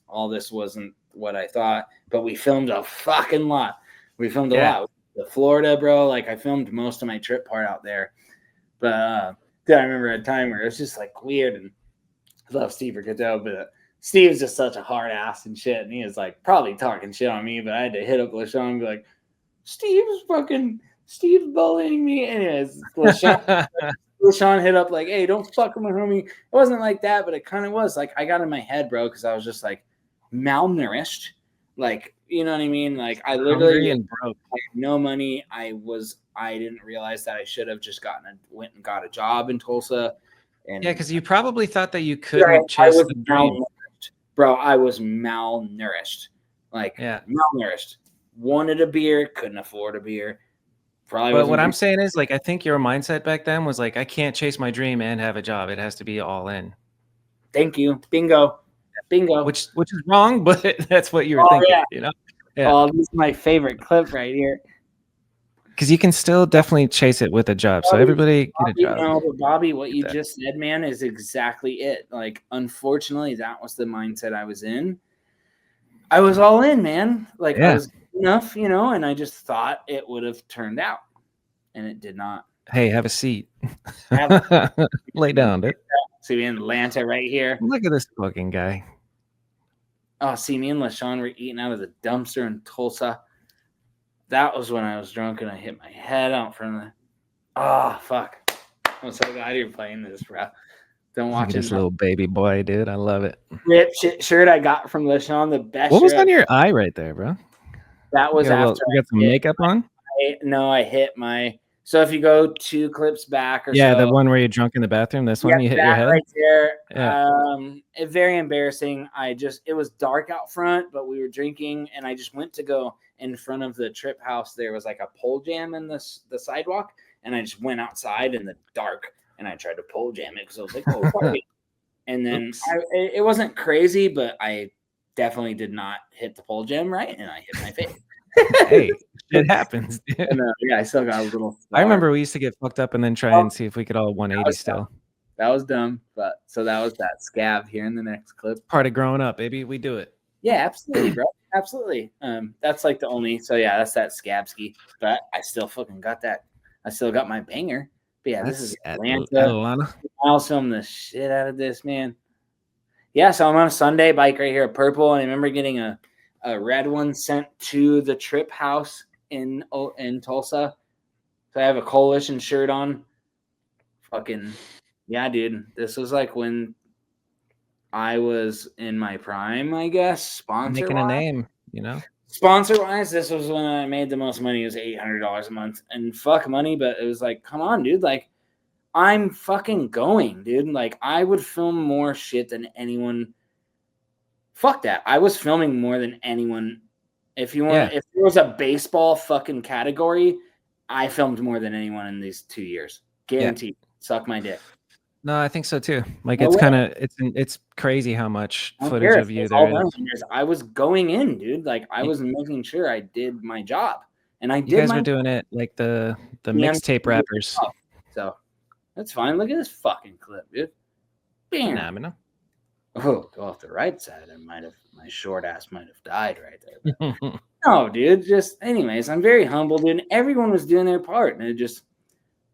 All this wasn't what I thought. But we filmed a fucking lot. We filmed a lot. The Florida, bro. Like I filmed most of my trip part out there. But I remember a time where it was just like weird, and I love Steve Ricchetto, but Steve's just such a hard ass and shit. And he was like probably talking shit on me, but I had to hit up LaShawn and be like, Steve's bullying me. Anyways, LaShawn hit up like, hey, don't fuck with my homie. It wasn't like that, but it kind of was. Like I got in my head, bro, because I was just like malnourished. Like, you know what I mean? Like I literally and broke. I had no money. I didn't realize that I should have just went and got a job in Tulsa. And yeah, because you probably thought that you couldn't chase the dream. Bro, I was malnourished. Like malnourished. Wanted a beer, couldn't afford a beer. But what I'm saying is, like, I think your mindset back then was like, I can't chase my dream and have a job. It has to be all in. Thank you. Bingo. Which is wrong, but that's what you were thinking. Yeah. You know? Yeah. Oh, this is my favorite clip right here. Because you can still definitely chase it with a job. So everybody get a job. No, but Bobby, what you just said, man, is exactly it. Like, unfortunately, that was the mindset I was in. I was all in, man. Like, I was enough, you know, and I just thought it would have turned out, and it did not. Hey, have a seat. Lay down, dude. See me in Atlanta right here. Look at this fucking guy. Oh, see me and LaShawn were eating out of the dumpster in Tulsa. That was when I was drunk and I hit my head out from the. Oh, fuck. I'm so glad you're playing this, bro. Don't watch this little baby boy, dude. I love it. Rip shirt I got from LaShawn, the best. What was on your eye right there, bro? That was after. You got some makeup on? I hit my. So if you go 2 clips back or the one where you're drunk in the bathroom, this one you hit your head? Right there. Yeah. Very embarrassing. It was dark out front, but we were drinking, and I just went to go in front of the trip house. There was like a pole jam in the sidewalk, and I just went outside in the dark, and I tried to pole jam it because I was like, oh, fuck it. And then it wasn't crazy, but I definitely did not hit the pole jam right, and I hit my face. Hey, it happens. And, I still got a little. I remember we used to get fucked up and then try and see if we could all 180 still. That was dumb, but so that was that scab here in the next clip. Part of growing up, baby. We do it. Yeah, absolutely, bro. Absolutely. That's like the only. So yeah, that's that scab ski. But I still fucking got that. I still got my banger. But yeah, this is Atlanta. I'll film the shit out of this, man. Yeah, so I'm on a Sunday bike right here, purple, and I remember getting a red one sent to the trip house in Tulsa. So I have a coalition shirt on. Fucking yeah, dude. This was like when I was in my prime, I guess. Making a name, you know. Sponsor wise, this was when I made the most money. It was $800 a month, and fuck money, but it was like, come on, dude. Like, I'm fucking going, dude. Like, I would film more shit than anyone. Fuck that. I was filming more than anyone. If there was a baseball fucking category, I filmed more than anyone in these 2 years. Guaranteed. Yeah. Suck my dick. No, I think so too. Like it's crazy how much footage of you there is. I was going in, dude. Like I was making sure I did my job, and I did. You guys were doing it like the mixtape rappers. So that's fine. Look at this fucking clip, dude. Bam. Phenomenal. Oh, go off the right side. My short ass might have died right there. No, dude. Just anyways, I'm very humble, dude. Everyone was doing their part, and it just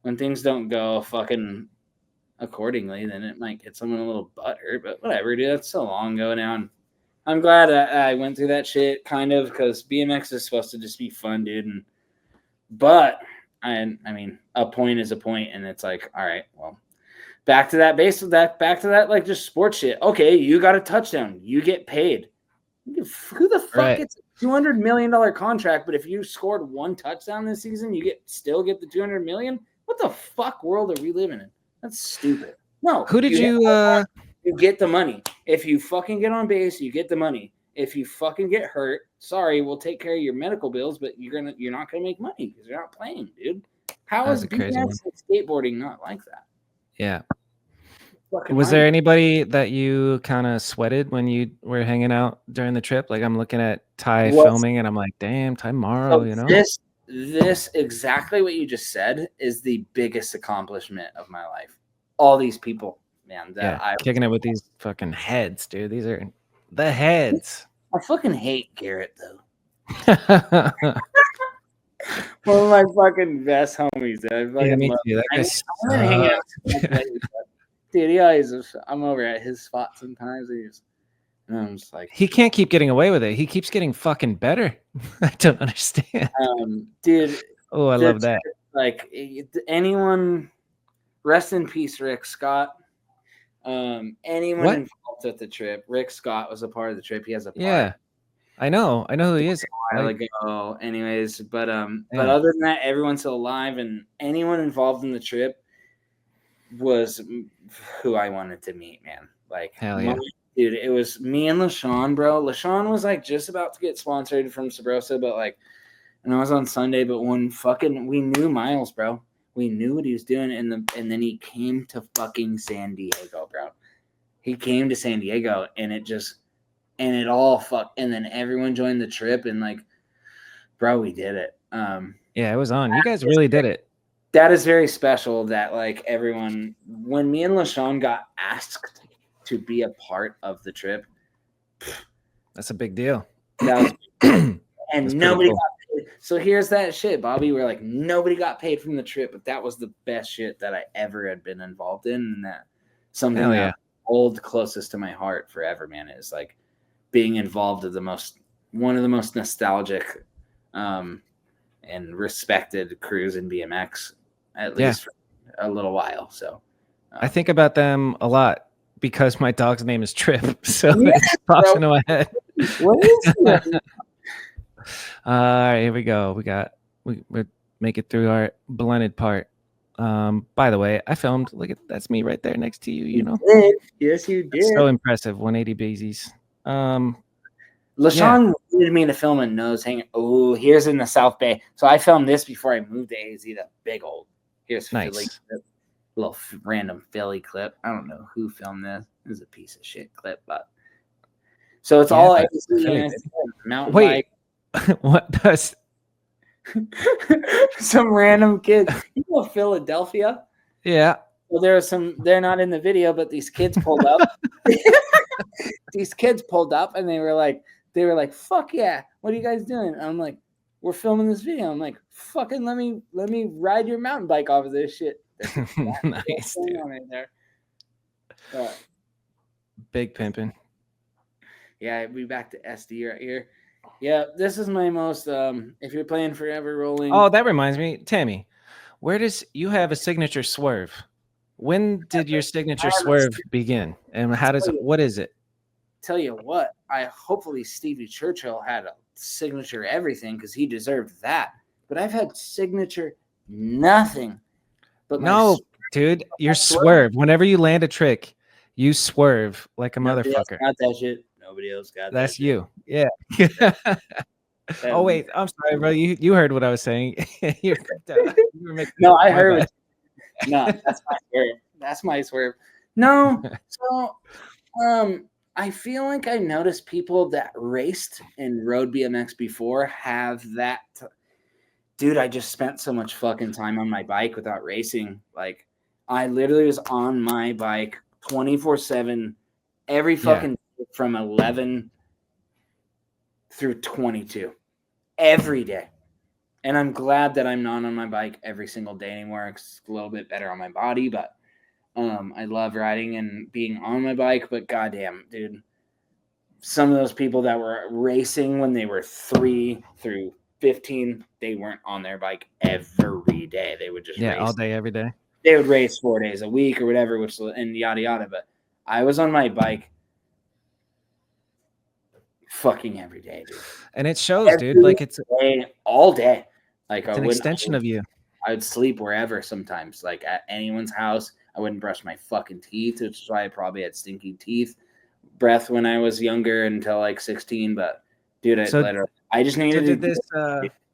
when things don't go fucking accordingly, then it might get someone a little butthurt, but whatever, dude. That's so long ago now. And I'm glad I went through that shit, kind of, because BMX is supposed to just be fun, dude. But I mean, a point is a point, and it's like, all right, well, back to that like just sports shit. Okay, you got a touchdown, you get paid. Who the fuck gets a $200 million contract? But if you scored 1 touchdown this season, you still get the $200 million. What the fuck world are we living in? That's stupid. No. Who did you get the money. If you fucking get on base, you get the money. If you fucking get hurt, sorry, we'll take care of your medical bills, but you're not gonna make money because you're not playing, dude. How is BMX and skateboarding not like that? Yeah. Was there anybody that you kind of sweated when you were hanging out during the trip? Like I'm looking at Ty filming and I'm like, damn, Ty Morrow, you know? This exactly what you just said is the biggest accomplishment of my life. All these people, man. Kicking it with these fucking heads, dude. These are the heads. I fucking hate Garrett though. One of my fucking best homies. I fucking Yeah, me love too. That him. guy's I'm gonna hang out with him lately, but, dude, he always I'm over at his spot sometimes. And I'm just like, he can't keep getting away with it. He keeps getting fucking better. I don't understand. Dude. Oh, I love that. Like anyone, rest in peace, Rick Scott. Anyone What? involved with the trip. Rick Scott was a part of the trip. He has a part. Yeah, I know who he is. A while ago, anyways, but other than that, everyone's still alive, and anyone involved in the trip was who I wanted to meet, man. Like, hell yeah. Dude, it was me and LaShawn, bro. LaShawn was like just about to get sponsored from Sabrosa, but like, and I was on Sunday, but we knew Miles, bro. We knew what he was doing, and then he came to fucking San Diego, bro. He came to San Diego, and it all fucked, and then everyone joined the trip, and like, bro, we did it. Yeah, it was on. You guys really did it. That is very special that like everyone, when me and LaShawn got asked to be a part of the trip, that's a big deal. That was and nobody cool. got paid. So here's that shit, Bobby. We're like, nobody got paid from the trip, but that was the best shit that I ever had been involved in, and that something that hold closest to my heart forever, man, is like being involved in one of the most nostalgic and respected crews in BMX, at least for a little while. So I think about them a lot because my dog's name is Trip, so it pops into my head. What is it? All right, here we go. We make it through our blended part. By the way, I filmed. Look at that's me right there next to you. You know, did. Yes, you did. That's so impressive. 180 basies. LaShawn needed me to film a nose hanger. Oh, here's in the South Bay. So I filmed this before I moved to AZ. That big old. Here's nice. Philly clip. Little random Philly clip. I don't know who filmed this. This is a piece of shit clip, but so it's all AZ mountain bike. What does some random kids? You know Philadelphia? Yeah. Well, they're not in the video, but these kids pulled up. These kids pulled up and they were like, fuck yeah, what are you guys doing? And I'm like, we're filming this video. I'm like, fucking let me ride your mountain bike off of this shit. Nice, dude. Right there. Big pimping. Yeah, we back to SD right here. Yeah, this is my most if you're playing Forever Rolling. Oh, that reminds me, Tammy, where does you have a signature swerve? When did your signature swerve begin? And what is it? Tell you what, hopefully Stevie Churchill had a signature everything because he deserved that. But I've had signature nothing. But no, dude, your swerve. Whenever you land a trick, you swerve like a motherfucker. Got that shit. Nobody else got that. That's you. Yeah. Oh wait, I'm sorry, bro. You heard what I was saying. You were making no, I heard. No, that's my swerve. That's my swerve. No, so I feel like I noticed people that raced and rode BMX before have that. Dude, I just spent so much fucking time on my bike without racing. Like, I literally was on my bike 24/7 every fucking day from 11 through 22 every day. And I'm glad that I'm not on my bike every single day anymore. It's a little bit better on my body, but I love riding and being on my bike. But goddamn, dude, some of those people that were racing when they were 3 through 15, they weren't on their bike every day. They would just race all day, every day. They would race 4 days a week or whatever, and yada yada. But I was on my bike fucking every day, dude. And it shows, dude. Like it's all day. Like it's an extension of you. I would sleep wherever sometimes, like at anyone's house. I wouldn't brush my fucking teeth, which is why I probably had stinky breath when I was younger until like 16. But dude, I just needed to this.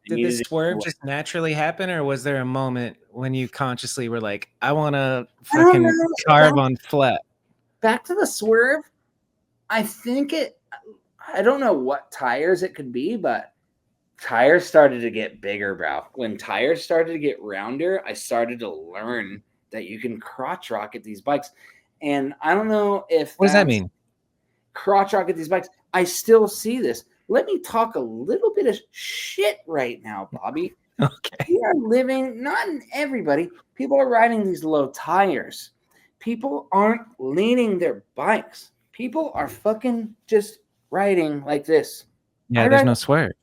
Did this swerve just naturally happen, or was there a moment when you consciously were like, I want to fucking carve on flat? Back to the swerve. I think I don't know what tires it could be, but tires started to get bigger, bro. When tires started to get rounder, I started to learn that you can crotch rocket these bikes. And I don't know if what does that mean? crotch rocket these bikes. I still see this. Let me talk a little bit of shit right now, Bobby. Okay. We are living, not in everybody, people are riding these low tires. People aren't leaning their bikes. People are fucking just riding like this. Yeah, there's no swear.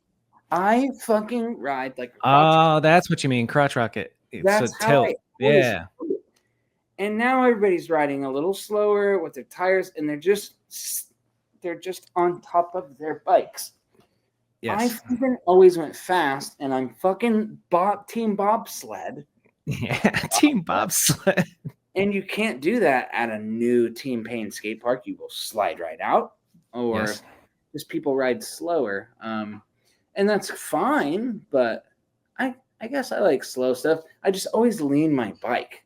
I fucking ride like a crotch rocket. That's what you mean, crotch rocket. That's a how tilt. I always Yeah. do it. And now everybody's riding a little slower with their tires, and they're just on top of their bikes. Yes. I fucking always went fast, and I'm fucking team bobsled. Yeah, team bobsled. And you can't do that at a new Team Payne skate park. You will slide right out, or just people ride slower. And that's fine, but I guess I like slow stuff. I just always lean my bike,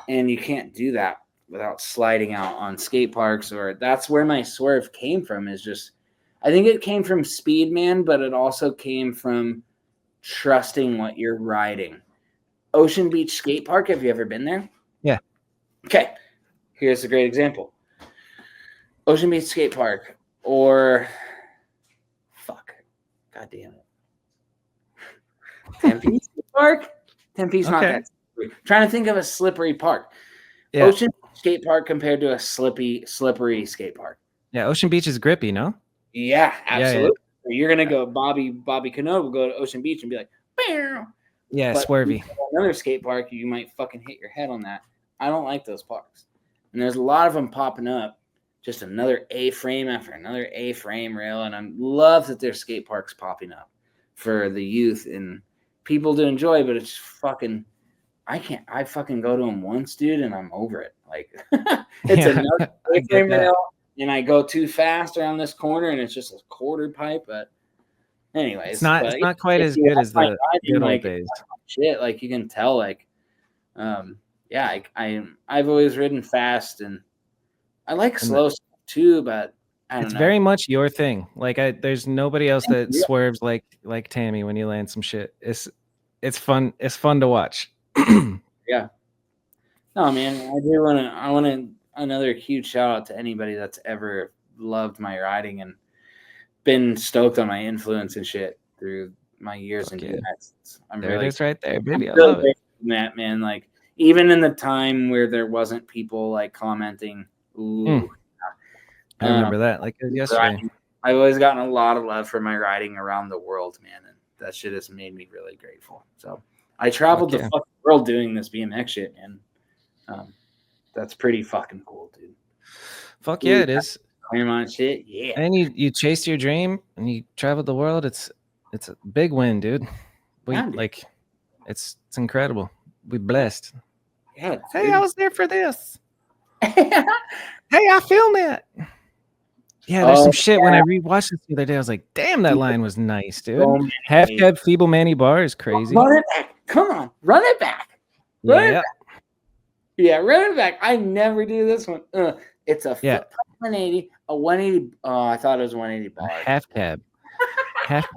and you can't do that without sliding out on skate parks. Or that's where my swerve came from. Is just, I think it came from speed, man, but it also came from trusting what you're riding. Ocean Beach Skate Park. Have you ever been there? Yeah. Okay, here's a great example. Ocean Beach Skate Park, or God damn it. Tempe Skate Park? Tempe's not that slippery. Trying to think of a slippery park. Yeah. Ocean Skate Park compared to a slippery skate park. Yeah, Ocean Beach is grippy, no? Yeah, absolutely. Yeah. You're gonna go Bobby Kanode will go to Ocean Beach and be like, Beow. Yeah, but swervy. Another skate park, you might fucking hit your head on that. I don't like those parks. And there's a lot of them popping up. Just another A-frame after another A-frame rail. And I love that there's skate parks popping up for the youth and people to enjoy, but it's fucking, I fucking go to them once, dude, and I'm over it. Like, it's another A-frame rail, and I go too fast around this corner, and it's just a quarter pipe. But anyways. It's not quite as good as the good old days. Shit, like you can tell, like, I've always ridden fast, and I like slow stuff too, but it's very much your thing. Like there's nobody else that swerves like Tammy when you land some shit. It's fun. It's fun to watch. Yeah. No, man, I want another huge shout out to anybody that's ever loved my riding and been stoked on my influence and shit through my years in BMX. It is right there, baby. I love it. That, man, like even in the time where there wasn't people like commenting, ooh. I remember that like yesterday. I've always gotten a lot of love for my riding around the world, man, and that shit has made me really grateful. So I traveled the fucking world doing this BMX shit, man. That's pretty fucking cool, dude. Fuck yeah, it is. Claremont shit, yeah. And you chased your dream and you traveled the world. It's a big win, dude. It's incredible. We blessed. Yeah. Hey, I was there for this. Hey, I filmed it. Yeah, there's some shit when I rewatched this the other day. I was like, damn, that line was nice, dude. Half cab feeble Manny bar is crazy. Run it back. Come on. Run it back. Run it back. Yeah, run it back. I never do this one. It's a 180, a 180. Oh, I thought it was 180 bar. Half cab. Half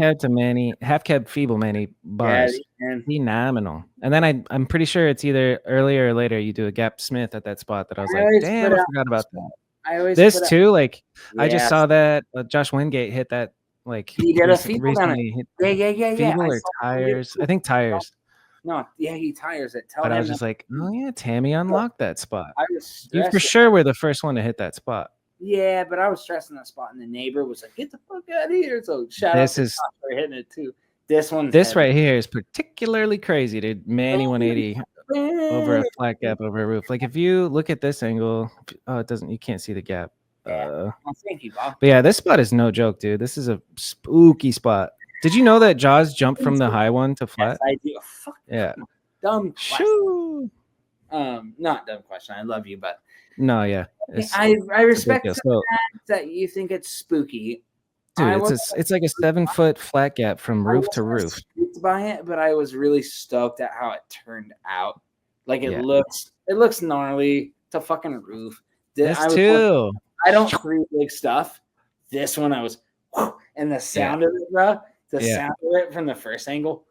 cab feeble Manny bars. Yeah, phenomenal. And then I'm pretty sure it's either earlier or later you do a Gap Smith at that spot that I was like, damn, I forgot about that. This too, like I just saw that Josh Wingate hit that, like he did a feeble on it. Yeah. Feeble or tires? I think tires. No, yeah, he tires it. But I was just like, oh yeah, Tammy unlocked that spot. You for it. sure were the first one to hit that spot. Yeah, but I was stressing that spot, and the neighbor was like, "Get the fuck out of here!" So shout out to for hitting it too. This right here is particularly crazy, dude. Manny 180 over a flat gap over a roof. Like if you look at this angle, it doesn't. You can't see the gap. Thank you, Bob. But yeah, this spot is no joke, dude. This is a spooky spot. Did you know that Jaws jumped from the high one to flat? Yes, I do. Fuck. Yeah. Dumb question. Not dumb question. I love you, but no, yeah. I respect the fact that you think it's spooky. Dude, it's like a 7-foot flat gap from roof to roof. By it, but I was really stoked at how it turned out. Like it looks gnarly. It's a fucking roof. I don't create big stuff. This one I was, and the sound of it, bro. The sound of it from the first angle,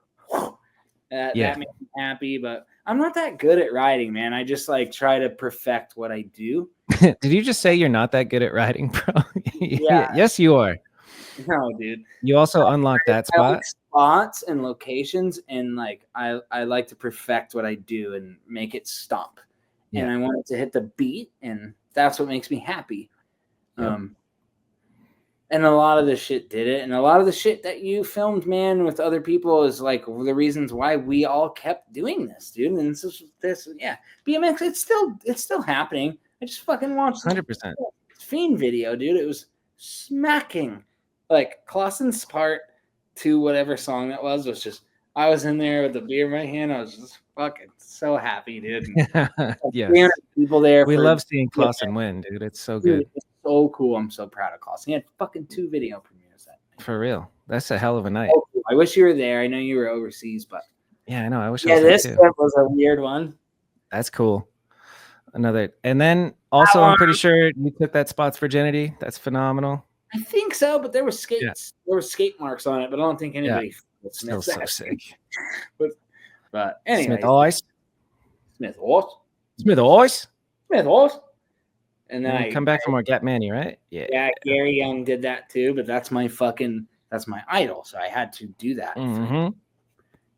That makes me happy, but I'm not that good at riding, man. I just like try to perfect what I do. Did you just say you're not that good at riding, bro? Yeah. Yes, you are. No, dude. You also unlocked that I spot. like spots and locations, and like I like to perfect what I do and make it stomp. Yeah. And I want it to hit the beat, and that's what makes me happy. Yep. And a lot of the shit did it, and a lot of the shit that you filmed, man, with other people is like the reasons why we all kept doing this, dude. And this, yeah, BMX, it's still happening. I just fucking watched 100%. Fiend video, dude. It was smacking. Like Clausen's part to whatever song that was just. I was in there with the beer in my hand. I was just fucking so happy, dude. Yes. People there. We love seeing Clausen win, dude. It's so good. Dude, it's so cool. I'm so proud of Clausen. He had fucking 2 video premieres that night. For real. That's a hell of a night. Oh, cool. I wish you were there. I know you were overseas, but yeah, I know. I wish I was this there too. clip was a weird one. That's cool. And then also, I'm pretty sure you took that spot's virginity. That's phenomenal. I think so, but there were skates. Yeah. There were skate marks on it, but I don't think anybody. Still so sick. but anyway, Smith Ice. Smith what? Smith Ice. Smith what? And then I come back from our Gap Manny, right? Yeah. Yeah, Gary Young did that too, but that's my idol, so I had to do that. Mm-hmm.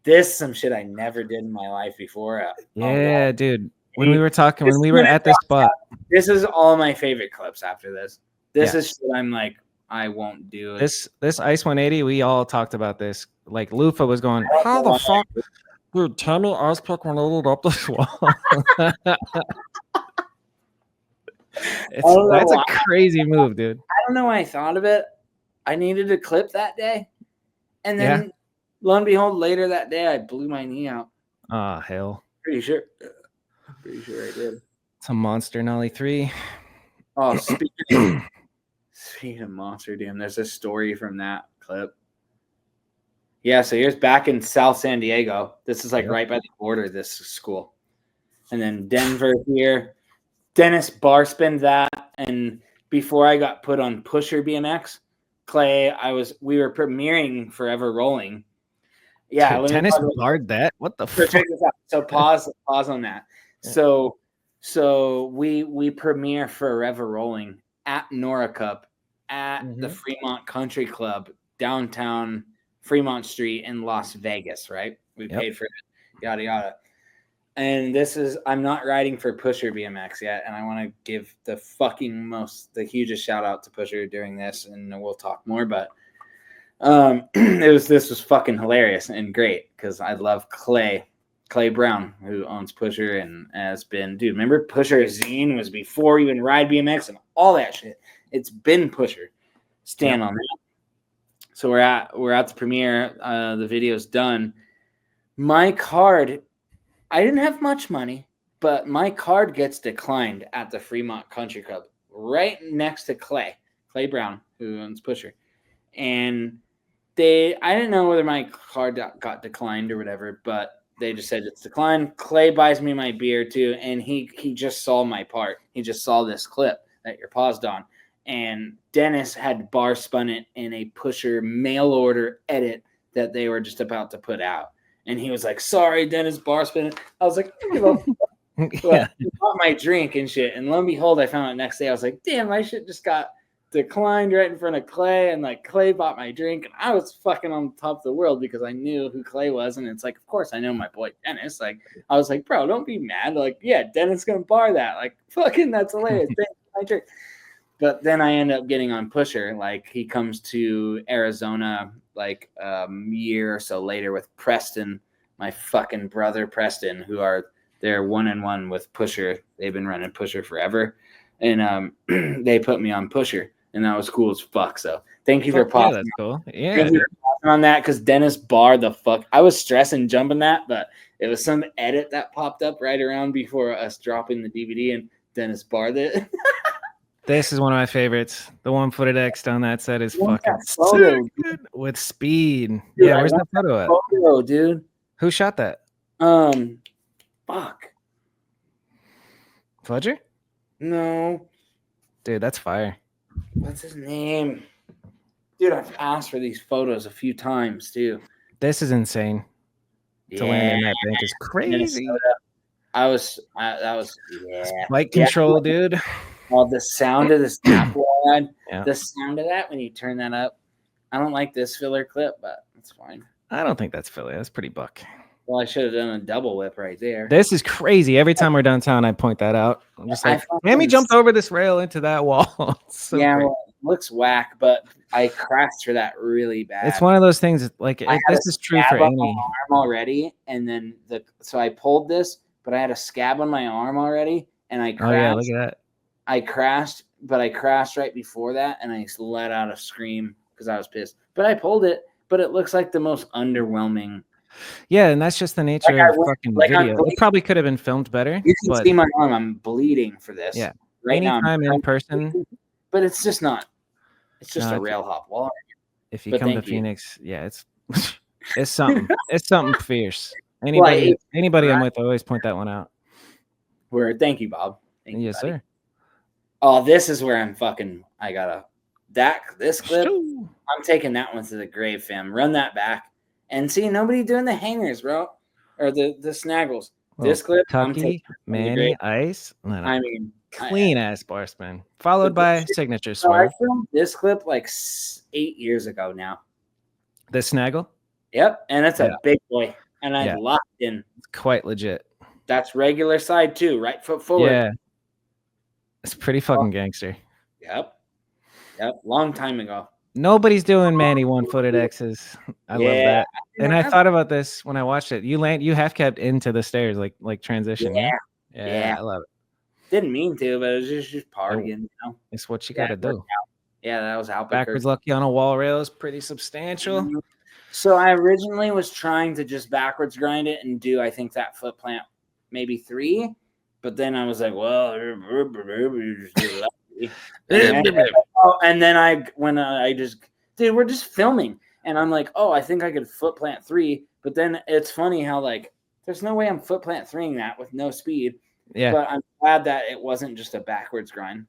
This some shit I never did in my life before. Yeah, dude. When we were talking, when we were at this spot, this is all my favorite clips. After this is shit I'm like, I won't do it. This Ice 180, we all talked about this. Like Lufa was going, how the fuck, dude? Tammy Ice Pick 180 up this wall. That's a crazy move, dude. I don't know why I thought of it. I needed a clip that day, and then lo and behold, later that day, I blew my knee out. Ah, hell. Pretty sure I did. It's a monster Nollie 3. Oh, speaking of monster, dude, there's a story from that clip. Yeah, so here's back in South San Diego. This is like right by the border, this school. And then Denver here. Dennis bar spinned that. And before I got put on Pusher BMX, Clay, we were premiering Forever Rolling. Yeah. Dude, Dennis barred that? What the fuck? Check this out. So pause on that. Yeah. So we premiere Forever Rolling at Nora Cup at the Fremont Country Club, downtown Fremont Street in Las Vegas, right? We paid for it, yada, yada. And I'm not riding for Pusher BMX yet, and I want to give the hugest shout out to Pusher during this, and we'll talk more, but this was fucking hilarious and great because I love Clay Brown, who owns Pusher and has been, dude, remember Pusher Zine was before even Ride BMX and all that shit. It's been Pusher. Stand on that. So we're at the premiere. The video's done. My card, I didn't have much money, but my card gets declined at the Fremont Country Club right next to Clay Brown, who owns Pusher. And I didn't know whether my card got declined or whatever, but they just said it's declined. Clay buys me my beer too, and he just saw my part. He just saw this clip that you're paused on. And Dennis had bar spun it in a Pusher mail order edit that they were just about to put out. And he was like, sorry, Dennis bar spin it. I was like, he bought my drink and shit. And lo and behold, I found it next day. I was like, damn, my shit just got declined right in front of Clay. And like Clay bought my drink. And I was fucking on top of the world because I knew who Clay was. And it's like, of course, I know my boy Dennis. Like, I was like, bro, don't be mad. Like, yeah, Dennis going to bar that. Like, fucking, that's hilarious. Thank you for my drink. But then I end up getting on Pusher. Like, he comes to Arizona like a year or so later with Preston, my fucking brother Preston, who they're 1-1 with Pusher. They've been running Pusher forever. And they put me on Pusher, and that was cool as fuck. So thank you for pausing. Yeah, that's cool. Yeah. Thank you for pausing on that, because Dennis barred the fuck. I was stressing jumping that, but it was some edit that popped up right around before us dropping the DVD, and Dennis barred it. This is one of my favorites. The 1-footed X on that set is fucking so good with speed. Dude, yeah, where's that photo at? Photo, dude. Who shot that? Fuck. Fudger? No. Dude, that's fire. What's his name? Dude, I've asked for these photos a few times, too. This is insane. to land in that bank is crazy. Minnesota. That was Bike control, dude. Well, the sound of the snap rod, Yeah. the sound of that when you turn that up. I don't like this filler clip, but it's fine. I don't think that's Philly. That's pretty buck. Well, I should have done a double whip right there. This is crazy. Every time we're downtown, I point that out. I'm just like, Tammy jumped over this rail into that wall. So yeah, crazy. well, it looks whack, but I crashed for that really bad. It's one of those things. Like this is true for any any. Arm already, and then so I pulled this, but I had a scab on my arm already, and I crashed. Oh yeah, look at that. I crashed, but I crashed right before that, and I let out a scream because I was pissed. But I pulled it, but it looks like the most underwhelming. Yeah, and that's just the nature of fucking video. It probably could have been filmed better. You can see my arm. I'm bleeding for this. Yeah. Right now. Anytime in person. But it's just not. It's just a rail hop wall. If you come to Phoenix, yeah, it's something. It's something fierce. Anybody I'm with, I always point that one out. Thank you, Bob. Yes, sir. Oh, this is where this clip. I'm taking that one to the grave, fam. Run that back. And see, nobody doing the hangers, bro. Or the snaggles. This clip, Tucky, Manny, Ice. I mean, clean ass bar spin. Followed by signature so swerve. I filmed this clip like 8 years ago now. The snaggle? Yep. And it's a big boy. And I locked in. It's quite legit. That's regular side too, right foot forward. Yeah. It's pretty fucking gangster. Yep. Long time ago. Nobody's doing Manny one-footed X's. I love that. And I thought about this when I watched it. You half kept into the stairs like transition. Yeah. I love it. Didn't mean to, but it was just partying. You know? It's what you got to do. Yeah, that was out. Backwards lucky on a wall rail is pretty substantial. So I originally was trying to just backwards grind it and do, I think, that foot plant maybe 3. But then I was like, well, just do it. And then we're just filming, and I'm like, oh, I think I could foot plant 3, but then it's funny how like there's no way I'm foot plant 3ing that with no speed. Yeah, but I'm glad that it wasn't just a backwards grind,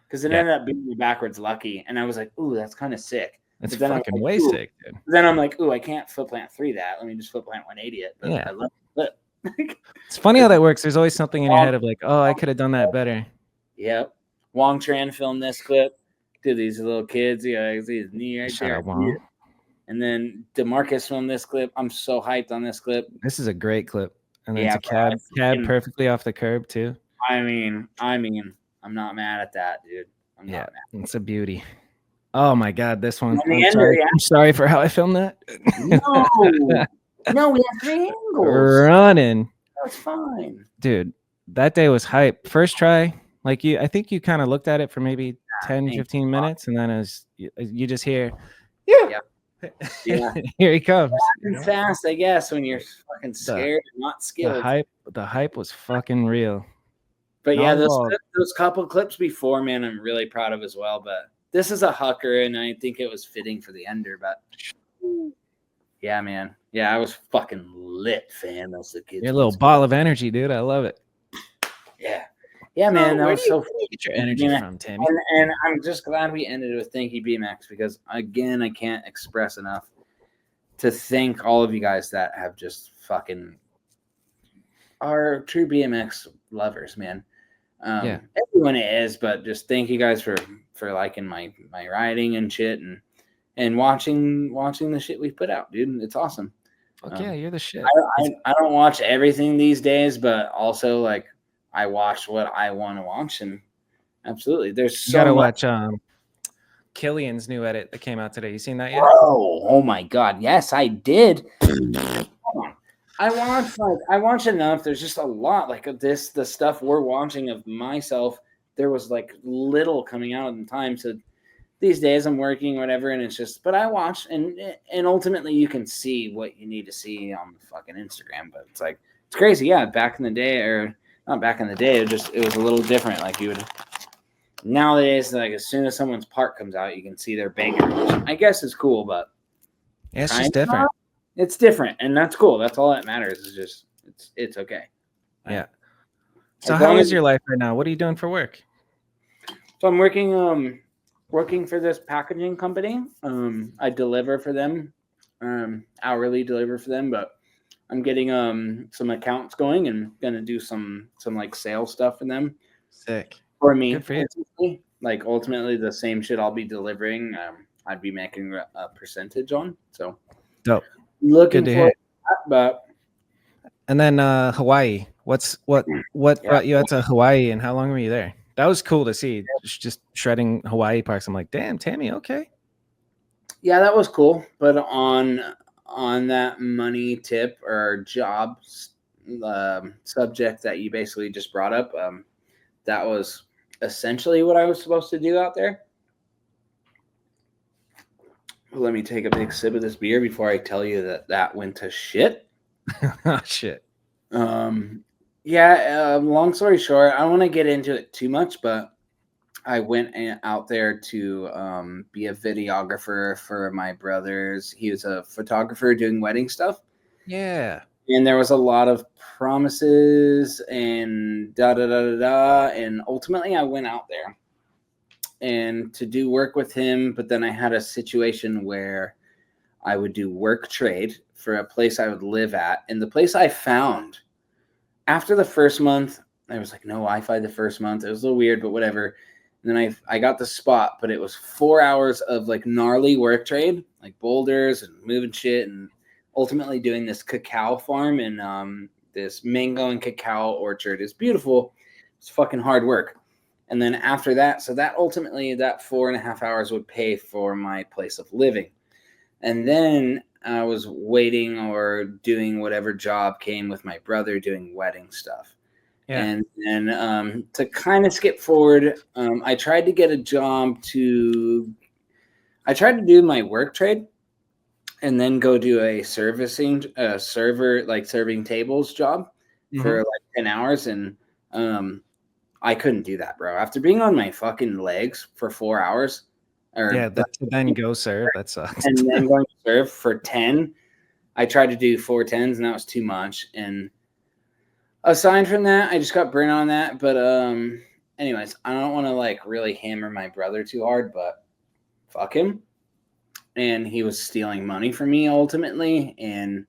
because it ended up being backwards lucky, and I was like, ooh, that's kind of sick. It's fucking way sick, dude. Then I'm like, ooh, I can't foot plant 3 that. Let me just foot plant 180 it. But I love it. It's funny how that works. There's always something in your head of like, oh, I could have done that better. Yep. Wong Tran filmed this clip. Dude, these little kids. Yeah, I see his knee right there. And then DeMarcus filmed this clip. I'm so hyped on this clip. This is a great clip. And then it's a cab perfectly off the curb too. I mean, I'm not mad at that, dude. I'm not mad. It's a beauty. Oh my God, this one. I'm sorry for how I filmed that. No, we have 3 angles. Running. That's fine. Dude, that day was hype. First try. Like I think you kind of looked at it for maybe 10, 15 minutes, and then as you just hear, yeah. Here he comes. Fast, I guess, when you're fucking scared and not skilled. The hype was fucking real. But yeah, those couple clips before, man, I'm really proud of as well. But this is a hucker, and I think it was fitting for the ender. But yeah, man, yeah, I was fucking lit, fam. Those the kids. You're a little ball of energy, dude. I love it. Yeah, man. That was so. Where do you get your energy from, Tammy? And I'm just glad we ended with thank you BMX, because again, I can't express enough to thank all of you guys that have just fucking are true BMX lovers, man. Everyone is, but just thank you guys for liking my riding and shit and watching the shit we put out, dude. It's awesome. Fuck yeah, you're the shit. I don't watch everything these days, but also like I watch what I want to watch, and absolutely, there's so gotta watch Killian's new edit that came out today. You seen that yet? Oh my God, yes, I did. Hold on. I watch enough. There's just a lot like of this, the stuff we're watching of myself. There was like little coming out in time. So these days I'm working, whatever, and it's just. But I watch, and ultimately you can see what you need to see on the fucking Instagram. But it's like it's crazy, yeah. Back in the day, or not back in the day, it was a little different. Like you would nowadays, like as soon as someone's part comes out, you can see their banger, which I guess is cool, but it's just different. It's different, and that's cool. That's all that matters. Is just it's okay. Yeah. So how is your life right now? What are you doing for work? So I'm working for this packaging company. I deliver for them, hourly deliver for them, but I'm getting some accounts going and gonna do some like sales stuff for them. Sick. For me, Good for you. Ultimately the same shit I'll be delivering. I'd be making a percentage on. So Dope. looking Good to forward hear. to that, but And then Hawaii. What brought you out to Hawaii, and how long were you there? That was cool to see. Just shredding Hawaii parks. I'm like, damn, Tammy, okay. yeah, that was cool. But on that money tip or job subject that you basically just brought up, that was essentially what I was supposed to do out there. Let me take a big sip of this beer before I tell you that went to shit. Oh, shit. Long story short, I don't want to get into it too much, but I went out there to be a videographer for my brother's. He was a photographer doing wedding stuff. Yeah. And there was a lot of promises and da-da-da-da-da. And ultimately, I went out there and to do work with him. But then I had a situation where I would do work trade for a place I would live at. And the place I found after the first month, there was like no Wi-Fi the first month. It was a little weird, but whatever. And then I got the spot, but it was 4 hours of like gnarly work trade, like boulders and moving shit, and ultimately doing this cacao farm and this mango and cacao orchard. It's beautiful. It's fucking hard work. And then after that, so that ultimately that 4.5 hours would pay for my place of living. And then I was waiting or doing whatever job came with my brother doing wedding stuff. Yeah. And then to kind of skip forward, I tried to get a job I tried to do my work trade and then go do a serving tables job for like 10 hours. And I couldn't do that, bro. After being on my fucking legs for 4 hours. Then go serve. That sucks. And then going to serve for 10. I tried to do 4 10s and that was too much. And aside from that, I just got burnt on that. But anyways, I don't want to like really hammer my brother too hard, but fuck him. And he was stealing money from me ultimately, and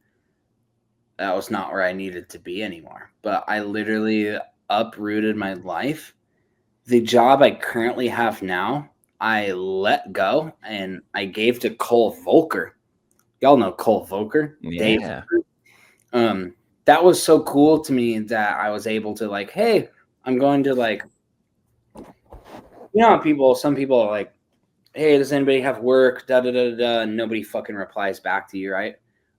that was not where I needed to be anymore. But I literally uprooted my life. The job I currently have now, I let go and I gave to Cole Volker. Y'all know Cole Volker. Yeah. Dave. That was so cool to me that I was able to like, hey, I'm going to like, some people are like, hey, does anybody have work? Da da da da. And nobody fucking replies back to you, right?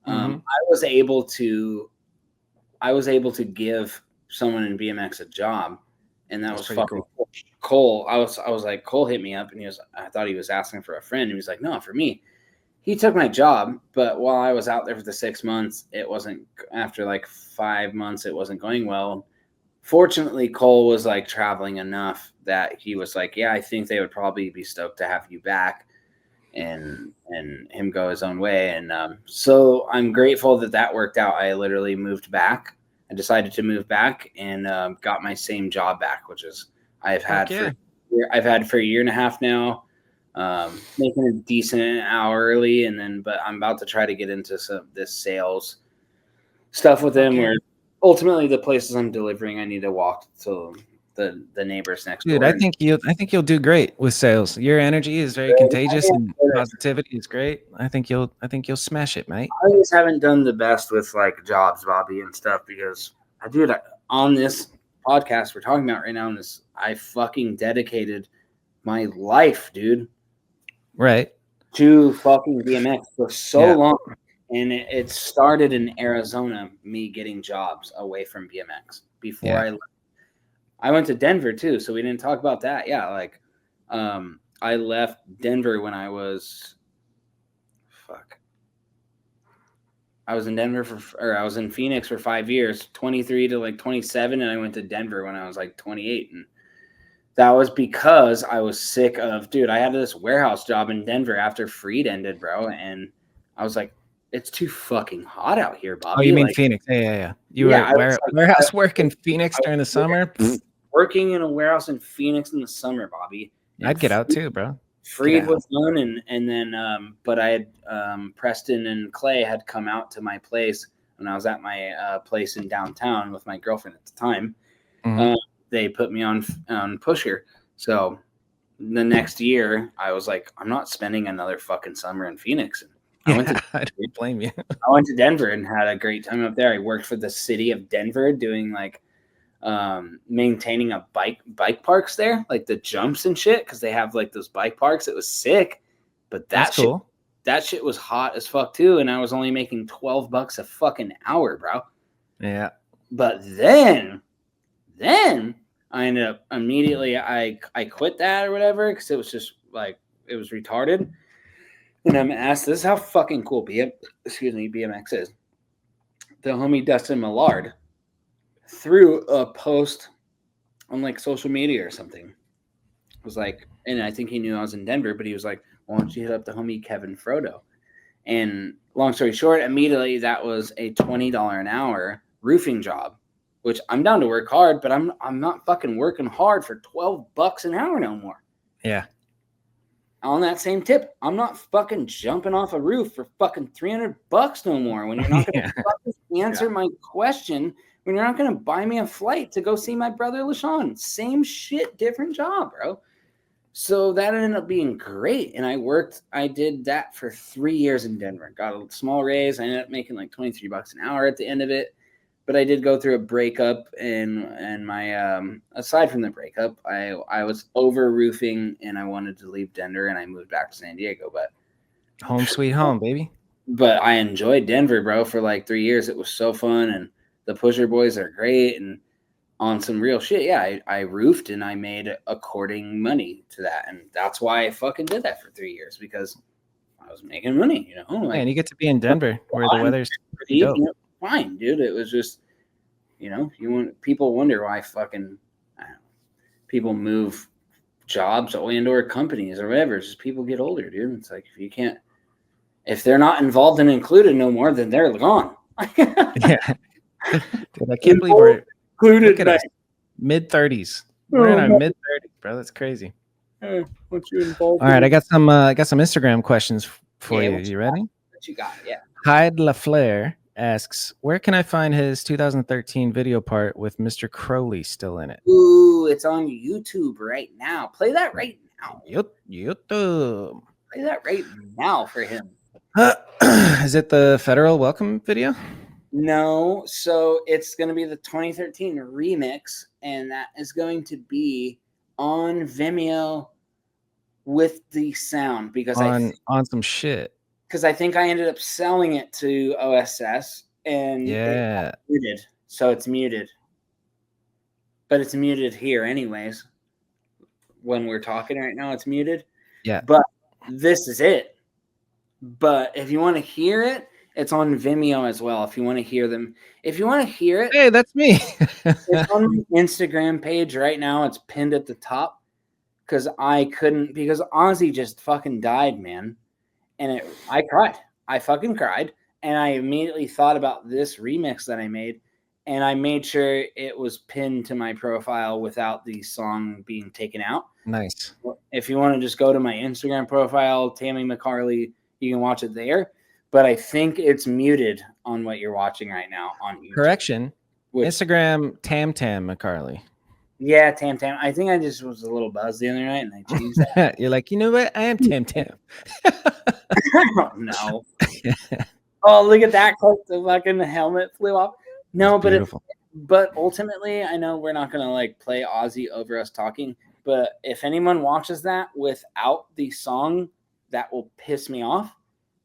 I was able to give someone in BMX a job, and that was fucking cool. Cole. I was like, Cole hit me up, and I thought he was asking for a friend, and he was like, no, for me. He took my job, but while I was out there for the 6 months, it wasn't. After like 5 months, it wasn't going well. Fortunately, Cole was like traveling enough that he was like, yeah, I think they would probably be stoked to have you back, and him go his own way. And so I'm grateful that worked out. I literally moved back. I decided to move back and got my same job back, which is I've had for a year and a half now. Making a decent hourly, but I'm about to try to get into this sales stuff with them where ultimately the places I'm delivering, I need to walk to the neighbors next door. Dude, I think you'll do great with sales. Your energy is very contagious and positivity is great. I think you'll smash it, mate. I just haven't done the best with like jobs, Bobby, and stuff because on this podcast we're talking about right now, I fucking dedicated my life, dude. Right. To fucking BMX for so long. And it started in Arizona, me getting jobs away from BMX before I went to Denver too. So we didn't talk about that. Yeah. Like, I left Denver when I was, I was in I was in Phoenix for 5 years, 23 to like 27. And I went to Denver when I was like 28. And that was because I was sick of, dude, I had this warehouse job in Denver after Freed ended, bro. And I was like, it's too fucking hot out here, Bobby. Oh, you mean Phoenix? Yeah. You were warehouse work in Phoenix during the summer? Working in a warehouse in Phoenix in the summer, Bobby. And I'd get out too, bro. Freed was fun. And then, but I had, Preston and Clay had come out to my place when I was at my place in downtown with my girlfriend at the time. Mhm. They put me on Pusher. So the next year, I was like, I'm not spending another fucking summer in Phoenix. And I don't blame you. I went to Denver and had a great time up there. I worked for the city of Denver doing like maintaining a bike parks there, like the jumps and shit, because they have like those bike parks. It was sick, but That's cool. That shit was hot as fuck too, and I was only making $12 a fucking hour, bro. Yeah. But then I ended up immediately I quit that or whatever because it was just like it was retarded. And I'm asked, this is how fucking cool BMX is. The homie Dustin Millard threw a post on like social media or something. It was like, and I think he knew I was in Denver, but he was like, why don't you hit up the homie Kevin Frodo? And long story short, immediately that was a $20 an hour roofing job, which I'm down to work hard, but I'm not fucking working hard for $12 an hour no more. Yeah. On that same tip, I'm not fucking jumping off a roof for fucking $300 no more when you're not going to fucking answer my question, when you're not going to buy me a flight to go see my brother LaShawn. Same shit, different job, bro. So that ended up being great. And I did that for 3 years in Denver. Got a small raise. I ended up making like $23 an hour at the end of it. But I did go through a breakup, and my aside from the breakup, I was over roofing, and I wanted to leave Denver, and I moved back to San Diego. But home sweet home, baby. But I enjoyed Denver, bro, for like 3 years. It was so fun, and the Pusher Boys are great, and on some real shit, yeah, I roofed, and I made according money to that, and that's why I fucking did that for 3 years, because I was making money, you know. Like, and you get to be in Denver where the weather's pretty dope. Fine, dude. It was just, you know, people wonder why fucking people move jobs or companies or whatever. It's just people get older, dude. It's like if they're not involved and included no more, then they're gone. Yeah. Dude, I can't believe we're included in mid-30s. We're in our mid-30s, bro. That's crazy. Once you're involved. All right, I got some Instagram questions for you. You ready? What you got? Yeah. Hyde LaFleur asks, where can I find his 2013 video part with Mr. Crowley still in it? Ooh, it's on YouTube right now. Play that right now. YouTube. Play that right now for him. Is it the federal welcome video? No, so it's going to be the 2013 remix, and that is going to be on Vimeo with the sound because on some shit. Because I think I ended up selling it to OSS, and yeah, it's muted, so it's muted. But it's muted here, anyways. When we're talking right now, it's muted. Yeah, but this is it. But if you want to hear it, it's on Vimeo as well. If you want to hear them, if you want to hear it, hey, that's me. It's on my Instagram page right now. It's pinned at the top because Ozzy just fucking died, man. And I cried. I fucking cried. And I immediately thought about this remix that I made. And I made sure it was pinned to my profile without the song being taken out. Nice. If you want to just go to my Instagram profile, Tammy McCarley, you can watch it there. But I think it's muted on what you're watching right now on YouTube. Correction. Instagram, Tam McCarley. Yeah, Tam. I think I just was a little buzzed the other night and I changed that. You're like, you know what? I am Tam. No. Oh, look at that. The fucking helmet flew off. No, but ultimately, I know we're not going to like play Ozzy over us talking. But if anyone watches that without the song, that will piss me off.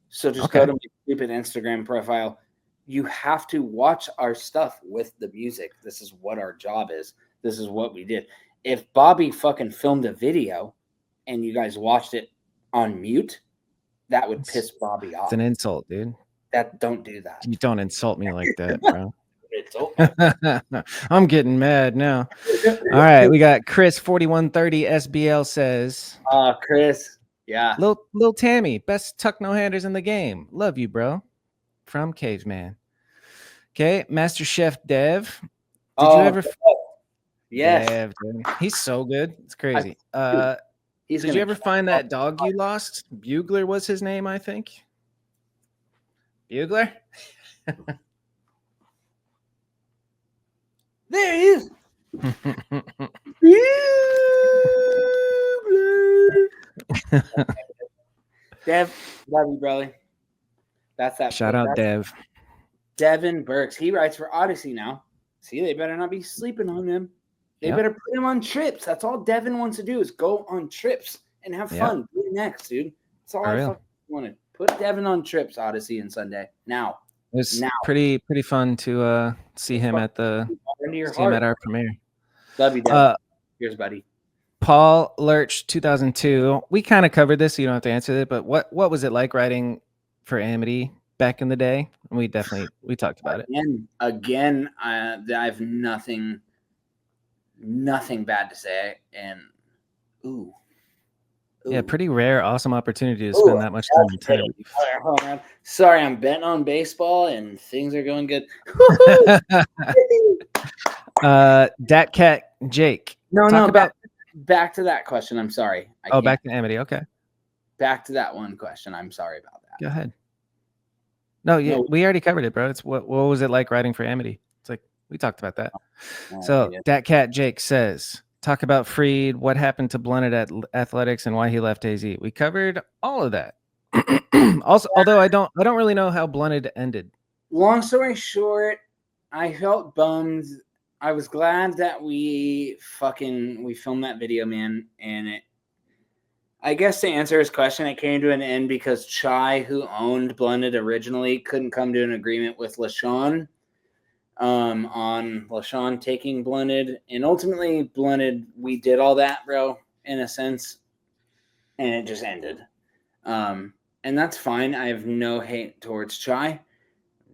So just go to my stupid Instagram profile. You have to watch our stuff with the music. This is what our job is. This is what we did. If Bobby fucking filmed a video and you guys watched it on mute, that would piss Bobby off. It's an insult, dude. Don't do that. You don't insult me like that, bro. I'm getting mad now. All right, we got Chris 4130 SBL says. Chris, yeah. Lil Tammy, best tuck no handers in the game. Love you, bro. From Caveman. Okay, Master Chef Dev. Did you ever? Yes. Dev, he's so good. It's crazy. Did you ever find that dog you lost? Bugler was his name, I think. Bugler. There he is. Dev, love you, brother. That's that. Shout out Dev. Devin Burks. He writes for Odyssey now. See, they better not be sleeping on him. They better put him on trips. That's all Devin wants to do is go on trips and have fun. BMX, dude. That's all I fucking wanted. Put Devin on trips, Odyssey and Sunday. Now. It was pretty fun to see him at our premiere. Love you, Devin. Here's buddy. Paul Lurch, 2002. We kind of covered this, so you don't have to answer it. But what was it like riding for Amity back in the day? We talked about it. Again, I have nothing bad to say. And ooh. Yeah, pretty rare, awesome opportunity to spend that much time in Tempe. Sorry, I'm betting on baseball and things are going good. Dat Cat Jake. Back to that question. I'm sorry. Back to Amity. Okay. Back to that one question. I'm sorry about that. Go ahead. No, we already covered it, bro. It's what was it like riding for Amity? It's like we talked about that. Dat Cat Jake says, talk about Freed, what happened to Blunted at Athletics, and why he left AZ. We covered all of that. Also, although I don't really know how Blunted ended. Long story short, I felt bummed. I was glad that we filmed that video, man. And I guess to answer his question, it came to an end because Chai, who owned Blunted originally, couldn't come to an agreement with LaShawn on LaShawn taking Blunted. And ultimately, Blunted, we did all that, bro, in a sense. And it just ended. And that's fine. I have no hate towards Chai.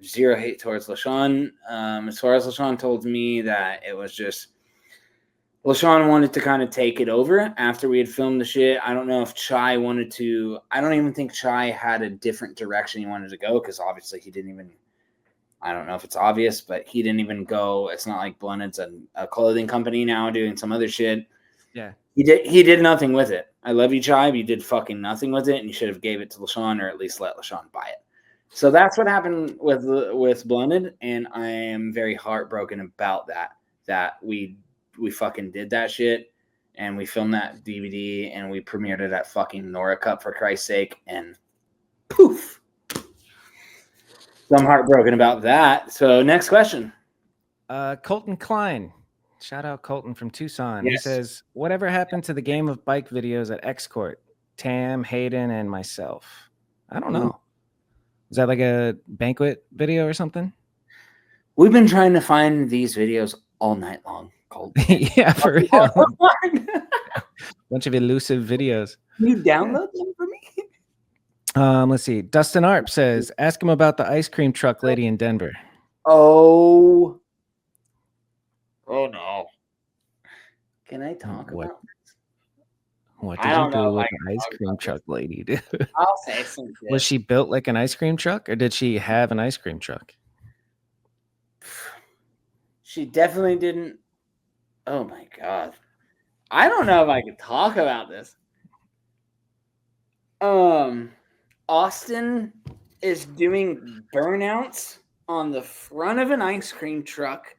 Zero hate towards LaShawn. As far as LaShawn told me that it was just LaShawn wanted to kind of take it over after we had filmed the shit. I don't know if Chai wanted to. I don't even think Chai had a different direction he wanted to go because obviously he didn't even. I don't know if it's obvious, but he didn't even go. It's not like Blunted's a clothing company now doing some other shit. Yeah. He did nothing with it. I love you, Chai, but you did fucking nothing with it, and you should have gave it to LaShawn or at least let LaShawn buy it. So that's what happened with Blunted, and I am very heartbroken about that we fucking did that shit, and we filmed that DVD, and we premiered it at fucking Nora Cup, for Christ's sake, and poof. So I'm heartbroken about that. So next question. Colton Klein. Shout out Colton from Tucson. Yes. He says, whatever happened to the game of bike videos at X Court? Tam, Hayden, and myself. I don't know. Is that like a banquet video or something? We've been trying to find these videos all night long, Colton. Yeah, for real. Bunch of elusive videos. Can you download them for me? Let's see. Dustin Arp says, ask him about the ice cream truck lady in Denver. Oh no. Can I talk about this? What did you do with the ice cream truck lady, dude? I'll say some shit. Was she built like an ice cream truck, or did she have an ice cream truck? She definitely didn't. Oh my God. I don't know if I could talk about this. Austin is doing burnouts on the front of an ice cream truck.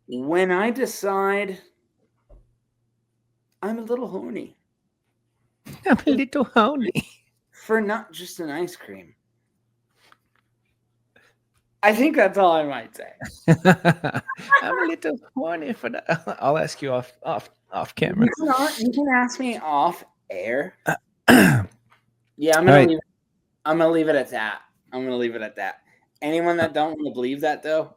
When I decide I'm a little horny. I'm a little horny. For not just an ice cream. I think that's all I might say. I'm a little horny for that. I'll ask you off camera. You can ask me off air. Yeah, I'm gonna leave it at that. Anyone that don't want to believe that though.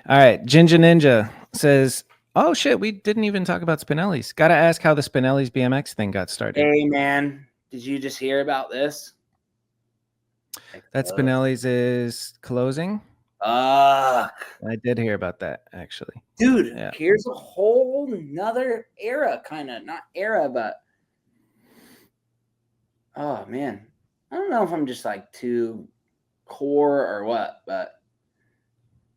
All right, Ginger Ninja says, oh shit, we didn't even talk about Spinelli's. Gotta ask how the Spinelli's BMX thing got started. Hey man, did you just hear about this? That Spinelli's is closing. I did hear about that actually. Dude, here's a whole nother era, kind of not era, but oh man. I don't know if I'm just like too core or what, but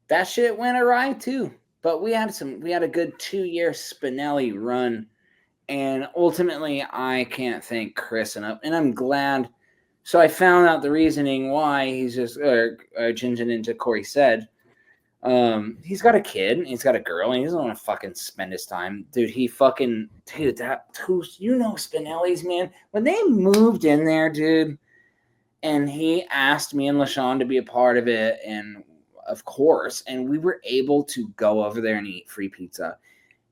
that shit went awry too. But we had a good 2-year Spinelli run, and ultimately I can't thank Chris enough. And I'm glad So I found out the reasoning why he's just changing into Corey said. He's got a kid and he's got a girl and he doesn't want to fucking spend his time. Dude, Spinelli's, man. When they moved in there, dude, and he asked me and LaShawn to be a part of it, and of course, and we were able to go over there and eat free pizza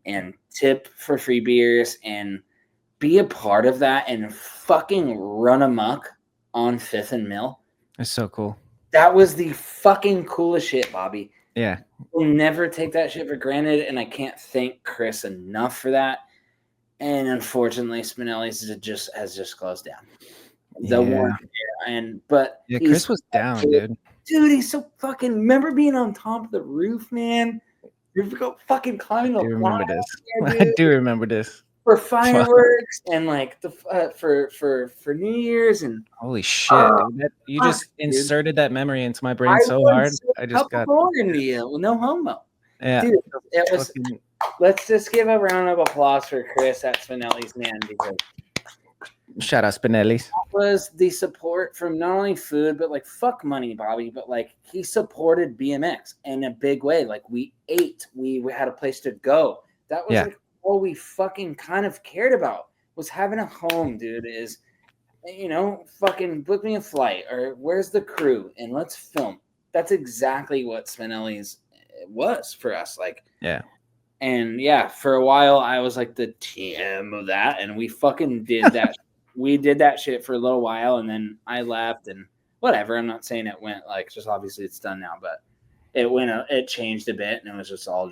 and tip for free beers and be a part of that and fucking run amok on 5th and Mill. That's so cool. That was the fucking coolest shit, Bobby. Yeah. We'll never take that shit for granted, and I can't thank Chris enough for that. And unfortunately, Spinelli's has just closed down. The one, but Chris was down, dude. Dude, he's so fucking. Remember being on top of the roof, man? You're fucking climbing the. I do remember this. For fireworks and like the for New Year's and holy shit, dude. You just inserted that memory into my brain so hard. I just got into you. No homo. Yeah, dude, it was. Let's just give a round of applause for Chris at Spinelli's, man, because shout out Spinelli's. That was the support from not only food but like fuck money, Bobby, but like he supported BMX in a big way. Like we ate, we had a place to go. That was like all we fucking kind of cared about was having a home, dude. Is, fucking book me a flight or where's the crew and let's film. That's exactly what Spinelli's was for us. Like, yeah. And yeah, for a while I was like the TM of that, and we fucking did that. We did that shit for a little while, and then I left and whatever. I'm not saying it went like, just obviously it's done now, but it changed a bit, and it was just all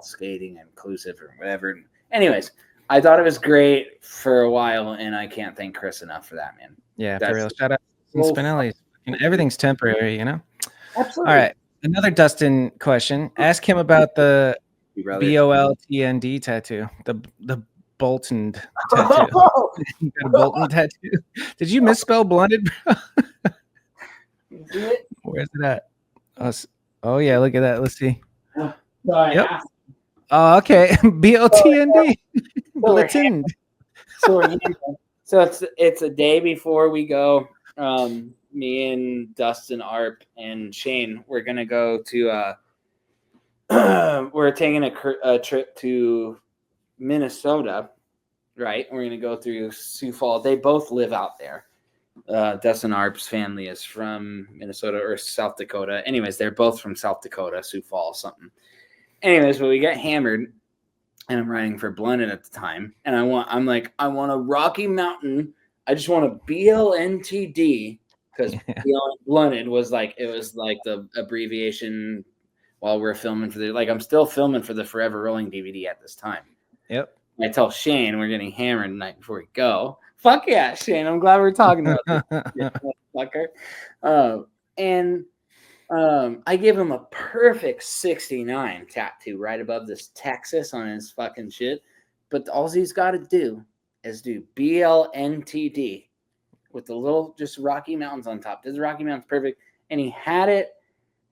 skating inclusive or whatever. And anyways, I thought it was great for a while, and I can't thank Chris enough for that, man. Yeah, for real. Shout out to Spinelli. Everything's temporary, Absolutely. All right, another Dustin question. Ask him about the BOLTND tattoo, the Bolton tattoo. You got a Bolton tattoo? Did you misspell blunted, bro? Where's it at? Oh yeah, look at that. Let's see. Yep. Oh, okay. BOTND. Bulletin. So it's a day before we go. Me and Dustin, Arp, and Shane, we're gonna go to. We're taking a trip to Minnesota, right? We're gonna go through Sioux Falls. They both live out there. Dustin Arp's family is from Minnesota or South Dakota. Anyways, they're both from South Dakota, Sioux Falls, something. Anyways, but we got hammered, and I'm riding for Blunted at the time, and I want a Rocky Mountain. I just want a BLNTD because Blunted was the abbreviation while we're filming for I'm still filming for the Forever Rolling DVD at this time. Yep. I tell Shane we're getting hammered the night before we go. Fuck yeah, Shane. I'm glad we're talking about this. Fucker. I give him a perfect 69 tattoo right above this Texas on his fucking shit. But all he's got to do is do BLNTD with the little just Rocky Mountains on top. This Rocky Mountains perfect. And he had it,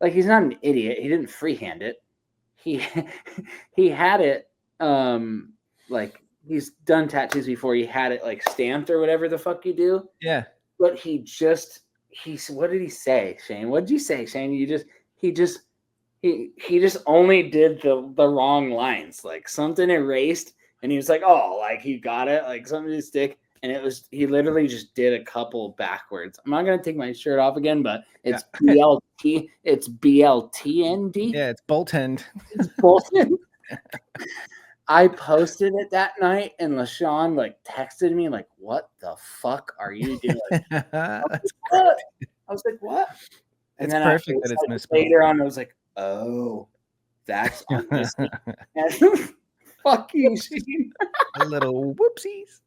like he's not an idiot. He didn't freehand it. He had it like he's done tattoos before. He had it like stamped or whatever the fuck you do. Yeah. But what did he say, Shane? What did you say, Shane? He just only did the wrong lines. Like something erased, and he was like, oh, like he got it, like something to stick. And he literally just did a couple backwards. I'm not gonna take my shirt off again, but it's BLT, it's BLTND. Yeah, it's Bolton. It's Bolton. I posted it that night, and LaShawn texted me "What the fuck are you doing?" I was like, "What?" And it's then perfect that it's misspelled. Later on, I was like, "Oh, that's on this." Fuck you, Shane. A little whoopsies.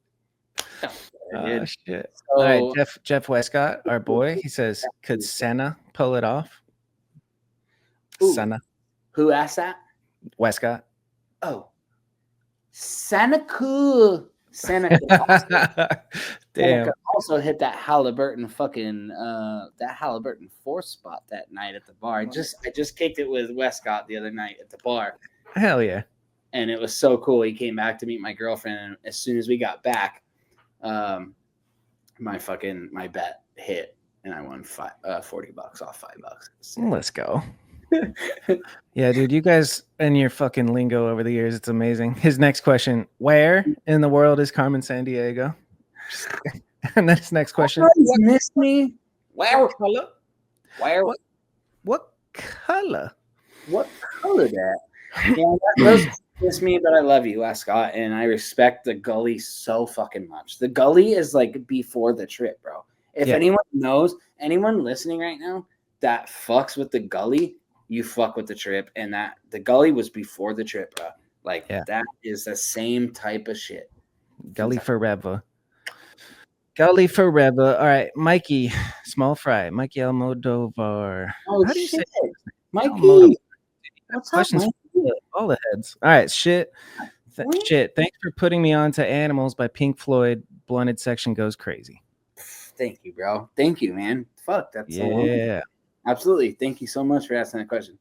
Oh, shit. So, all right, Jeff Westcott, our boy, he says, could Senna pull it off? Senna. Who asked that? Westcott. Oh. Seneca. Damn. Also hit that Halliburton fucking that Halliburton 4 spot that night at the bar. I just kicked it with Westcott the other night at the bar. Hell yeah. And it was so cool. He came back to meet my girlfriend, and as soon as we got back, my bet hit, and I won $40 off $5. Let's go. Yeah, dude, you guys and your fucking lingo over the years, it's amazing. His next question: where in the world is Carmen Sandiego? And then his next question: you missed me. Where color? Where? What color? What color that? Yeah, those miss me, but I love you, Scott, and I respect the gully so fucking much. The gully is like before the trip, bro. If anyone knows, anyone listening right now that fucks with the gully, you fuck with the trip, and that the gully was before the trip, bro. Like that is the same type of shit. Gully forever. Gully forever. All right, Mikey, small fry, Mikey Almodovar. Oh, how do you shit. say Mikey? What's up, questions Mikey? All the heads. All right, shit. Thanks for putting me on to Animals by Pink Floyd. Blunted section goes crazy. Thank you, bro. Thank you, man. Fuck, that's so long. Absolutely. Thank you so much for asking that question.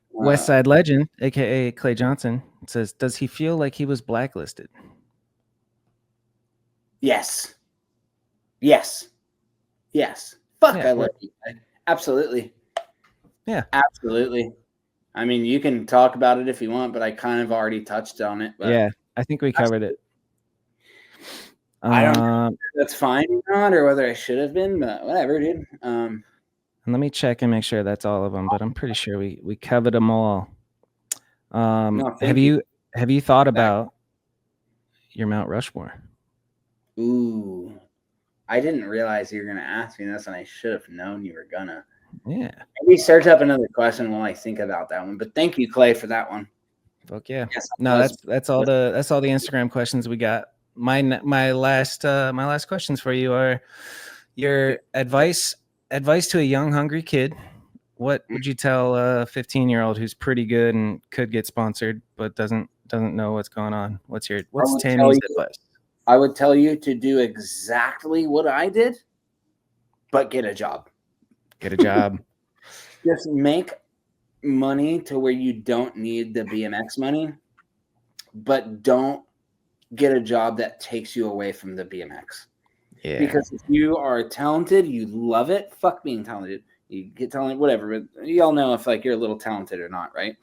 West Side Legend, aka Clay Johnson, says, does he feel like he was blacklisted? Yes. Fuck, I love you. Absolutely. Yeah. Absolutely. I mean, you can talk about it if you want, but I kind of already touched on it. But yeah, I think we covered it. I don't know if that's fine or not, or whether I should have been, but whatever, dude. And let me check and make sure that's all of them, but I'm pretty sure we covered them all. Have you thought about your Mount Rushmore? Ooh, I didn't realize you were gonna ask me this, and I should have known you were gonna. Yeah. Maybe search up another question while I think about that one. But thank you, Clay, for that one. Fuck yeah. Yes, no, that's all the Instagram questions we got. My last questions for you are your advice to a young, hungry kid. What would you tell a 15-year-old who's pretty good and could get sponsored but doesn't know what's going on? What's Tammy's advice? I would tell you to do exactly what I did, but get a job. Get a job. Just make money to where you don't need the BMX money, but don't get a job that takes you away from the BMX. Yeah. Because if you are talented, you love it. Fuck being talented. You get talented, whatever. But you all know if like you're a little talented or not, right?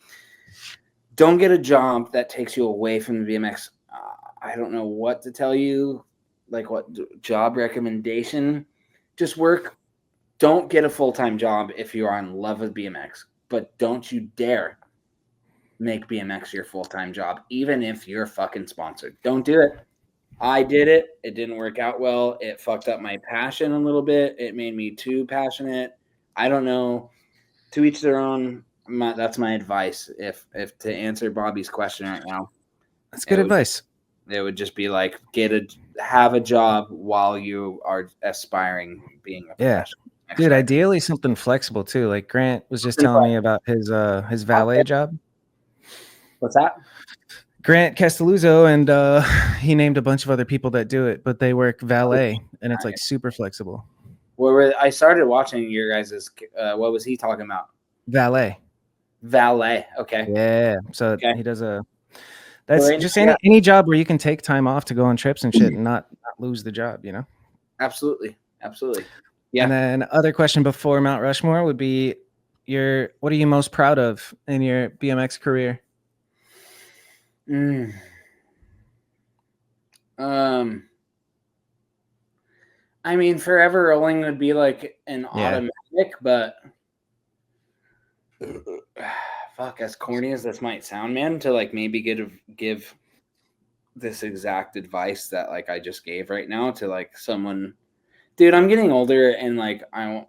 Don't get a job that takes you away from the BMX. I don't know what to tell you, like what job recommendation. Just work. Don't get a full-time job if you are in love with BMX, but don't you dare make BMX your full-time job, even if you're fucking sponsored. Don't do it. I did it. It didn't work out well. It fucked up my passion a little bit. It made me too passionate. I don't know. To each their own. That's my advice. If to answer Bobby's question right now, that's good advice. It would just be like have a job while you are aspiring being a professional. Dude, ideally something flexible too. Like Grant was just telling me about his valet job. What's that? Grant Castelluzzo, and he named a bunch of other people that do it, but they work valet, and it's like super flexible. Well, I started watching your guys's. What was he talking about? Valet. Okay. Yeah. So he does that's just any job where you can take time off to go on trips and shit and not lose the job, you know? Absolutely. Yeah. And then other question before Mount Rushmore would be what are you most proud of in your BMX career? I mean, forever rolling would be like an automatic, but fuck, as corny as this might sound, man, to like maybe give this exact advice that like I just gave right now to like someone. Dude, I'm getting older and like I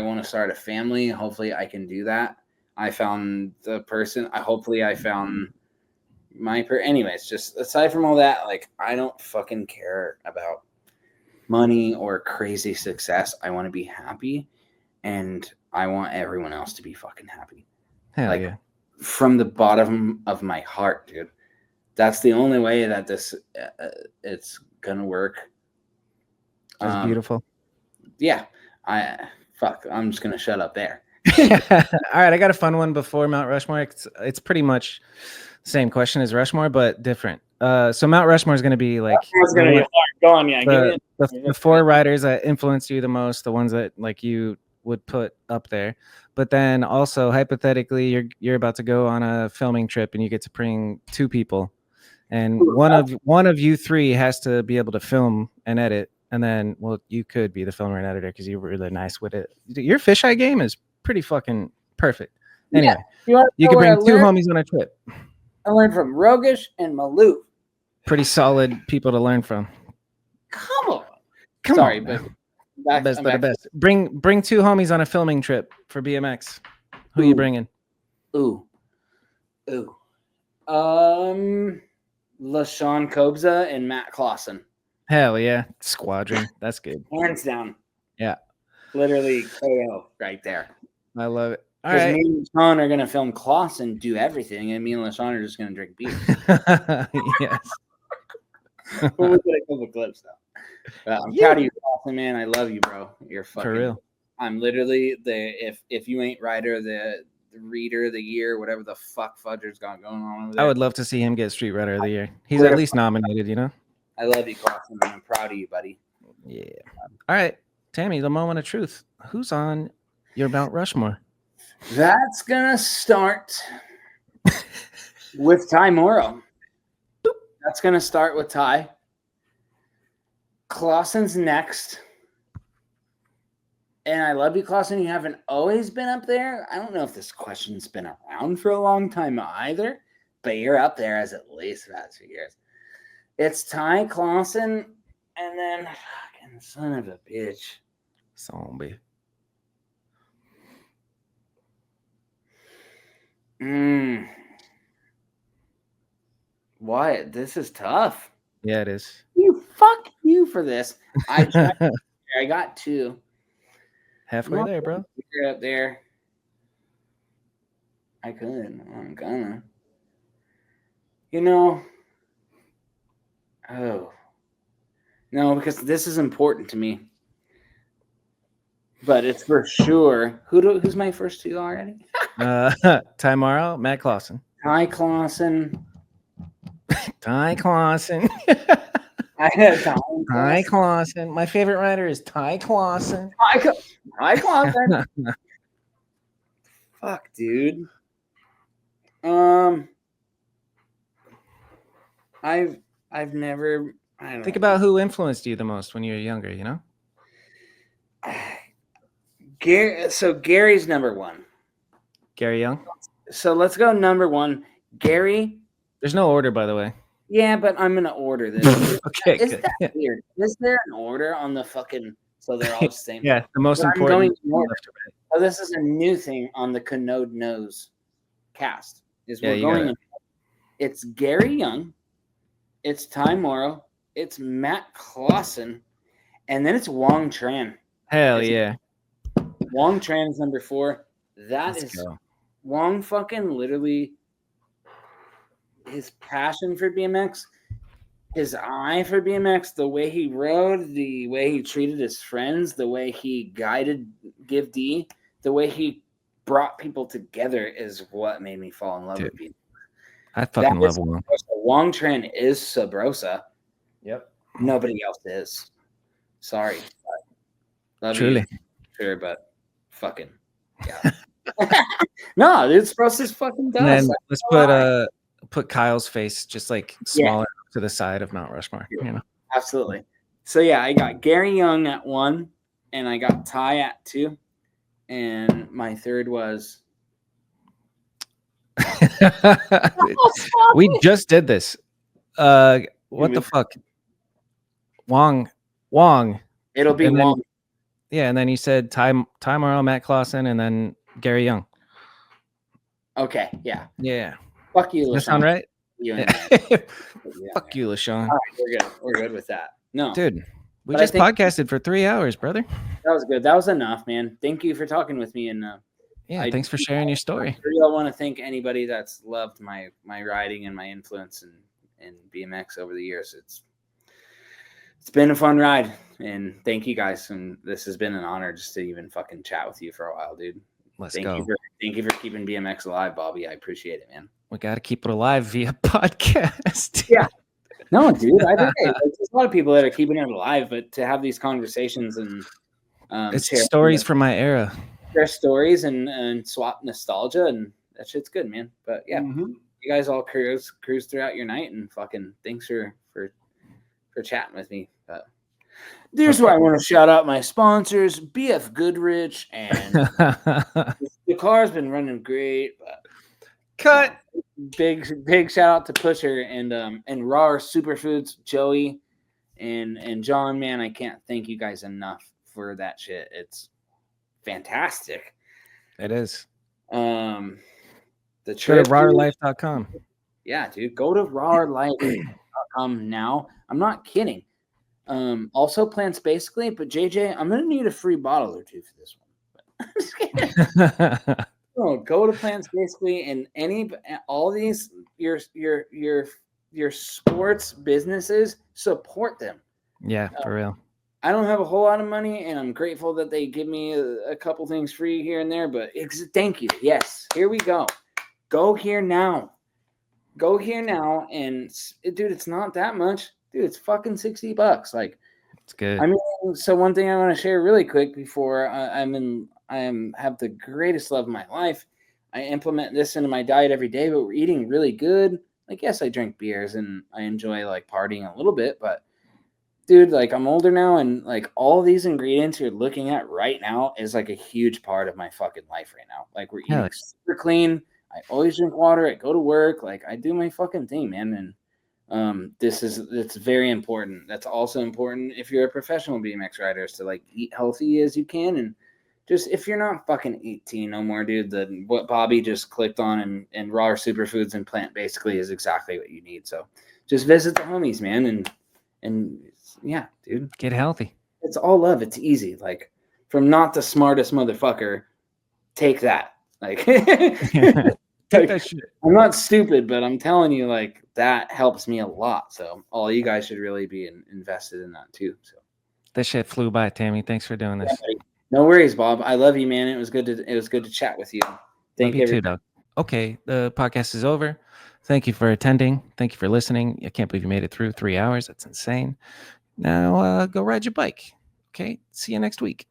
want to start a family. Hopefully I can do that. I found the person. Hopefully I found anyways, just aside from all that, like I don't fucking care about money or crazy success. I want to be happy, and I want everyone else to be fucking happy. Hell yeah. From the bottom of my heart, dude. That's the only way that this it's gonna work. That's beautiful. Yeah. I'm just gonna shut up there. All right, I got a fun one before Mount Rushmore. It's pretty much the same question as Rushmore, but different. So Mount Rushmore is going to be like go on, yeah. the the 4 riders that influenced you the most, the ones that like you would put up there. But then also hypothetically, you're about to go on a filming trip and you get to bring 2 people, and one of you 3 has to be able to film and edit. And then, well, you could be the filmer and editor because you're really nice with it. Your fisheye game is pretty fucking perfect. Anyway, you can bring 2 homies on a trip. I learned from Rogish and Maloof. Pretty solid people to learn from. Come on. Sorry, but best. Bring 2 homies on a filming trip for BMX. Who are you bringing? LaShawn Kobza and Matt Clausen. Hell yeah, squadron. That's good. Hands down. Yeah. Literally KO right there. I love it. All Because right. me and LaShawn are gonna film Clausen do everything, and me and LaShawn are just gonna drink beer. Yes. We'll look at a couple clips though. I'm proud of you, Clausen, man. I love you, bro. You're fucking For real. I'm literally if you ain't Ryder, the Reader of the Year, whatever the fuck Fudger's got going on over there. I would love to see him get Street Rider of the Year. He's at least nominated, you know? I love you, Clausen, man. I'm proud of you, buddy. Yeah. All right. Tammy, the moment of truth. Who's on your Mount Rushmore? That's gonna start with Ty Morrow. That's gonna start with Ty. Clausen's next. And I love you, Clausen. You haven't always been up there. I don't know if this question's been around for a long time either, but you're up there as at least the past few years. It's Ty, Clausen, and then fucking son of a bitch. Zombie. Wyatt, this is tough. Yeah, it is. Fuck you for this. I got 2. Halfway there, bro. You're up there. I could. I'm gonna. Oh. No, because this is important to me. But it's for sure. Who's my first 2 already? Ty Morrow, Matt Clausen. Ty Clausen. Ty Clausen. I had Ty Clausen. My favorite rider is Ty Clausen. Ty Clausen. Fuck, dude. I've never. I don't Think know. about who influenced you the most when you were younger, you know? So Gary's number 1. Gary Young? So let's go number 1. Gary. There's no order, by the way. Yeah, but I'm gonna order this. Okay, Is good. that weird? Is there an order on the fucking? So they're all the same. Yeah, the most But I'm important. going in order. Oh, this is a new thing on the Kanode Knows cast. We're going in. It's Gary Young, it's Ty Morrow, it's Matt Clausen, and then it's Wong Tran. Hell yeah. Wong Tran is number 4. Let's go. Wong fucking literally his passion for BMX, his eye for BMX, the way he rode, the way he treated his friends, the way he guided Give D, the way he brought people together is what made me fall in love with BMX. I fucking love Wong. Wong Tran is Sabrosa. Yep. Nobody else is. Sorry. Love Truly. you. Sure, but fucking yeah. No, dude, Sabrosa's fucking And then dust. let's put Kyle's face just like smaller to the side of Mount Rushmore. You know? Absolutely. So yeah, I got Gary Young at 1, and I got Ty at 2, and my third was. We just did this. What the fuck? Wong. It'll be And then- Wong. Yeah, and then you said Ty Morrow, Matt Clausen, and then Gary Young. Okay, yeah. Yeah. Fuck you, LaShawn. That sound right? You and Yeah. yeah, Fuck you, LaShawn. All right, we're good. We're good with that. No, Dude, we But I just think- podcasted for 3 hours, brother. that was good. That was enough, man. Thank you for talking with me, and Yeah, I- thanks for sharing your story. I really want to thank anybody that's loved my riding and my influence in BMX over the years. It's been a fun ride, and thank you guys. And this has been an honor just to even fucking chat with you for a while, dude. Let's Thank go. you for keeping BMX alive, Bobby. I appreciate it, man. We got to keep it alive via podcast. Yeah. No, dude, I think there's a lot of people that are keeping it alive, but to have these conversations and it's stories from my era. Share stories and swap nostalgia, and that shit's good, man. But yeah, you guys all cruise throughout your night, and fucking thanks for chatting with me. But there's where I want to shout out my sponsors, BF Goodrich, and the car's been running great. But cut. Big shout out to Pusher and Raw Superfoods, Joey and John. Man, I can't thank you guys enough for that shit. It's fantastic. It is. The trip, go to rawlife.com. Yeah, dude, go to rawlife.com now. I'm not kidding. Also plants basically, but JJ, I'm gonna need a free bottle or two for this one. I'm just kidding. No, go to Plants Basically, and all these your sports businesses, support them. Yeah, for real. I don't have a whole lot of money, and I'm grateful that they give me a couple things free here and there. But thank you. Yes, here we go. Go here now. And dude, it's not that much, dude. It's fucking $60. Like, it's good. I mean, so one thing I want to share really quick before I have the greatest love of my life. I implement this into my diet every day, but we're eating really good. Like, yes, I drink beers and I enjoy like partying a little bit, but dude, like I'm older now, and like all these ingredients you're looking at right now is like a huge part of my fucking life right now. Like, we're eating super clean. I always drink water. I go to work. Like, I do my fucking thing, man. And it's very important. That's also important if you're a professional BMX rider, is to like eat healthy as you can. And just, if you're not fucking 18 no more, dude, then what Bobby just clicked on and Raw Superfoods and Plant Basically is exactly what you need. So just visit the homies, man. And yeah, dude, get healthy. It's all love. It's easy. Like, from not the smartest motherfucker, take that. Like, take that shit. I'm not stupid, but I'm telling you, like, that helps me a lot. So all you guys should really be invested in that too. So this shit flew by, Tammy. Thanks for doing this. Yeah, no worries, Bob. I love you, man. It was good to chat with you. Thank you too, Doug. Okay, the podcast is over. Thank you for attending. Thank you for listening. I can't believe you made it through 3 hours. That's insane. Now go ride your bike. Okay, see you next week.